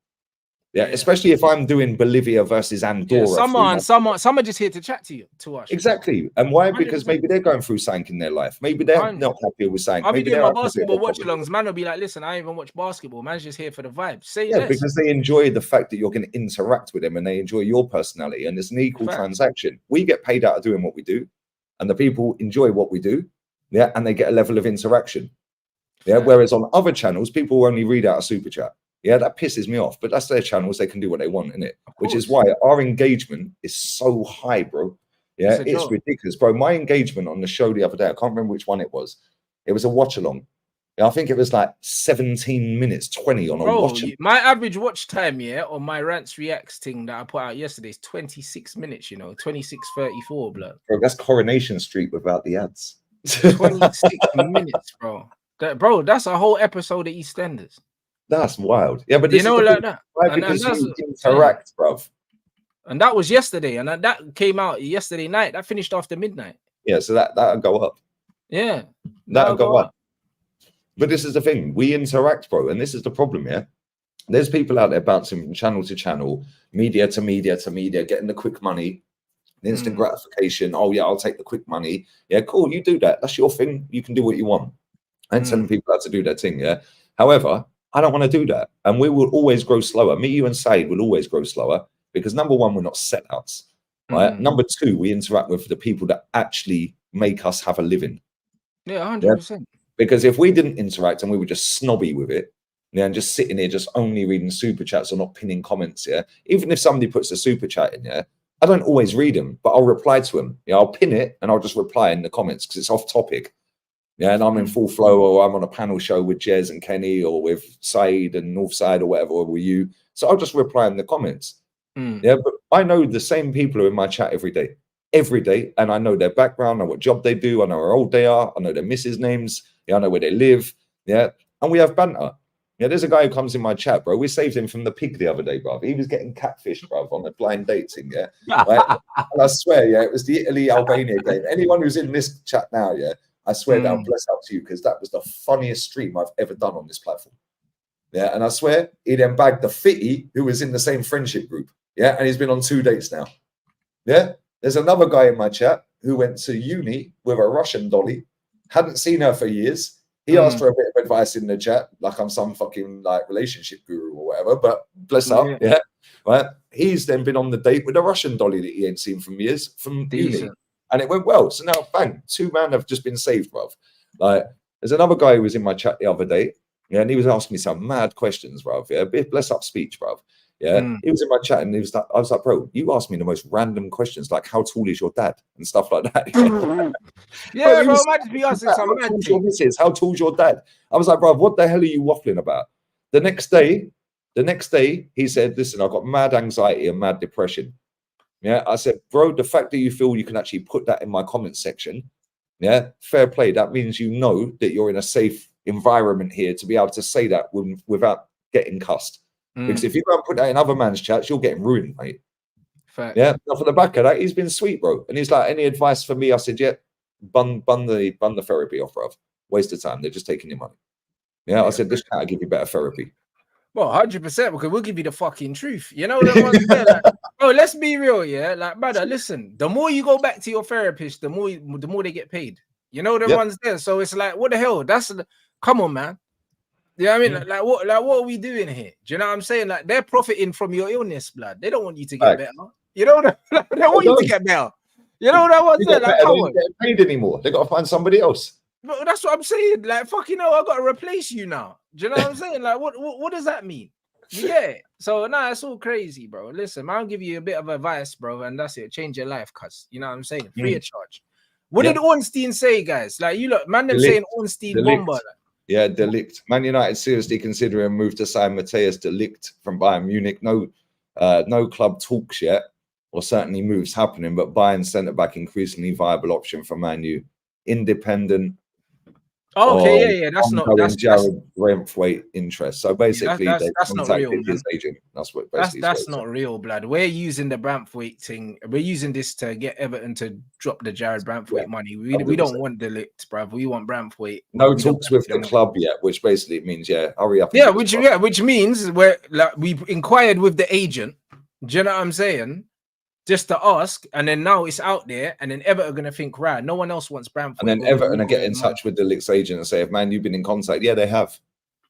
Yeah, especially if I'm doing Bolivia versus Andorra. Yeah, some are just here to chat to you, to us. Exactly. And why? 100%. Because maybe they're going through something in their life. Maybe they're not happy with something. I'll be maybe doing they're my basketball watch alongs. Man will be like, listen, I ain't even watch basketball. Man's just here for the vibe. Say less. Because they enjoy the fact that you're going to interact with them and they enjoy your personality, and it's an equal transaction. We get paid out of doing what we do, and the people enjoy what we do. Yeah, and they get a level of interaction. Yeah. Whereas on other channels, people will only read out a super chat. Yeah, that pisses me off. But that's their channels; they can do what they want, innit? Which is why our engagement is so high, bro. Yeah, it's ridiculous, bro. My engagement on the show the other day, I can't remember which one it was. It was a watch along. I think it was like 17 minutes, 20 on a watch. My average watch time, on my Rants Reacts thing that I put out yesterday is 26 minutes, 26:34, blood. Bro, that's Coronation Street without the ads. 26 minutes, bro. That's a whole episode of EastEnders. That's wild. Yeah, but this like that. Because you interact, bro. And that was yesterday, and that came out yesterday night. That finished after midnight. Yeah, so that'll go up. Yeah, that'll go up. But this is the thing, we interact, bro, and this is the problem. Yeah, there's people out there bouncing from channel to channel, media to media to media, getting the quick money, the instant gratification. Oh yeah, I'll take the quick money. Yeah, cool, you do that. That's your thing. You can do what you want. I ain't telling people how to do their thing. Yeah, however, I don't want to do that, and we will always grow slower. Me, you, and Said will always grow slower because number one, we're not sellouts, right? Number two, we interact with the people that actually make us have a living. Yeah, 100%. Because if we didn't interact and we were just snobby with it, and just sitting here, just only reading super chats or not pinning comments, even if somebody puts a super chat in, I don't always read them, but I'll reply to them. I'll pin it and I'll just reply in the comments because it's off topic. Yeah, and I'm in full flow, or I'm on a panel show with Jez and Kenny, or with Said and Northside, or whatever, or with you. So I'll just reply in the comments. Yeah, but I know the same people are in my chat every day, and I know their background, I know what job they do, I know how old they are, I know their missus' names, I know where they live, and we have banter. Yeah, there's a guy who comes in my chat, bro. We saved him from the pig the other day, bro. He was getting catfished, bro, on a blind date thing, right? And I swear, it was the Italy-Albania game. Anyone who's in this chat now, I swear down, bless up to you, because that was the funniest stream I've ever done on this platform. Yeah, and I swear he then bagged the fitty who was in the same friendship group. Yeah, and he's been on 2 dates now. Yeah, there's another guy in my chat who went to uni with a Russian dolly, hadn't seen her for years. He asked for a bit of advice in the chat, like I'm some fucking relationship guru or whatever. But bless up, right. He's then been on the date with a Russian dolly that he ain't seen from years from uni. And it went well. So now, bang, 2 men have just been saved, bruv. There's another guy who was in my chat the other day, and he was asking me some mad questions, bruv. Yeah, bless up speech, bruv. Yeah, he was in my chat, and I was like, bro, you asked me the most random questions, like how tall is your dad and stuff like that. Yeah, bro, might just be asking some mad things. How tall's your dad? I was like, bro, what the hell are you waffling about? The next day, he said, listen, I've got mad anxiety and mad depression. Yeah, I said, bro, the fact that you feel you can actually put that in my comment section, fair play. That means you know that you're in a safe environment here to be able to say that without getting cussed. Because if you go and put that in other man's chats, you're getting ruined, mate. Fact. Yeah, off the back of that, he's been sweet, bro. And he's like, any advice for me? I said, yeah, bun the therapy off, bro. Waste of time. They're just taking your money. Yeah, I said, this can't give you better therapy. Well, 100%, because we'll give you the fucking truth. You know the ones there, like, bro, let's be real, yeah. Like, brother, listen, the more you go back to your therapist, the more they get paid. You know the ones there. So it's like, what the hell? Come on, man. You know what I mean? What are we doing here? Do you know what I'm saying? Like, they're profiting from your illness, blood. They don't want you to get better. You know what they want you to get better. You know what I was saying? Like, come on. They don't get paid anymore. They got to find somebody else. But that's what I'm saying. Like, fucking hell, I got to replace you now. Do you know what I'm saying? Like, what does that mean? You get it? So, nah, it's all crazy, bro. Listen, I'll give you a bit of advice, bro, and that's it. Change your life, cuz. You know what I'm saying? Free of charge. What did Ornstein say, guys? Like, you look, man, them saying Ornstein bomber. Yeah, de Ligt. Man United seriously considering a move to sign Matthias de Ligt from Bayern Munich. No club talks yet, or certainly moves happening, but Bayern centre-back increasingly viable option for Man U. Independent. Oh, okay, yeah, that's Jared Brentwaite interest. So basically, that's not real, his agent. That's what that's not real, blood. We're using the Brentwaite thing. We're using this to get Everton to drop the Jared Brentwaite money. We don't want the Ligt, bruv. We want Brentwaite. No talks with the club yet, which basically means hurry up. Yeah, which means we've inquired with the agent. Do you know what I'm saying? Just to ask, and then now it's out there, and then Everton are gonna think, right, no one else wants Brentford. And then Everton are get in touch with the Licks agent and say, if man, you've been in contact, they have.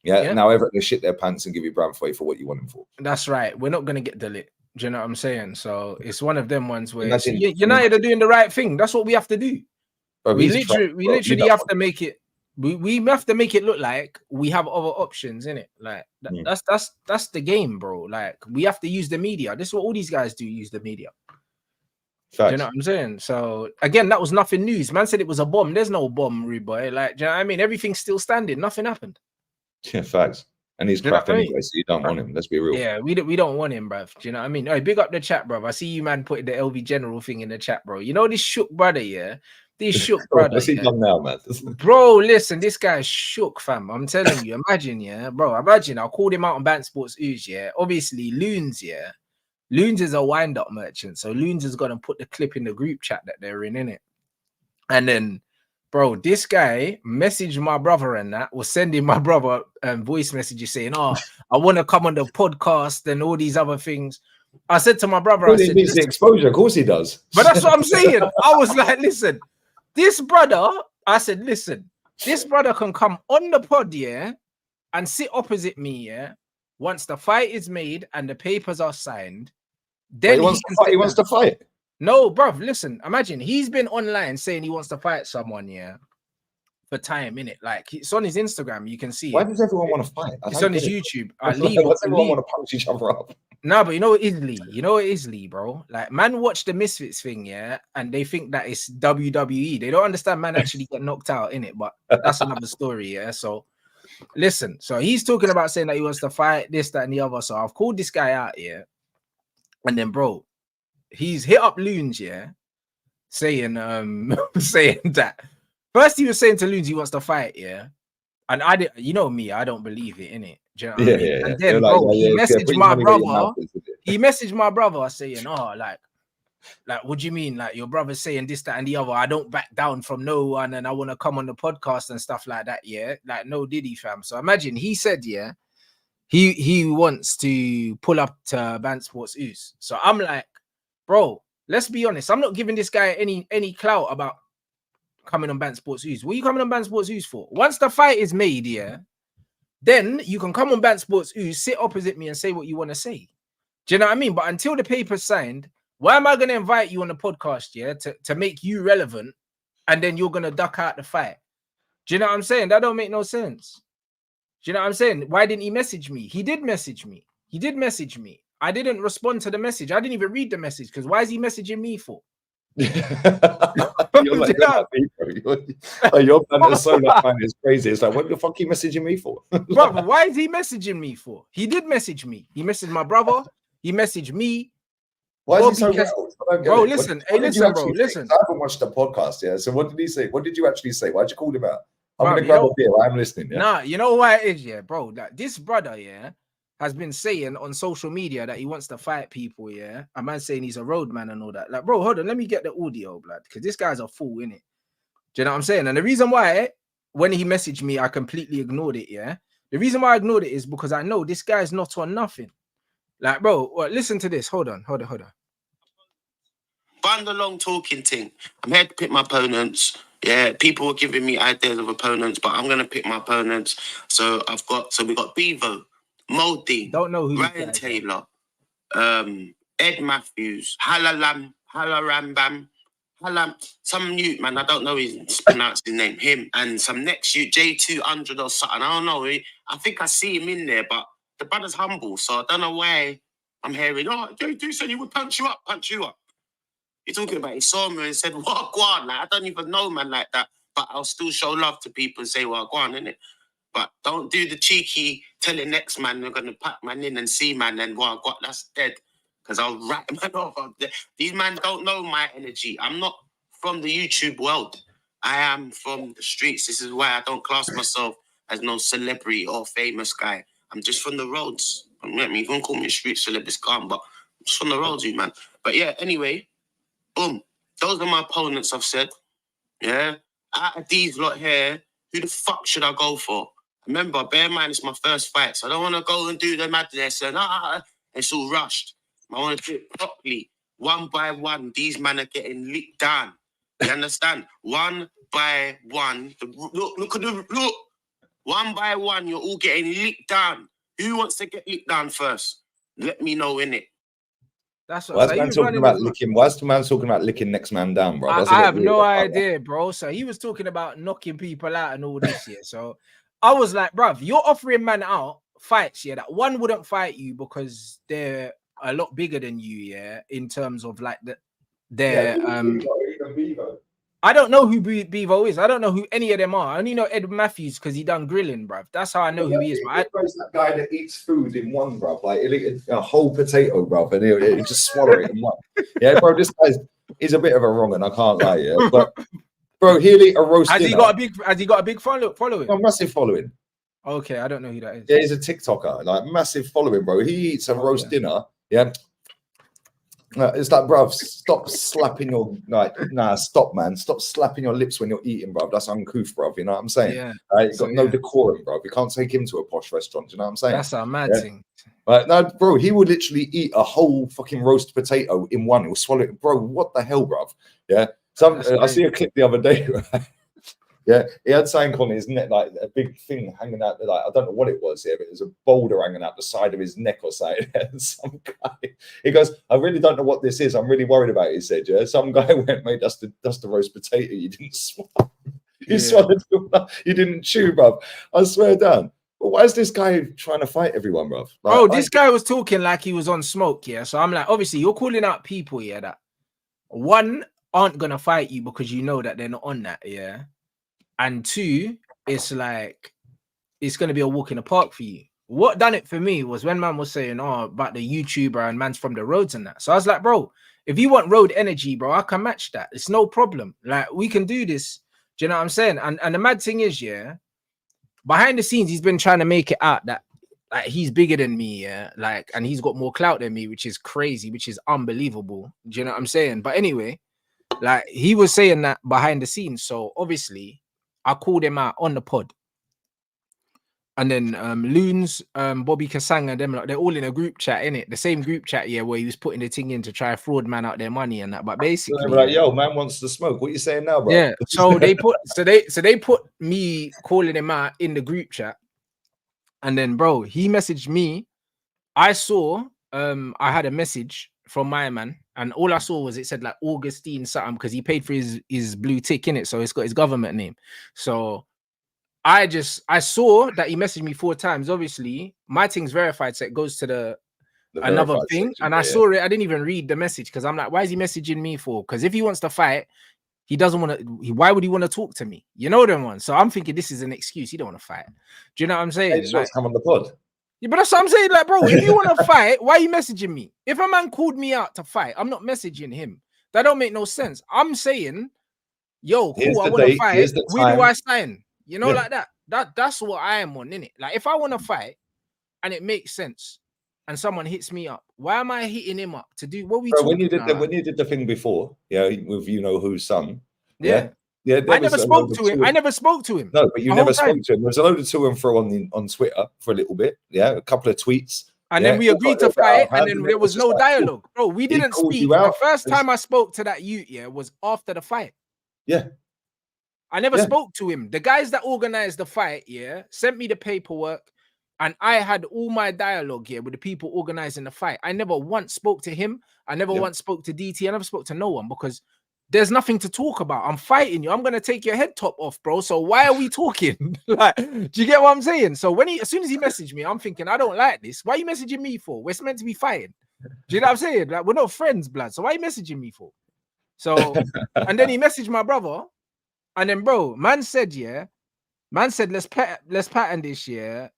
Yeah. Now Everton shit their pants and give you Brentford for what you want him for. That's right. We're not gonna get the Lit. Do you know what I'm saying? So it's one of them ones where United are doing the right thing. That's what we have to do. Bro, we literally have to make it. We have to make it look like we have other options in it. Like that's the game, bro. Like, we have to use the media. This is what all these guys do. Use the media. Do you know what I'm saying? So again, that was nothing news. Man said it was a bomb. There's no bomb, rude boy. Like, do you know what I mean? Everything's still standing. Nothing happened. Yeah, facts. And he's crap anyway, so you don't want him. Let's be real. Yeah, we don't want him, bruv. Do you know what I mean? Hey, big up the chat, bruv. I see you, man, putting the LV General thing in the chat, bro. You know this shook brother, yeah? This shook brother. What's he done now, man? Bro, listen, this guy's shook, fam. I'm telling you. Imagine, yeah, bro. Imagine I called him out on Bants Sports Ooze, yeah. Obviously, Loons, yeah. Loons is a wind-up merchant, so Loons is gonna put the clip in the group chat that they're in it. And then, bro, this guy messaged my brother and that was sending my brother voice messages saying, "Oh, I want to come on the podcast and all these other things." I said to my brother, well, he needs the exposure, of course he does. But that's what I'm saying. I was like, listen, this brother, I said, listen, this brother can come on the pod, yeah, and sit opposite me, yeah. Once the fight is made and the papers are signed, then he wants to fight. No, bruv, listen, imagine he's been online saying he wants to fight someone, yeah, for time, innit? Like, it's on his Instagram, you can see. Why does everyone want to fight? It's on his YouTube. Why does everyone want to punch each other up? No, but you know what is Lee? You know what is Lee, bro? Like, man watch the Misfits thing, yeah, and they think that it's WWE. They don't understand man actually get knocked out, innit? But that's another story, yeah? So, listen. So, he's talking about saying that he wants to fight this, that, and the other. So, I've called this guy out, yeah? And then, bro, he's hit up Loons, yeah, saying saying that. First, he was saying to Loons he wants to fight, yeah, and I did. You know me, I don't believe it, innit? Do you know what I mean? Yeah. And then, bro, he messaged my brother. He messaged my brother saying, "Oh, like, what do you mean? Like, your brother's saying this, that, and the other. I don't back down from no one, and I want to come on the podcast and stuff like that. Yeah, like, no diddy, fam." So imagine he said, yeah. He wants to pull up to Bants Sports Ooze. So I'm like, bro, let's be honest. I'm not giving this guy any clout about coming on Bants Sports Ooze. What are you coming on Bants Sports Ooze for? Once the fight is made, yeah, then you can come on Bants Sports Ooze, sit opposite me and say what you want to say. Do you know what I mean? But until the paper's signed, why am I going to invite you on the podcast, yeah, to make you relevant, and then you're going to duck out the fight? Do you know what I'm saying? That don't make no sense. Do you know what I'm saying? Why didn't he message me? He did message me. I didn't respond to the message. I didn't even read the message, because why is he messaging me for? You're like, your persona, man, is crazy. It's like, what the fuck are you messaging me for? Brother, why is he messaging me for? He did message me. He messaged my brother. He messaged me. Why is he so loud? Bro, listen. Hey, listen, bro. Listen. I haven't watched the podcast, yeah. So what did he say? What did you actually say? Why'd you call him out? I'm gonna grab a beer. I'm listening. Yeah? Nah, you know why it is, yeah, bro. Like, this brother, yeah, has been saying on social media that he wants to fight people, yeah. A man saying he's a roadman and all that. Like, bro, hold on, let me get the audio, blood, because this guy's a fool, innit? Do you know what I'm saying? And the reason why, when he messaged me, I completely ignored it, yeah, The reason why I ignored it is because I know this guy's not on nothing. Like, bro, listen to this. Hold on. Band the long talking thing. I'm here to pick my opponents. Yeah, people were giving me ideas of opponents, but I'm gonna pick my opponents. So we got Bevo, Moldine, Don't know who Ryan Taylor, Ed Matthews, Halarambam, some mute man, I don't know his pronouncing name, him, and some next you J200 or something. I don't know. I think I see him in there, but the brother's humble, so I don't know why I'm hearing, oh, J2 said he would punch you up. You're talking about he saw me and said, what, go on? Like, I don't even know man like that, but I'll still show love to people and say, well, go on, innit? But don't do the cheeky telling next man they're going to pack man in and see man and, well, God, that's dead. Because I'll rat man off. These man don't know my energy. I'm not from the YouTube world. I am from the streets. This is why I don't class myself as no celebrity or famous guy. I'm just from the roads. You can call me a street celeb, it's gone, but I'm just from the roads, you man. But yeah, anyway, boom. Those are my opponents, I've said. Yeah. Out of these lot here, who the fuck should I go for? Remember, bear in mind, it's my first fight, so I don't want to go and do the madness and it's all rushed. I want to do it properly. One by one, these men are getting licked down. You understand? One by one. Look. One by one, you're all getting licked down. Who wants to get licked down first? Let me know, innit? That's what Why is the man talking about licking? Why is the man talking about licking next man down, bro? I have no idea, bro. So he was talking about knocking people out and all this year. So I was like, bruv, you're offering man out fights, yeah, that one wouldn't fight you because they're a lot bigger than you, yeah, in terms of like their I don't know who Bevo is. I don't know who any of them are. I only know Ed Matthews because he done grilling, bruv. That's how I know who he is. He's that guy that eats food in one, bruv. Like he'll eat a whole potato, bruv, and he'll just swallow it in one. Yeah, bro, this he's a bit of a wrong, and I can't lie, yeah. But bro, he'll eat a roast dinner. Has he got a big following? A massive following. Okay, I don't know who that is. Yeah, he's a TikToker, like massive following, bro. He eats a roast dinner, yeah. It's like, bruv, stop slapping your stop, man. Stop slapping your lips when you're eating, bruv. That's uncouth, bruv. You know what I'm saying? Yeah. You've got no decorum, bruv. You can't take him to a posh restaurant. You know what I'm saying? That's a mad thing. No, bro, he would literally eat a whole fucking roast potato in one. He'll swallow it, bro. What the hell, bruv? Yeah. I see a clip the other day. Right? Yeah, he had something on his neck, like a big thing hanging out. Like I don't know what it was here, but it was a boulder hanging out the side of his neck or something. And some guy, he goes, "I really don't know what this is. I'm really worried about it." He said, "Yeah." Some guy went, "Mate, that's the roast potato. You didn't swallow. You swallowed. You didn't chew, bruv. I swear down." But why is this guy trying to fight everyone, bruv? Like, this guy was talking like he was on smoke. Yeah, so I'm like, obviously, you're calling out people, yeah, that one aren't gonna fight you because you know that they're not on that, yeah. And two, it's like it's gonna be a walk in the park for you. What done it for me was when man was saying, "Oh, about the YouTuber and man's from the roads and that." So I was like, "Bro, if you want road energy, bro, I can match that. It's no problem. Like we can do this." Do you know what I'm saying? And the mad thing is, yeah, behind the scenes, he's been trying to make it out that like he's bigger than me, yeah, like, and he's got more clout than me, which is crazy, which is unbelievable. Do you know what I'm saying? But anyway, like he was saying that behind the scenes, so obviously. I called him out on the pod. And then Loons, Bobby Kasanga, them like they're all in a group chat, innit? The same group chat, yeah, where he was putting the thing in to try fraud man out their money and that. But basically, like, yo, man wants to smoke. What you saying now, bro? Yeah. So they put me calling him out in the group chat. And then, bro, he messaged me. I saw I had a message from my man, and all I saw was it said like Augustine something because he paid for his blue tick in it, so it's got his government name. So I saw that he messaged me 4 times. Obviously, my thing's verified, so it goes to the another thing. Section, and I saw it. I didn't even read the message because I'm like, why is he messaging me for? Because if he wants to fight, he doesn't want to. Why would he want to talk to me? You know them ones. So I'm thinking this is an excuse. He don't want to fight. Do you know what I'm saying? Like, come on the pod. Yeah, but that's what I'm saying. Like, bro, if you want to fight, why are you messaging me? If a man called me out to fight, I'm not messaging him. That don't make no sense. I'm saying, yo, cool, I want to fight. Where do I sign? You know, like that. That's what I am on, innit? Like, if I want to fight and it makes sense and someone hits me up, why am I hitting him up to do what we when you did the thing before, yeah, with you know who's son, yeah. Yeah, I never spoke to him. I never spoke to him. No, but you never spoke to him. There was a load of to and fro on Twitter for a little bit. Yeah, a couple of tweets. And then we agreed to fight, and then there was no dialogue. Bro, we didn't speak. The first time I spoke to that youth, was after the fight. Yeah. I never spoke to him. The guys that organized the fight, sent me the paperwork, and I had all my dialogue here with the people organizing the fight. I never once spoke to him. I never once spoke to DT. I never spoke to no one because there's nothing to talk about. I'm fighting you. I'm gonna take your head top off, bro. So why are we talking? Like, do you get what I'm saying? So as soon as he messaged me, I'm thinking, I don't like this. Why are you messaging me for? We're meant to be fighting. Do you know what I'm saying? Like, we're not friends, blood. So why are you messaging me for? So, and then he messaged my brother, and then bro, man said, let's pattern this year.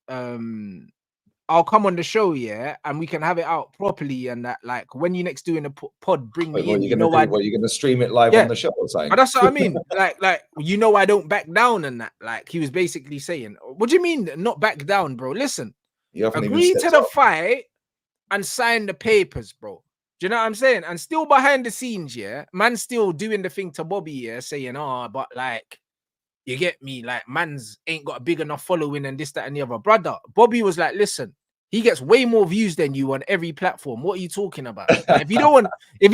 I'll come on the show, and we can have it out properly. And that, like, when you next doing a pod, bring me in. You're gonna stream it live on the show or something? But that's what I mean. like, I don't back down and that. Like, he was basically saying, what do you mean not back down, bro? Listen, agree to the fight and sign the papers, bro. Do you know what I'm saying? And still behind the scenes, man, still doing the thing to Bobby, saying, but like, you get me? Like, man's ain't got a big enough following and this, that, and the other. Brother, Bobby was like, listen, he gets way more views than you on every platform. What are you talking about? Like, if you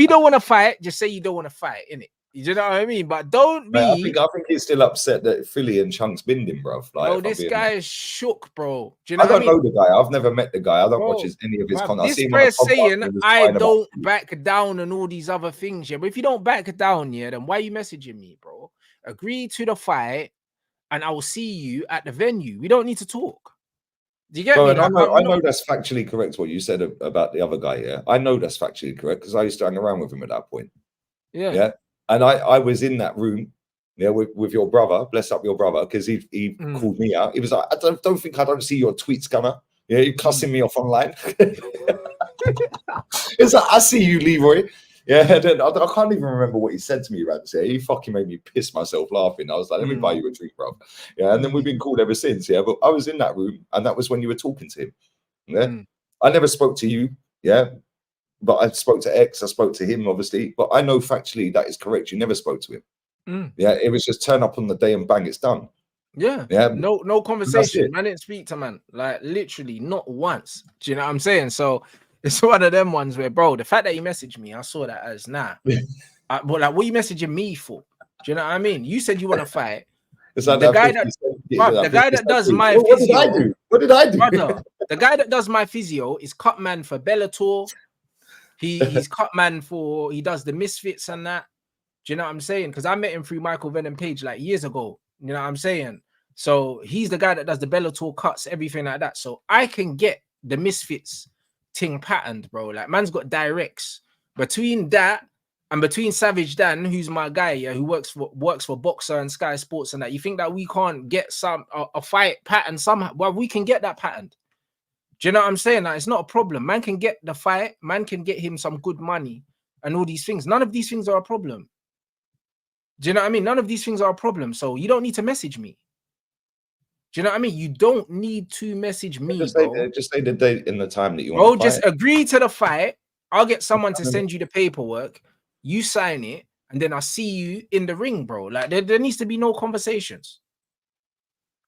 don't want to fight, just say you don't want to fight, innit? You know what I mean? But don't be. I think he's still upset that Philly and Chunks binned him, bro. Like, bro, this guy is shook, bro. Do you know I don't know the guy. I've never met the guy. I don't watch any of his content. This guy's saying I don't back down and all these other things, But if you don't back down, then why are you messaging me, bro? Agree to the fight, and I will see you at the venue. We don't need to talk. Do you get me? I know that's factually correct what you said about the other guy. I know that's factually correct because I used to hang around with him at that point. Yeah. And I was in that room, with your brother. Bless up your brother, because he called me out. He was like, I don't think I don't see your tweets, Gunner. Yeah, you're cussing me off online. It's like, I see you, Leroy. Yeah, and then I can't even remember what he said to me, Rants. He fucking made me piss myself laughing. I was like, let me buy you a drink, bro. Yeah, and then we've been called ever since. Yeah, but I was in that room, and that was when you were talking to him. Yeah, I never spoke to you. Yeah, but I spoke to X. I spoke to him, obviously. But I know factually that is correct. You never spoke to him. Yeah, it was just turn up on the day and bang, it's done. Yeah, no conversation. Man didn't speak to man, like literally not once. Do you know what I'm saying? So it's one of them ones where, bro, the fact that he messaged me, I saw that as but like, what are you messaging me for? Do you know what I mean? You said you want to fight. It's like the guy that does my physio. What did I do? Brother, the guy that does my physio is cut man for Bellator. He's cut man for, he does the Misfits and that. Do you know what I'm saying? Because I met him through Michael Venom Page like years ago. You know what I'm saying? So he's the guy that does the Bellator cuts, everything like that. So I can get the Misfits thing patterned, bro. Like, man's got directs between that and between Savage Dan, who's my guy, who works for Boxer and Sky Sports and that. You think that we can't get a fight pattern somehow? Well, we can get that patterned. Do you know what I'm saying? Like, it's not a problem. Man can get the fight. Man can get him some good money and all these things. None of these things are a problem. Do you know what I mean? None of these things are a problem. So you don't need to message me. Do you know what I mean? You don't need to message me, just bro. say the date and the time that you want to fight. Just agree to the fight. I'll get someone to send you the paperwork. You sign it, and then I'll see you in the ring, bro. Like, there needs to be no conversations.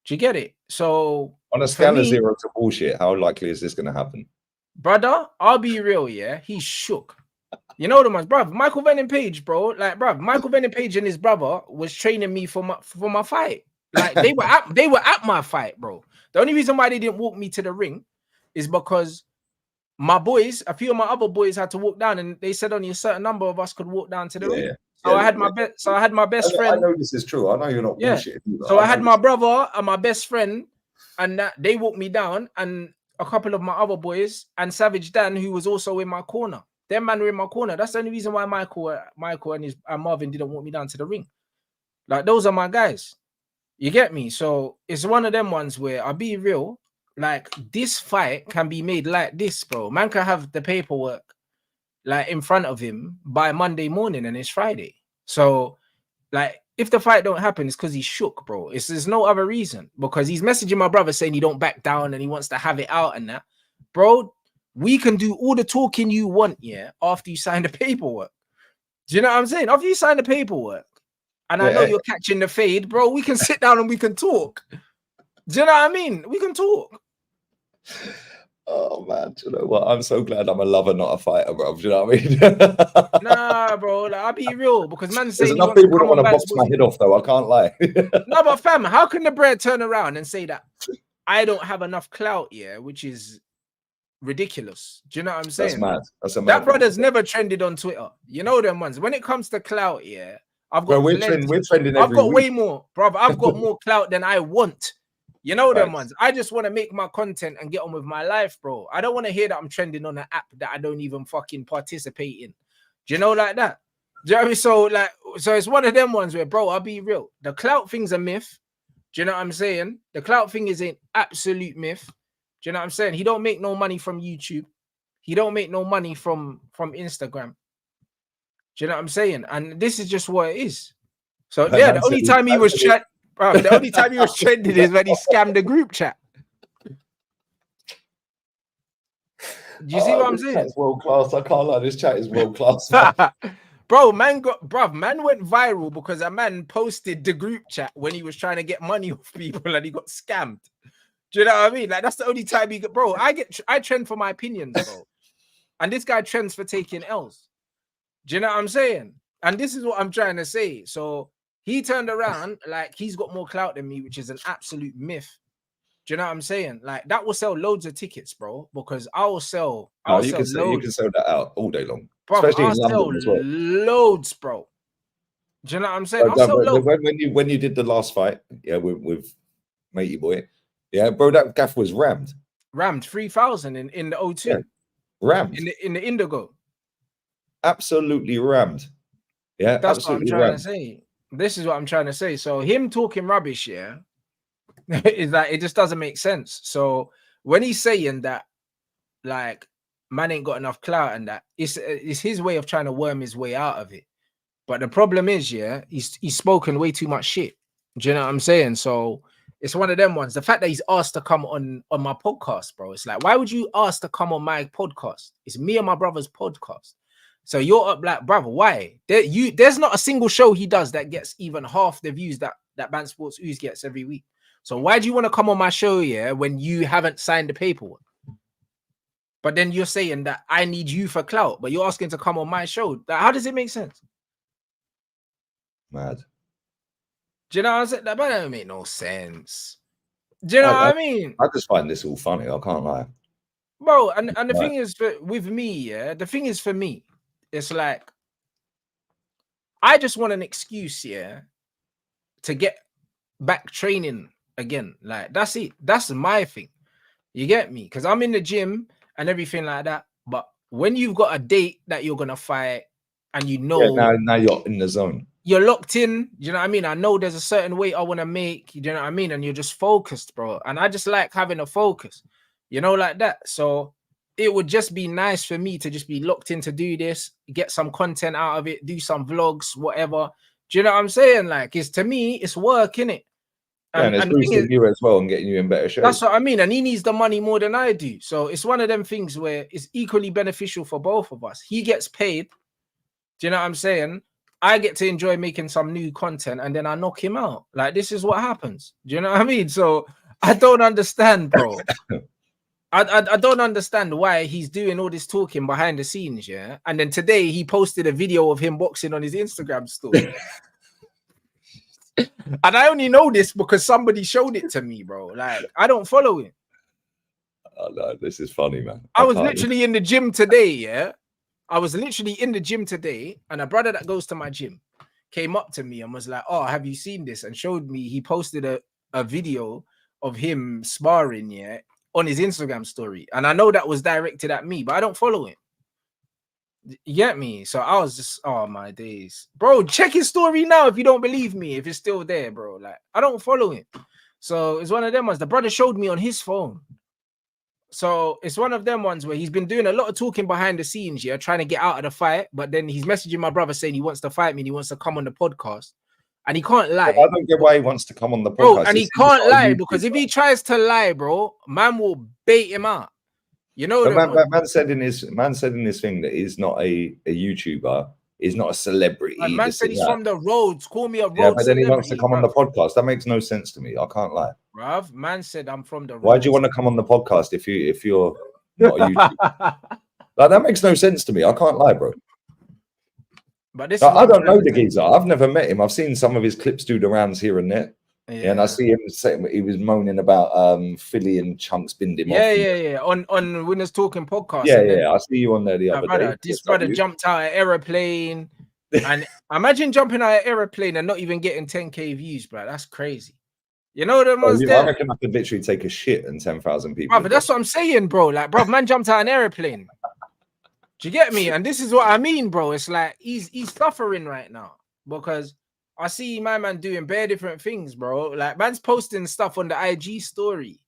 Do you get it? So on a scale of 0 to bullshit, how likely is this going to happen? Brother, I'll be real, he's shook. You know the ones, bruv. Michael Venom Page, bro. Like, bruv, Michael Venom Page and his brother was training me for my fight. Like, they were at my fight, bro. The only reason why they didn't walk me to the ring is because my boys, a few of my other boys, had to walk down, and they said only a certain number of us could walk down to the ring. So I had my best friend. I know this is true. I know you're not bullshit. So I had my brother and my best friend, and they walked me down, and a couple of my other boys and Savage Dan, who was also in my corner. Them man were in my corner. That's the only reason why Michael and Marvin didn't walk me down to the ring. Like, those are my guys. You get me? So it's one of them ones where I'll be real. Like, this fight can be made like this, bro. Man can have the paperwork like in front of him by Monday morning, and it's Friday. So, like, if the fight don't happen, it's because he's shook, bro. There's no other reason, because he's messaging my brother saying he don't back down and he wants to have it out and that. Bro, we can do all the talking you want, after you sign the paperwork. Do you know what I'm saying? After you sign the paperwork, and I know you're catching the fade, bro. We can sit down and we can talk. Do you know what I mean? We can talk. Oh man, do you know what? I'm so glad I'm a lover, not a fighter, bro. Do you know what I mean? Nah, bro. Like, I'll be real because man There's saying enough people that want to box my head off, though. I can't lie. No, but fam, how can the bread turn around and say that I don't have enough clout, yeah, which is ridiculous. Do you know what I'm saying? That's mad. That's a mad that brother's never trended on Twitter. You know them ones. When it comes to clout, yeah, I've got we're trending I've got week. way more, bro. I've got more clout than I want. You know them ones. I just want to make my content and get on with my life, bro. I don't want to hear that I'm trending on an app that I don't even fucking participate in. Do you know, like that? Do you know what I mean? So it's one of them ones where, bro, I'll be real. The clout thing's a myth. Do you know what I'm saying? The clout thing is an absolute myth. Do you know what I'm saying? He don't make no money from YouTube. He don't make no money from Instagram. Do you know what I'm saying? And this is just what it is. So yeah, the only time he was trending is when he scammed the group chat. Do you see what I'm saying? It's world class. I can't lie. This chat is world class. Bro, man went viral because a man posted the group chat when he was trying to get money off people and he got scammed. Do you know what I mean? Like, that's the only time he get, bro. I trend for my opinions, bro. And this guy trends for taking L's. Do you know what I'm saying? And this is what I'm trying to say. So he turned around like he's got more clout than me, which is an absolute myth. Do you know what I'm saying? Like, that will sell loads of tickets, bro, because you can sell that out all day long. Bro, especially in London as well. Loads, bro. Do you know what I'm saying? When you did the last fight, yeah, with Matey Boy, yeah, bro, that gaff was rammed. Rammed 3,000 in the O2. Yeah. Rammed. In the Indigo. Absolutely rammed. Yeah, that's absolutely what I'm trying to say. This is what I'm trying to say. So him talking rubbish, yeah, is that it just doesn't make sense. So when he's saying that, like, man ain't got enough clout and that, it's his way of trying to worm his way out of it. But the problem is, yeah, he's spoken way too much shit. Do you know what I'm saying? So it's one of them ones. The fact that he's asked to come on my podcast, bro, it's like, why would you ask to come on my podcast? It's me and my brother's podcast. So you're up like, brother, why? There's not a single show he does that gets even half the views that Bants Sports Ooze gets every week. So why do you want to come on my show, yeah, when you haven't signed the paperwork? But then you're saying that I need you for clout, but you're asking to come on my show. How does it make sense? Mad. Do you know what I'm saying? That don't make no sense. Do you know what I mean? I just find this all funny. I can't lie. Bro, and the thing is, with me, yeah, the thing is for me, it's like, I just want an excuse, yeah, to get back training again. Like, that's it. That's my thing. You get me? Because I'm in the gym and everything like that. But when you've got a date that you're going to fight and you know... Yeah, now you're in the zone. You're locked in. You know what I mean? I know there's a certain weight I want to make. You know what I mean? And you're just focused, bro. And I just like having a focus, you know, like that. So it would just be nice for me to just be locked in to do this, get some content out of it, do some vlogs, whatever. Do you know what I'm saying? Like, to me, it's work, innit? And it's boosting you as well and getting you in better shape. That's what I mean. And he needs the money more than I do. So it's one of them things where it's equally beneficial for both of us. He gets paid. Do you know what I'm saying? I get to enjoy making some new content and then I knock him out. Like, this is what happens. Do you know what I mean? So I don't understand, bro. I don't understand why he's doing all this talking behind the scenes, yeah? And then today he posted a video of him boxing on his Instagram story. And I only know this because somebody showed it to me, bro. Like, I don't follow him. Oh, no, this is funny, man. I was literally in the gym today, yeah? I was literally in the gym today, and a brother that goes to my gym came up to me and was like, oh, have you seen this? And showed me, he posted a video of him sparring, yeah, on his Instagram story. And I know that was directed at me, but I don't follow him. You get me? So I was just, oh my days. Bro, check his story now if you don't believe me, if it's still there, bro. Like, I don't follow him. So it's one of them ones. The brother showed me on his phone. So it's one of them ones where he's been doing a lot of talking behind the scenes, yeah, trying to get out of the fight. But then he's messaging my brother saying he wants to fight me and he wants to come on the podcast. And he can't lie. I don't get why he wants to come on the podcast. Bro, and he can't lie because if he tries to lie, bro, man will bait him out. You know, man said in his thing that he's not a YouTuber, He's not a celebrity. And man this said and he's that. from the roads. Call me a road Yeah, but then he wants to celebrity, come on the podcast. That makes no sense to me. I can't lie. bruv. Man said I'm from the roads. Why do you want to come on the podcast if you're not a YouTuber? Like, that makes no sense to me. I can't lie, bro. But this I don't know the geezer. I've never met him. I've seen some of his clips do the rounds here and there. Yeah, and I see him saying he was moaning about Philly and Chunks binned him off. Yeah. On Winners Talking podcast. Yeah. I see you on there the other day. This brother jumped out of an aeroplane. And imagine jumping out of an aeroplane and not even getting 10K views, bro. That's crazy. You know the ones I reckon I could literally take a shit and 10,000 people. Bro, but that's what I'm saying, bro. Like, bro, man jumped out of an aeroplane. Do you get me? And this is what I mean, bro. It's like he's suffering right now because I see my man doing bare different things, bro. Like, man's posting stuff on the IG story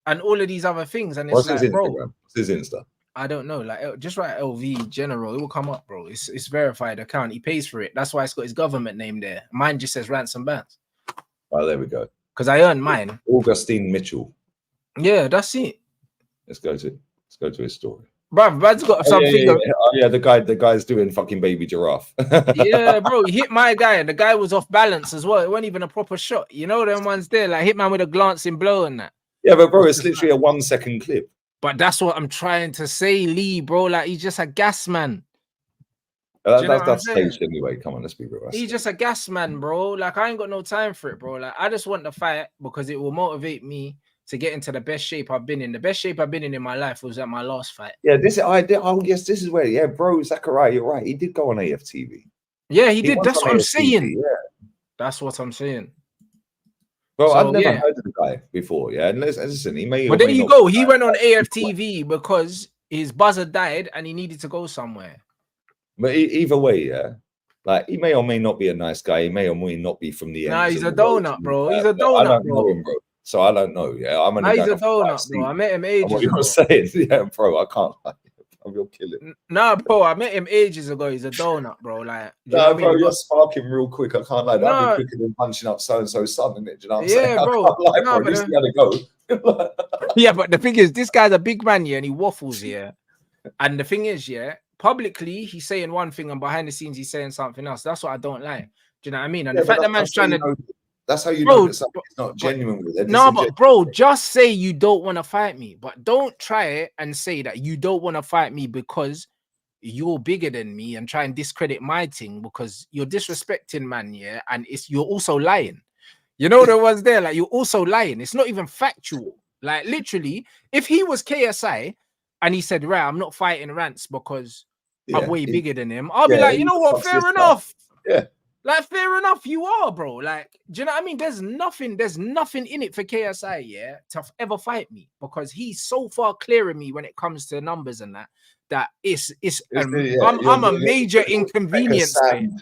and all of these other things. And it's What's like, his bro, Instagram? What's his Insta? I don't know. Like, just write LV General. It will come up, bro. It's verified account. He pays for it. That's why it's got his government name there. Mine just says Rants and Bants. Oh, there we go. Because I earned mine. Augustine Mitchell. Yeah, that's it. Let's go to his story. Bruv, man's got something. Yeah, the guy's doing fucking baby giraffe. Yeah, bro, he hit my guy, and the guy was off balance as well. It wasn't even a proper shot. You know them ones there, like hit man with a glancing blow and that. Yeah, but bro, it's literally a 1 second clip. But that's what I'm trying to say, Lee, bro. Like, he's just a gas man. That's staged anyway. Come on, let's be real. He's just a gas man, bro. Like, I ain't got no time for it, bro. Like, I just want the fight because it will motivate me to get into the best shape I've been in. The best shape I've been in my life was at my last fight. Yeah, this is where, yeah, bro, Zachariah, you're right. He did go on AFTV. Yeah, he did. That's what I'm saying. Yeah. That's what I'm saying. Well, I've never heard of the guy before. Yeah, and listen, he may. But there you go. He went on AFTV because his buzzer died and he needed to go somewhere. But either way, yeah, like he may or may not be a nice guy. He may or may not be from the. Nah, he's a donut, bro. He's a donut, I don't know him, bro. So I don't know. Yeah, I'm he's a donut, bro. I met him ages ago. What you were saying, yeah, bro. I can't. You'll kill him. Nah, bro. I met him ages ago. He's a donut, bro. Like, nah, bro, you're sparking real quick. I can't like that'd be quicker than punching up so and so's son, isn't it? Do you know what I'm saying? Yeah, bro. Like, bro, at least he had to go. Yeah, but the thing is, this guy's a big man, yeah, and he waffles, yeah. And the thing is, yeah, publicly he's saying one thing, and behind the scenes he's saying something else. That's what I don't like. Do you know what I mean? And the fact that man's trying to. That's how you know that something's not genuine with it. No, but bro, just say you don't want to fight me, but don't try it and say that you don't want to fight me because you're bigger than me and try and discredit my thing because you're disrespecting, man. Yeah, and you're also lying. You know the ones there, like you're also lying. It's not even factual. Like literally, if he was KSI and he said, "Right, I'm not fighting Rants because I'm way bigger than him," I'll be like, you know what? Fair enough. Yeah. Like, fair enough, you are, bro. Like, do you know what I mean? There's nothing in it for KSI, yeah, to ever fight me because he's so far clearing me when it comes to numbers and that I'm a major inconvenience.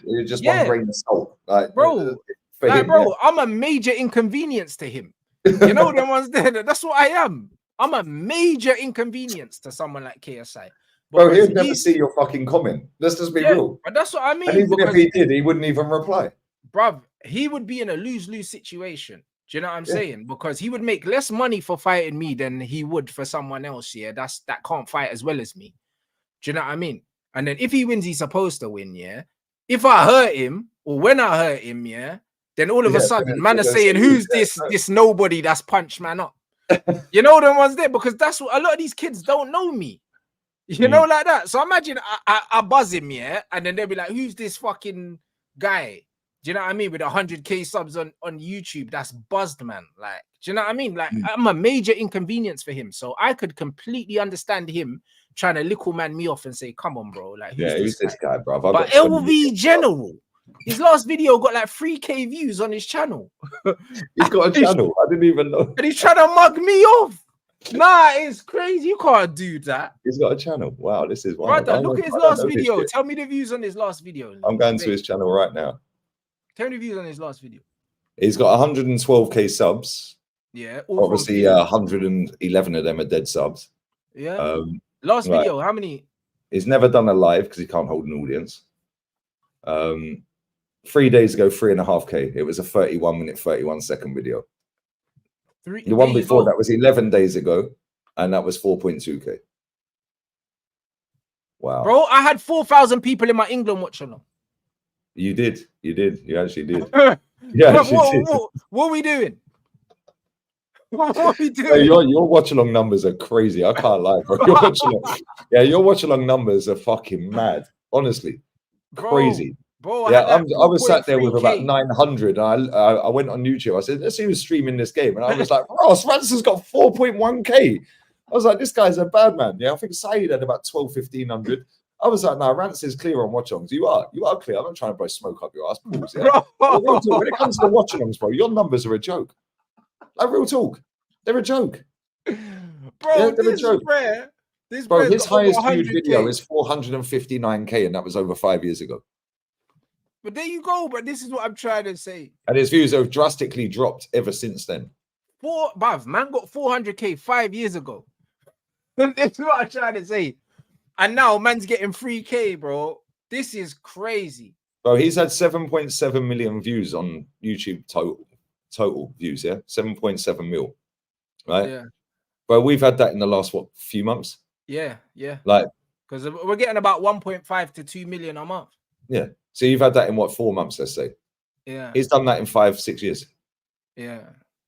You're just one grain of salt, like, bro. I'm a major inconvenience to him. You know them ones there. That's what I am. I'm a major inconvenience to someone like KSI. Bro, he'd never see your fucking comment. Let's just be real. But that's what I mean. And even if he did, he wouldn't even reply. Bruv, he would be in a lose-lose situation. Do you know what I'm saying? Because he would make less money for fighting me than he would for someone else, yeah, that can't fight as well as me. Do you know what I mean? And then if he wins, he's supposed to win, yeah. If I hurt him, or when I hurt him, yeah, then all of a sudden, man are saying, who's this nobody that's punched man up? You know them ones there? Because that's what a lot of these kids don't know me. You know, like that. So imagine I buzz him, yeah, and then they'll be like, who's this fucking guy? Do you know what I mean? With 100K subs on YouTube, that's buzzed, man. Like, do you know what I mean? Like, I'm a major inconvenience for him. So I could completely understand him trying to little man me off and say, come on, bro. Like, who's this guy, bro? But LV General, his last video got like 3K views on his channel. He's got a channel. I didn't even know. And he's trying to mug me off. Nah, it's crazy. You can't do that. He's got a channel. Wow, this is one. Brother, look at his last video. Tell me the views on his last video. I'm going to his channel right now. Tell me the views on his last video. He's got 112K subs. Yeah. Obviously, 111 of them are dead subs. Yeah. Last video, how many? He's never done a live because he can't hold an audience. 3 days ago, 3.5K. It was a 31-minute, 31-second video. The one before that was 11 days ago, and that was 4.2K. Wow. Bro, I had 4,000 people in my England watch along. You did. You actually did. What are we doing? What are we doing? Hey, your watch along numbers are crazy. I can't lie, bro. Your watch along numbers are fucking mad. Honestly, crazy. Bro, I was sat there with about 900. I went on YouTube. I said, let's see who's streaming this game. And I was like, Ross, Rants has got 4.1k. I was like, this guy's a bad man. Yeah, I think Saeed had about 1,200, 1,500. I was like, no, Rants is clear on watch-alongs. You are clear. I'm not trying to blow smoke up your ass. Pause, yeah? When it comes to the watch-alongs, bro, your numbers are a joke. Like, real talk. They're a joke. Bro, yeah, they're a joke. Bro, his highest viewed video is 459k, and that was over 5 years ago. But there you go. But this is what I'm trying to say. And his views have drastically dropped ever since then. Man got 400k 5 years ago. That's what I'm trying to say. And now man's getting 3k, bro. This is crazy. Bro, he's had 7.7 million views on YouTube total views, yeah? 7.7 mil, right? Yeah. But we've had that in the last, few months? Yeah. Like, because we're getting about 1.5 to 2 million a month. Yeah. So you've had that in 4 months, let's say? Yeah. He's done that in 5-6 years. Yeah.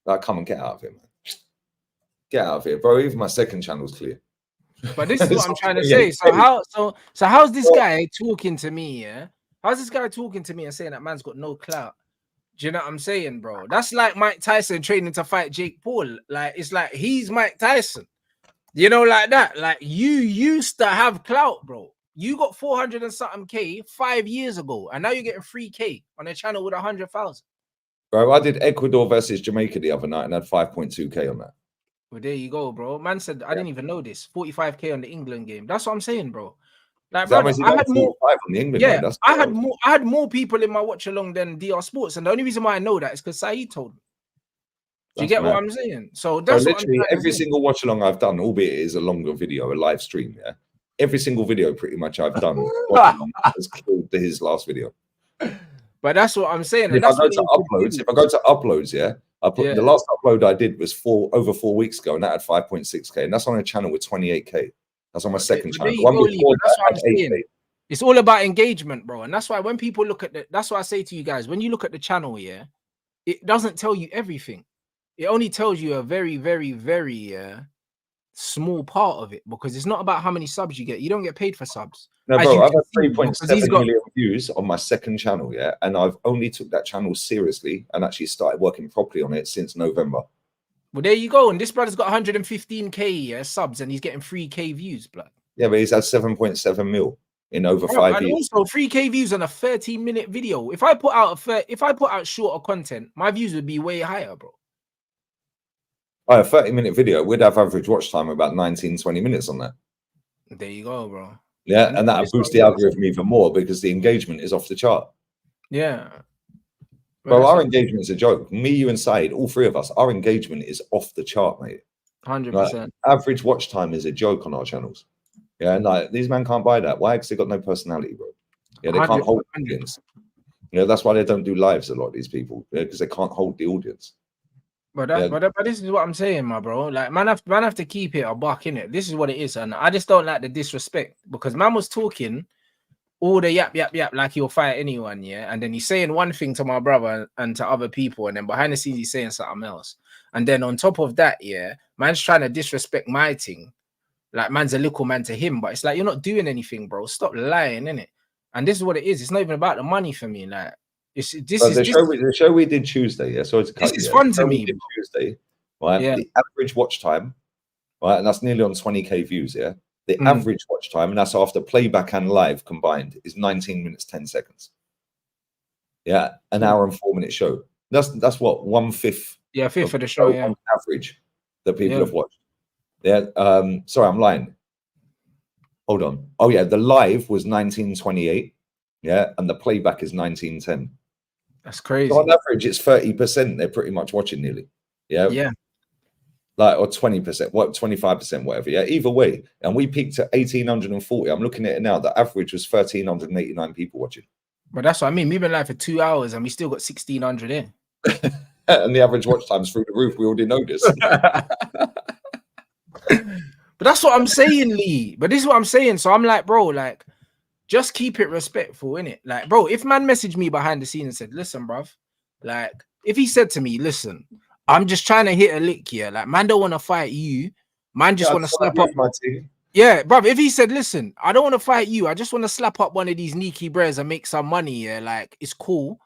Like, come on, get out of here, man. Get out of here, bro. Even my second channel's clear. But this is what I'm trying to say. So how's this guy talking to me? Yeah, how's this guy talking to me and saying that man's got no clout? Do you know what I'm saying, bro? That's like Mike Tyson training to fight Jake Paul. Like, it's like he's Mike Tyson. You know, like that. Like, you used to have clout, bro. You got 400 and something K 5 years ago, and now you're getting 3k on a channel with 100,000. Bro, I did Ecuador versus Jamaica the other night and had 5.2k on that. Well, there you go, bro. Man said, I didn't even know this. 45k on the England game. That's what I'm saying, bro. Like, bro, I had more. On the England game. That's I had more people in my watch along than DR Sports, and the only reason why I know that is because Saeed told me. Do you get what I'm saying? So that's literally every single watch along I've done, albeit it is a longer video, a live stream. Yeah, every single video pretty much I've done has killed his last video. But that's what I'm saying. If I go to uploads, yeah. The last upload I did was over 4 weeks ago, and that had 5.6k, and that's on a channel with 28k. That's on my second channel. It's all about engagement, bro, and that's why when people look at that's why I say to you guys, when you look at the channel, yeah, it doesn't tell you everything. It only tells you a very, very, very small part of it, because it's not about how many subs you get. You don't get paid for subs. No, bro, I've had 3.7 million views on my second channel, yeah, and I've only took that channel seriously and actually started working properly on it since November. Well, there you go. And this brother's got 115k subs, and he's getting 3k views, blood. Yeah, but he's had 7.7 mil in over 5 years. Also 3k views on a 30-minute video. If I put out shorter content, my views would be way higher, bro. Oh, a 30-minute video, we'd have average watch time about 19-20 minutes on that. There you go, bro. Yeah, and that'll boost the algorithm even more because the engagement is off the chart. Yeah. Bro, our engagement is a joke. Me, you, and Saeed, all three of us, our engagement is off the chart, mate. 100%. Like, average watch time is a joke on our channels. Yeah, and like these men can't buy that. Why? Because they got no personality, bro. Yeah, they can't hold the audience. You know, that's why they don't do lives, a lot of these people, because they can't hold the audience. But this is what I'm saying, my bro. Like, man have to keep it a buck, innit? This is what it is, and I just don't like the disrespect, because man was talking all the yap like he'll fight anyone, yeah, and then he's saying one thing to my brother and to other people, and then behind the scenes he's saying something else, and then on top of that, yeah, man's trying to disrespect my thing, like man's a little man to him, but it's like, you're not doing anything, bro. Stop lying, innit? And this is what it is. It's not even about the money for me, like. The show we did Tuesday, yeah. So this is fun to me. Tuesday, right? Yeah. The average watch time, right, and that's nearly on 20k views, yeah. The average watch time, and that's after playback and live combined, is 19 minutes 10 seconds. Yeah, an hour and 4 minute show. That's what 1/5. Yeah, fifth of the show. Yeah, on average that people have watched. Yeah. Sorry, I'm lying. Hold on. Oh yeah, the live was 1928. Yeah, and the playback is 1910. That's crazy. So on average, it's 30%. They're pretty much watching nearly. Yeah. Yeah. Like, or 20%, 25%, whatever. Yeah. Either way. And we peaked at 1,840. I'm looking at it now. The average was 1,389 people watching. But that's what I mean. We've been live for 2 hours and we still got 1,600 in. And the average watch time's through the roof. We already know this. But that's what I'm saying, Lee. But this is what I'm saying. So I'm like, bro, like, just keep it respectful, innit? Like, bro, if man messaged me behind the scene and said, listen, bruv, like, if he said to me, listen, I'm just trying to hit a lick here, like, man don't want to fight you, man just want to slap up my team. Yeah, bruv, if he said, listen, I don't want to fight you, I just want to slap up one of these Niki Breas and make some money, yeah, like, it's cool,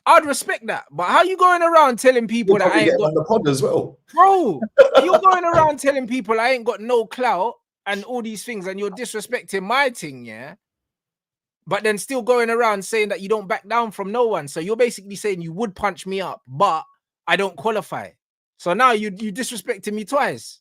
I'd respect that. But how you going around telling people that I ain't got on the pod as well, bro? You're going around telling people I ain't got no clout and all these things, and you're disrespecting my thing, yeah? But then still going around saying that you don't back down from no one. So you're basically saying you would punch me up, but I don't qualify. So now you disrespecting me twice.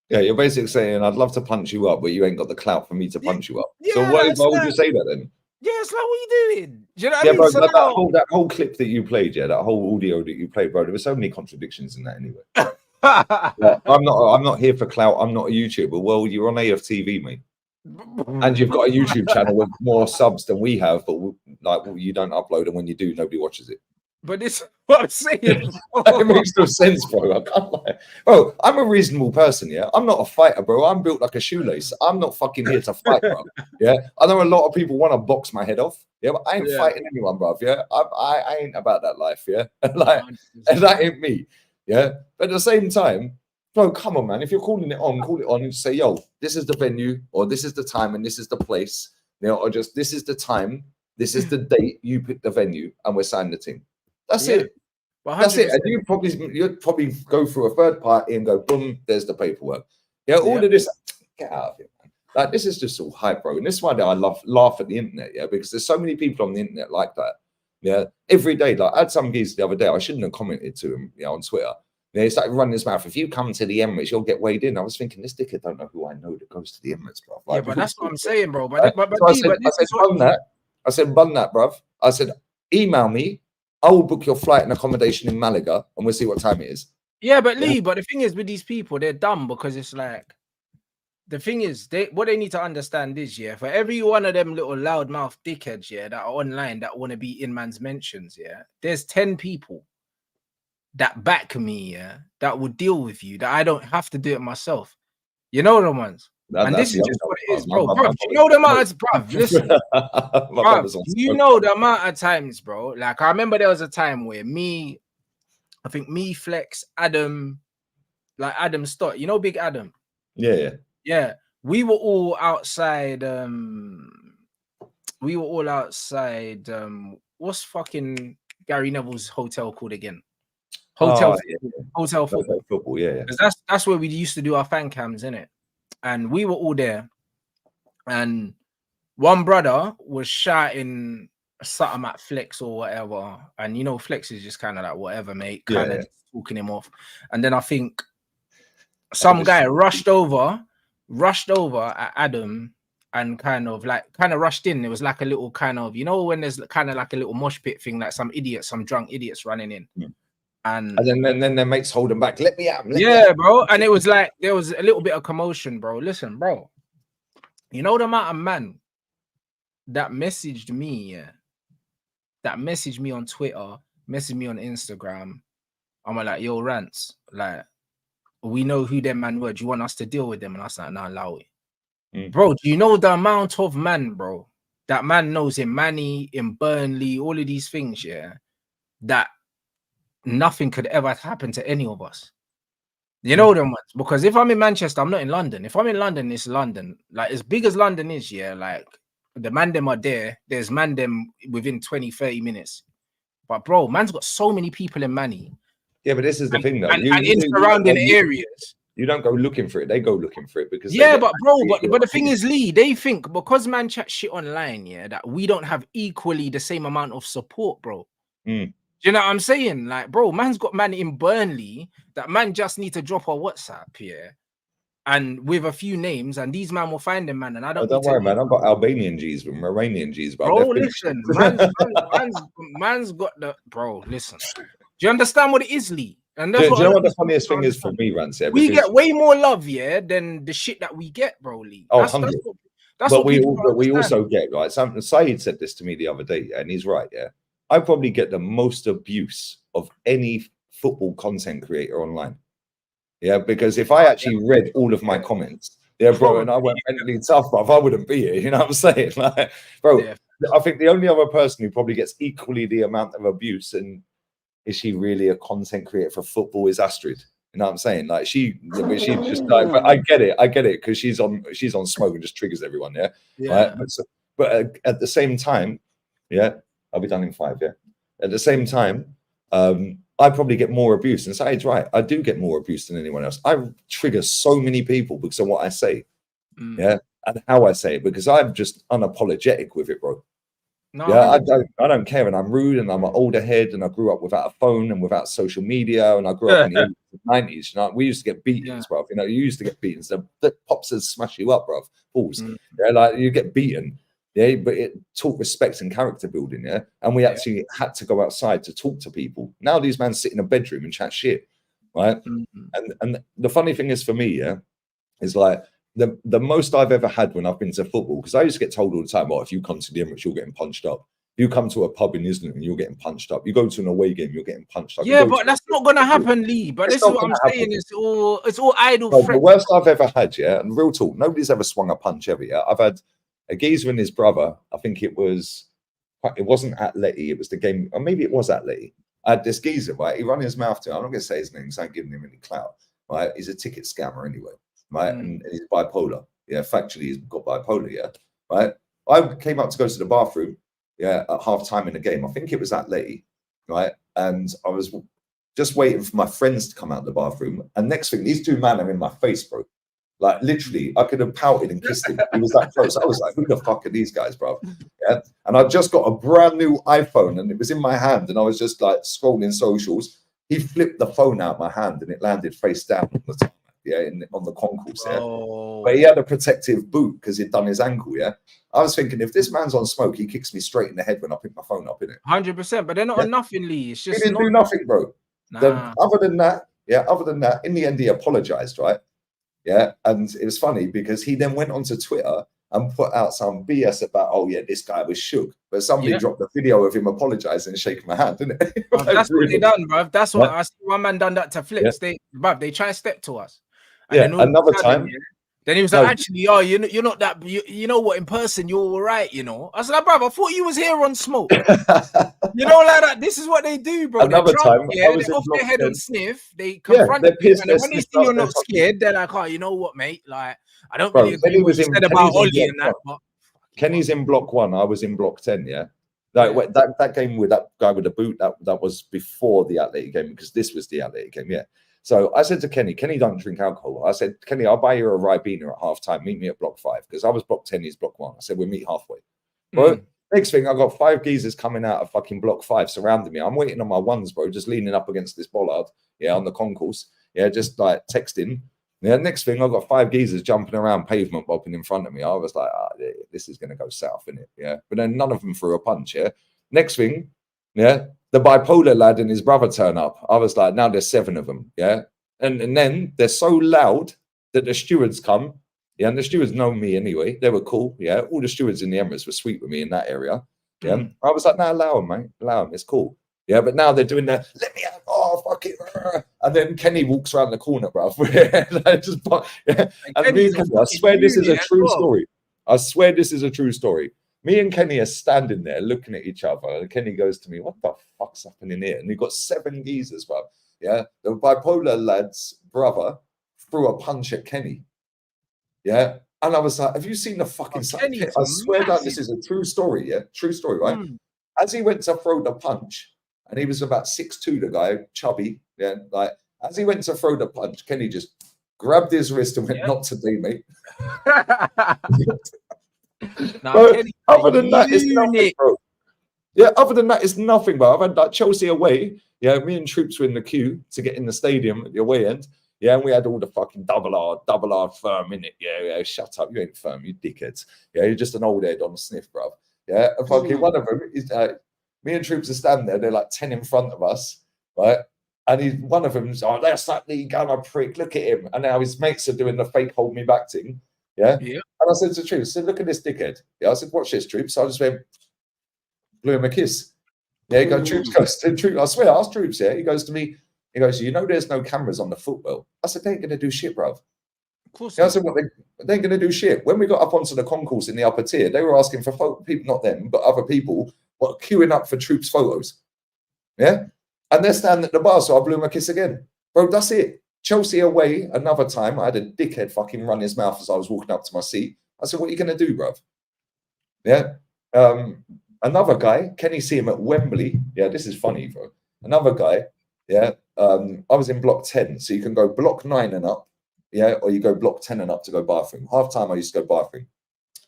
Yeah, you're basically saying I'd love to punch you up, but you ain't got the clout for me to punch you up. Yeah, so why would you say that then? Yeah, it's like, what are you doing? Do you know what I mean? Bro, So that whole clip that you played, yeah, that whole audio that you played, bro, there were so many contradictions in that anyway. Yeah, I'm not here for clout. I'm not a YouTuber. Well, you're on AFTV, mate. And you've got a YouTube channel with more subs than we have, but you don't upload, and when you do, nobody watches it. But this is what I'm saying. It makes no sense, bro. I can't lie. Bro, I'm a reasonable person, yeah. I'm not a fighter, bro. I'm built like a shoelace. I'm not fucking here to fight, bro. Yeah. I know a lot of people want to box my head off. Yeah, but I ain't fighting anyone, bro. Yeah. I ain't about that life, yeah. Like, and that ain't me. Yeah. But at the same time, bro, come on, man. If you're calling it on, call it on and say, yo, this is the venue, or this is the time, and this is the place, you know, or just this is the time, this is the date, you pick the venue, and we're signing the team. That's it. That's it. And you'd probably go through a third party and go, boom, there's the paperwork. Yeah, all of this, get out of it, man. Like, this is just all hype, bro. And this is why I laugh at the internet, yeah, because there's so many people on the internet like that. Yeah, every day. Like, I had some geese the other day, I shouldn't have commented to him, you know, on Twitter. Yeah, he started running his mouth. If you come to the Emirates, you'll get weighed in. I was thinking, this dickhead don't know who I know that goes to the Emirates, bro. Like, yeah, but that's what I'm saying, bro. So I said, bun that, bruv. I said, email me. I will book your flight and accommodation in Malaga, and we'll see what time it is. Yeah, but Lee, but the thing is with these people, they're dumb because it's like, the thing is, what they need to understand is, yeah, for every one of them little loudmouth dickheads, yeah, that are online that want to be in man's mentions, yeah, there's 10 people that back me, yeah, that will deal with you, that I don't have to do it myself. You know the ones. And this is just what it is, bro. Bro, you know the amount of, bro, listen. Bro, you know the amount of times, bro. Like, I remember there was a time where I think me, Flex, Adam, like Adam Stott, you know Big Adam? Yeah. We were all outside, what's fucking Gary Neville's hotel called again? Hotel football, yeah. That's where we used to do our fan cams, innit? And we were all there, and one brother was shouting something at Flex or whatever, and you know Flex is just kind of like whatever, mate, kind of talking him off. And then I think some guy rushed over at Adam and kind of rushed in. It was like a little kind of, you know, when there's kind of like a little mosh pit thing, like some drunk idiots running in. And then their mates hold them back. Let me out. Bro. And it was like there was a little bit of commotion, bro. Listen, bro. You know the amount of man that messaged me, that messaged me on Twitter, messaged me on Instagram. I'm like, yo, Rants, like, we know who them man were. Do you want us to deal with them? And I was like, nah, allow it. Bro, do you know the amount of man, bro, that man knows in Manny, in Burnley, all of these things, yeah, that nothing could ever happen to any of us. You know them ones? Because if I'm in Manchester, I'm not in London. If I'm in London, it's London. Like, as big as London is, yeah, like, the man them are there. There's man them within 20, 30 minutes. But, bro, man's got so many people in Manny. Yeah, but this is the thing, though. And in surrounding areas. You don't go looking for it. They go looking for it because... Yeah, but, bro, but the thing is, Lee, they think because man chat shit online, yeah, that we don't have equally the same amount of support, bro. You know what I'm saying? Like, bro, man's got man in Burnley that man just need to drop a WhatsApp here, and with a few names, and these man will find them, man. And I don't. Don't worry, man. I've got Albanian G's with Iranian G's, bro. Listen, man's got the bro. Listen, do you understand what it is, Lee? And that's do you know what the funniest thing is for me, Rants? Yeah, we get way more love, yeah, than the shit that we get, bro, Lee. Oh, 100. That's what we also get, right? Saeed said this to me the other day, and he's right, yeah. I probably get the most abuse of any football content creator online. Yeah, because if I actually read all of my comments, yeah, bro, and I weren't mentally tough, bro, I wouldn't be here. You know what I'm saying? Like, bro, Yeah. I think the only other person who probably gets equally the amount of abuse, and is she really a content creator for football, is Astrid. You know what I'm saying? Like she's just like, but I get it, because she's on smoke and just triggers everyone, yeah. Right. But at the same time, yeah, I'll be done in 5, yeah. At the same time, I probably get more abuse, and Saeed's right. I do get more abuse than anyone else. I trigger so many people because of what I say, yeah, and how I say it, because I'm just unapologetic with it, bro. No, yeah, I don't care, and I'm rude, and I'm an older head, and I grew up without a phone and without social media, and I grew up in the 90s. You know, we used to get beatings, bro. You know, you used to get beatings. The popsters smash you up, bro. Balls. Yeah, like you get beaten. Yeah, but it taught respect and character building. Yeah, and we actually had to go outside to talk to people. Now these men sit in a bedroom and chat shit, right? And the funny thing is for me, yeah, is like. The most I've ever had when I've been to football, because I used to get told all the time, well, if you come to the Emirates, you're getting punched up. If you come to a pub in Islington, you're getting punched up. You go to an away game, you're getting punched up. Yeah, but that's not gonna happen, Lee. But this is what I'm saying. It's all idle. The worst I've ever had, yeah, and real talk, nobody's ever swung a punch ever. Yeah, I've had a geezer and his brother. I think it wasn't Atleti, it was the game, or maybe it was Atleti. I had this geezer, right? He run his mouth to. I'm not gonna say his name, so I'm giving him any clout. Right? He's a ticket scammer anyway. Right, and he's bipolar. Yeah, factually, he's got bipolar. Yeah, right. I came up to go to the bathroom. Yeah, at half time in the game. I think it was at Lee, right? And I was just waiting for my friends to come out of the bathroom. And next thing, these 2 men are in my face, bro. Like literally, I could have pouted and kissed him. He was that close. I was like, "Who the fuck are these guys, bro?" Yeah. And I just got a brand new iPhone, and it was in my hand, and I was just like scrolling socials. He flipped the phone out of my hand, and it landed face down on the top. Yeah, on the concourse, yeah. But he had a protective boot because he'd done his ankle, yeah. I was thinking, if this man's on smoke, he kicks me straight in the head when I pick my phone up, innit? 100%, but they're not on nothing, Lee. It's just he didn't do nothing, bro. Other than that, in the end, he apologized, right? Yeah, and it was funny because he then went onto Twitter and put out some BS about, oh yeah, this guy was shook. But somebody dropped the video of him apologizing and shaking my hand, didn't it? That's what they done, bro. That's what I see. One man done that to Flips. They try to step to us. And another time. Then he was like, actually, oh, you're not that. You know what? In person, you're all right. You know. I was like, bro, I thought you was here on smoke. You know, like that. This is what they do, bro. Another time, they're off their head on sniff. They confront you, and when they see you're not scared, they're like, oh, you know what, mate? Like, I don't really agree with what you said about Ollie and that. But Kenny's in block 1. I was in block 10. Yeah. Like that game with that guy with the boot, that was before the Athletic game, because this was the Athletic game. Yeah. So I said to Kenny, don't drink alcohol. I said, Kenny, I'll buy you a Ribena at half time. Meet me at block 5, because I was block 10, he's block 1. I said, we'll meet halfway. Bro, next thing, I got 5 geezers coming out of fucking block 5 surrounding me. I'm waiting on my ones, bro, just leaning up against this bollard, yeah, on the concourse. Yeah, just like texting. Yeah, next thing, I got 5 geezers jumping around pavement bopping in front of me. I was like, this is going to go south, innit? Yeah. But then none of them threw a punch, yeah. Next thing, yeah, the bipolar lad and his brother turn up. I was like, now there's 7 of them, yeah. And then they're so loud that the stewards come, yeah, and the stewards know me anyway. They were cool, yeah. All the stewards in the Emirates were sweet with me in that area, yeah. I was like, no, allow them, mate, allow them, it's cool. Yeah, but now they're doing that, let me out, oh, fuck it. And then Kenny walks around the corner, bro. And me and Kenny, I swear this is a true story. I swear this is a true story. Me and Kenny are standing there looking at each other. And Kenny goes to me, what the fuck's happening here? And he got 7 geezers, bro. Yeah, the bipolar lad's brother threw a punch at Kenny. Yeah, and I was like, have you seen the fucking Kenny? I swear that this is a true story, yeah? True story, right? As he went to throw the punch, and he was about 6'2", the guy, chubby, yeah, like, as he went to throw the punch, Kenny just grabbed his wrist and went, not today, mate. Other than that, it's nothing, bro. Yeah, other than that, it's nothing, bro. I've had like Chelsea away. Yeah, me and Troops were in the queue to get in the stadium at the away end. Yeah, and we had all the fucking double R firm in it. Yeah, shut up. You ain't firm, you dickheads. Yeah, you're just an old head on a sniff, bro. Yeah, and fucking one of them is me and Troops are standing there. They're like 10 in front of us, right? And one of them's, oh, that's that Lee Gunner prick. Look at him. And now his mates are doing the fake hold me back thing. Yeah. And I said to Troops, I said, look at this dickhead. Yeah, I said, watch this, Troops. So I just went, blew him a kiss. Yeah, he goes, Troops goes to Troops. I swear, ask Troops, yeah. He goes to me, He goes, you know, there's no cameras on the football. I said, they ain't gonna do shit, bruv. Of course. I said, what, they ain't gonna do shit. When we got up onto the concourse in the upper tier, they were asking for people, not them, but other people, what, queuing up for troops photos. Yeah, and they're standing at the bar, so I blew my kiss again, bro. That's it. Chelsea away another time. I had a dickhead fucking run his mouth as I was walking up to my seat. I said, what are you gonna do, bruv? Yeah. Another guy, Kenny see him at Wembley. Yeah, this is funny, bro. Another guy, yeah. I was in block 10, so you can go block 9 and up, yeah, or you go block 10 and up to go bathroom. Half time I used to go bathroom.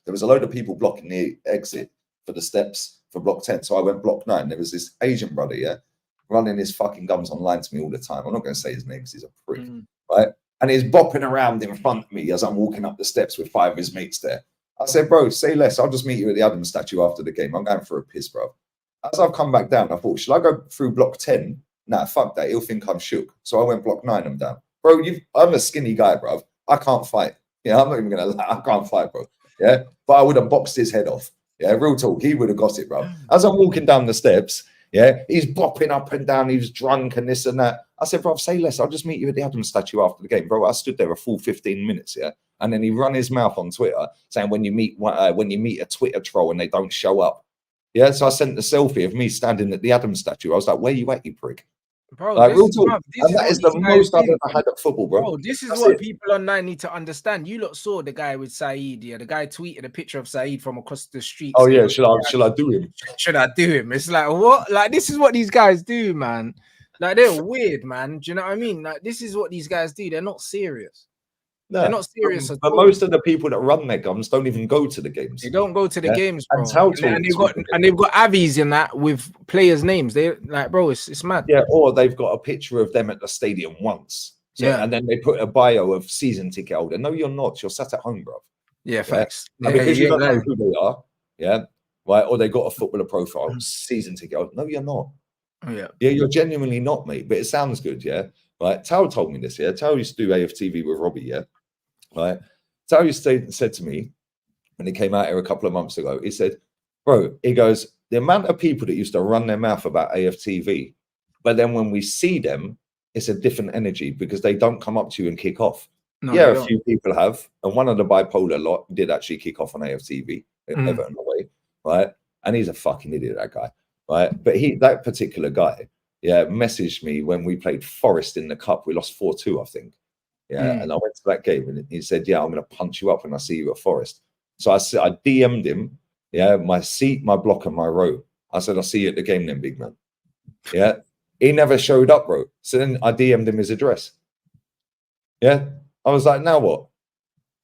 There was a load of people blocking the exit for the steps for block 10, so I went block 9. There was this Asian brother, yeah, running his fucking gums online to me all the time. I'm not going to say his name because he's a prick, right? And he's bopping around in front of me as I'm walking up the steps with 5 of his mates there. I said, bro, say less. I'll just meet you at the Adams statue after the game. I'm going for a piss, bro. As I've come back down, I thought, should I go through block 10? Nah, fuck that. He'll think I'm shook. So I went block 9 and down. Bro, I'm a skinny guy, bro. I can't fight. Yeah, I'm not even going to lie. I can't fight, bro. Yeah, but I would have boxed his head off. Yeah, real talk. He would have got it, bro. As I'm walking down the steps, yeah, he's bopping up and down. He's drunk and this and that. I said, bro, say less. I'll just meet you at the Adams statue after the game, bro. I stood there a full 15 minutes, yeah. And then he run his mouth on Twitter saying when you meet a Twitter troll and they don't show up. Yeah, so I sent the selfie of me standing at the Adams statue. I was like, where you at, you prick? Bro, like, real talk. And that is the most I've ever had at football, bro. Bro, this is what people online need to understand. You lot saw the guy with Saeed, yeah. The guy tweeted a picture of Saeed from across the street. Oh, yeah, should I do him? Should I do him? It's like, what? Like, this is what these guys do, man. Like, they're weird, man. Do you know what I mean? Like, this is what these guys do. They're not serious. No, they're not serious at all. But most of the people that run their gums don't even go to the games. They don't go to the games, bro. And they've got avies in that with players' names. They like, bro, it's mad. Yeah, or they've got a picture of them at the stadium once. So, yeah, and then they put a bio of season ticket holder. No, you're not. You're sat at home, bro. Yeah, facts. Yeah? Because you don't know who they are. Yeah, right. Or they got a footballer profile, season ticket holder. No, you're not. Yeah, you're genuinely not, mate. But it sounds good, yeah. Right. Tao told me this. Yeah, Tao used to do AFTV with Robbie. Yeah. Right. So he said to me when he came out here a couple of months ago, he said, bro, he goes, the amount of people that used to run their mouth about AFTV, but then when we see them, it's a different energy because they don't come up to you and kick off. No, yeah, a few people have. And one of the bipolar lot did actually kick off on AFTV, Everton away, right? And he's a fucking idiot, that guy, right? But that particular guy, yeah, messaged me when we played Forest in the Cup. We lost 4-2, I think. Yeah, and I went to that game and he said, yeah, I'm going to punch you up when I see you at Forest. So I DM'd him, yeah, my seat, my block, and my row. I said, I'll see you at the game then, big man. Yeah, he never showed up, bro. So then I DM'd him his address. Yeah, I was like, now what?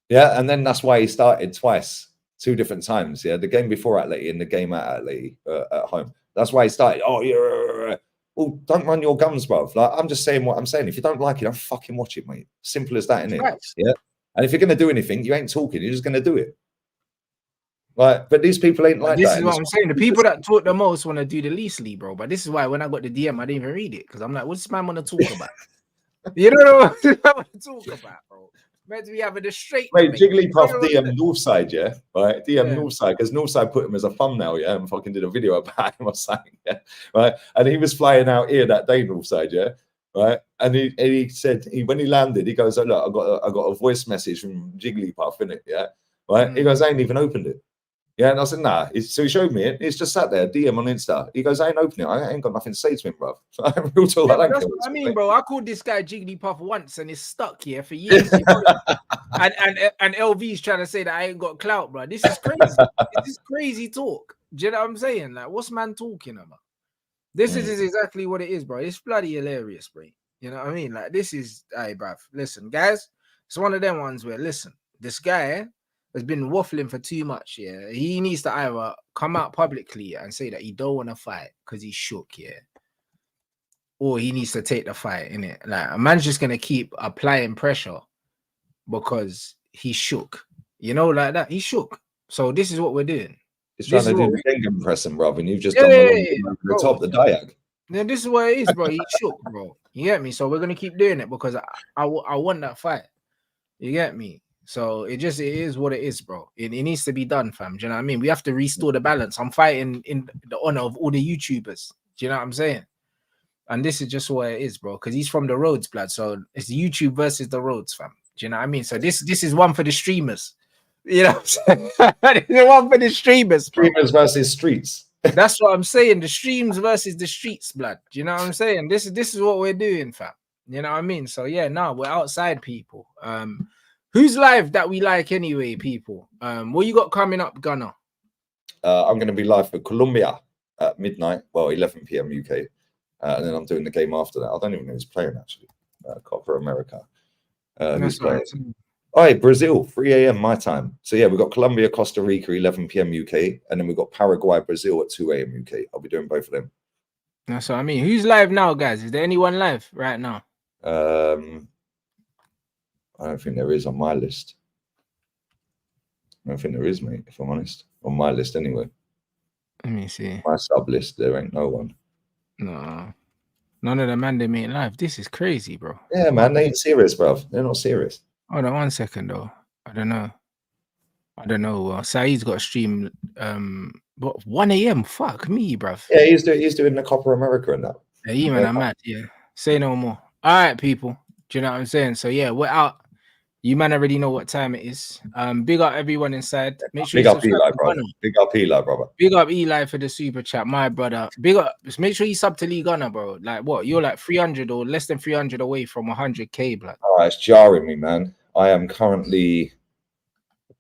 Yeah, and then that's why he started twice, 2 different times. Yeah, the game before Atleti and the game at Atleti at home. That's why he started. Oh, yeah. Well, don't run your gums, bruv. Like, I'm just saying what I'm saying. If you don't like it, don't fucking watch it, mate. Simple as that, innit? Right. Yeah. And if you're going to do anything, you ain't talking. You're just going to do it. Right. But these people ain't like that. This is what I'm saying. The people that talk the most want to do the least, bro. But this is why when I got the DM, I didn't even read it because I'm like, what's this man want to talk about? You don't know what I want to talk about, bro. Meant to be having a straight. Wait, Jigglypuff DM Northside, yeah, right? DM Northside because Northside put him as a thumbnail, yeah, and fucking did a video about him or something, yeah, right? And he was flying out here that day, Northside, yeah, right? And he said when he landed, he goes, oh, look, I got a voice message from Jigglypuff in it, yeah, right? He goes, I ain't even opened it. Yeah, and I said, nah. So he showed me it. He's just sat there, DM on Insta. He goes, I ain't opening it. I ain't got nothing to say to him, bro. So I'm real talk. Yeah, that's what I mean, bro. I called this guy Jigglypuff once and it's stuck here for years. and LV's trying to say that I ain't got clout, bro. This is crazy. This is crazy talk. Do you know what I'm saying? Like, what's man talking about? This is exactly what it is, bro. It's bloody hilarious, bro. You know what I mean? Like, this is, hey, bruv. Listen, guys, it's one of them ones where, listen, this guy has been waffling for too much, yeah. He needs to either come out publicly and say that he don't want to fight because he's shook, yeah. Or he needs to take the fight, innit? Like, a man's just going to keep applying pressure because he's shook. You know, like that. He's shook. So this is what we're doing. He's trying to do the Bellingham pressing, bro, and you've just done the top, the diag. Then this is what it is, bro. He's shook, bro. You get me? So we're going to keep doing it because I want that fight. You get me? So it is what it is, bro. It needs to be done, fam. Do you know what I mean? We have to restore the balance. I'm fighting in the honor of all the YouTubers. Do you know what I'm saying? And this is just what it is, bro. Because he's from the roads, blood. So it's YouTube versus the roads, fam. Do you know what I mean? So this is one for the streamers. You know what I'm saying? This is one for the streamers, bro. Streamers versus streets. That's what I'm saying. The streams versus the streets, blood. Do you know what I'm saying? This is what we're doing, fam. You know what I mean? So yeah, no, we're outside, people. Who's live that we like anyway, people? What you got coming up, Gunner? I'm going to be live for Colombia at midnight, well, 11 p.m. UK, and then I'm doing the game after that. I don't even know who's playing actually. Copa America. Who's playing? All right, Brazil, 3 a.m. my time. So yeah, we've got Colombia, Costa Rica, 11 p.m. UK, and then we've got Paraguay, Brazil at 2 a.m. UK. I'll be doing both of them. That's what I mean. Who's live now, guys? Is there anyone live right now? I don't think there is on my list. I don't think there is, mate, if I'm honest. On my list, anyway. Let me see. My sub list, there ain't no one. No. None of the man they made live. This is crazy, bro. Yeah, man, they ain't serious, bro. They're not serious. Hold on 1 second, though. I don't know. Saeed's got a stream. What, 1 a.m.? Fuck me, bro. Yeah, he's doing the Copa America and that. Yeah, man, I'm mad. Yeah. Say no more. All right, people. Do you know what I'm saying? So yeah, we're out. You man already know what time it is. Big up everyone inside. Make sure big up Eli, brother. Big up Eli, brother. Big up Eli for the super chat, my brother. Big up. Just make sure you sub to Lee Gunner, bro. Like what? You're like 300 or less than 300 away from 100k, blood. Oh, it's jarring me, man. I am currently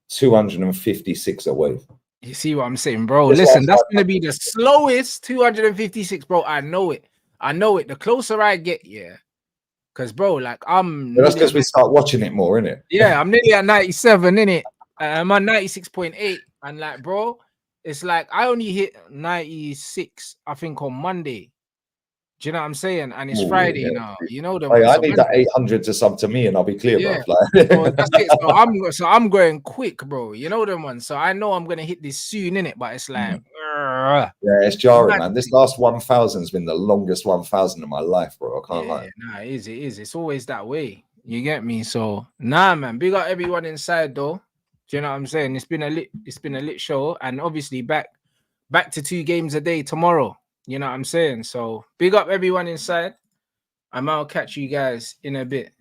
256 away. You see what I'm saying, bro? Listen, that's gonna be the slowest 256, bro. I know it. The closer I get, yeah. Because, bro, like I'm. But that's because we start watching it more, innit? Yeah, I'm nearly at 97, innit? I'm on 96.8, and like, bro, it's like I only hit 96, I think, on Monday. Do you know what I'm saying? And it's Friday now. You know the. Hey, I need that 800 to sub to me, and I'll be clear, bro. Like... so that's it. So I'm going quick, bro. You know them ones. So I know I'm gonna hit this soon, innit? But it's like. Yeah, it's jarring, man. This last 1,000 has been the longest 1,000 of my life, bro. I can't lie. Nah, it is. It's always that way. You get me? So nah, man. Big up everyone inside, though. Do you know what I'm saying? It's been a lit show, and obviously back to 2 games a day tomorrow. You know what I'm saying? So big up everyone inside. I'll catch you guys in a bit.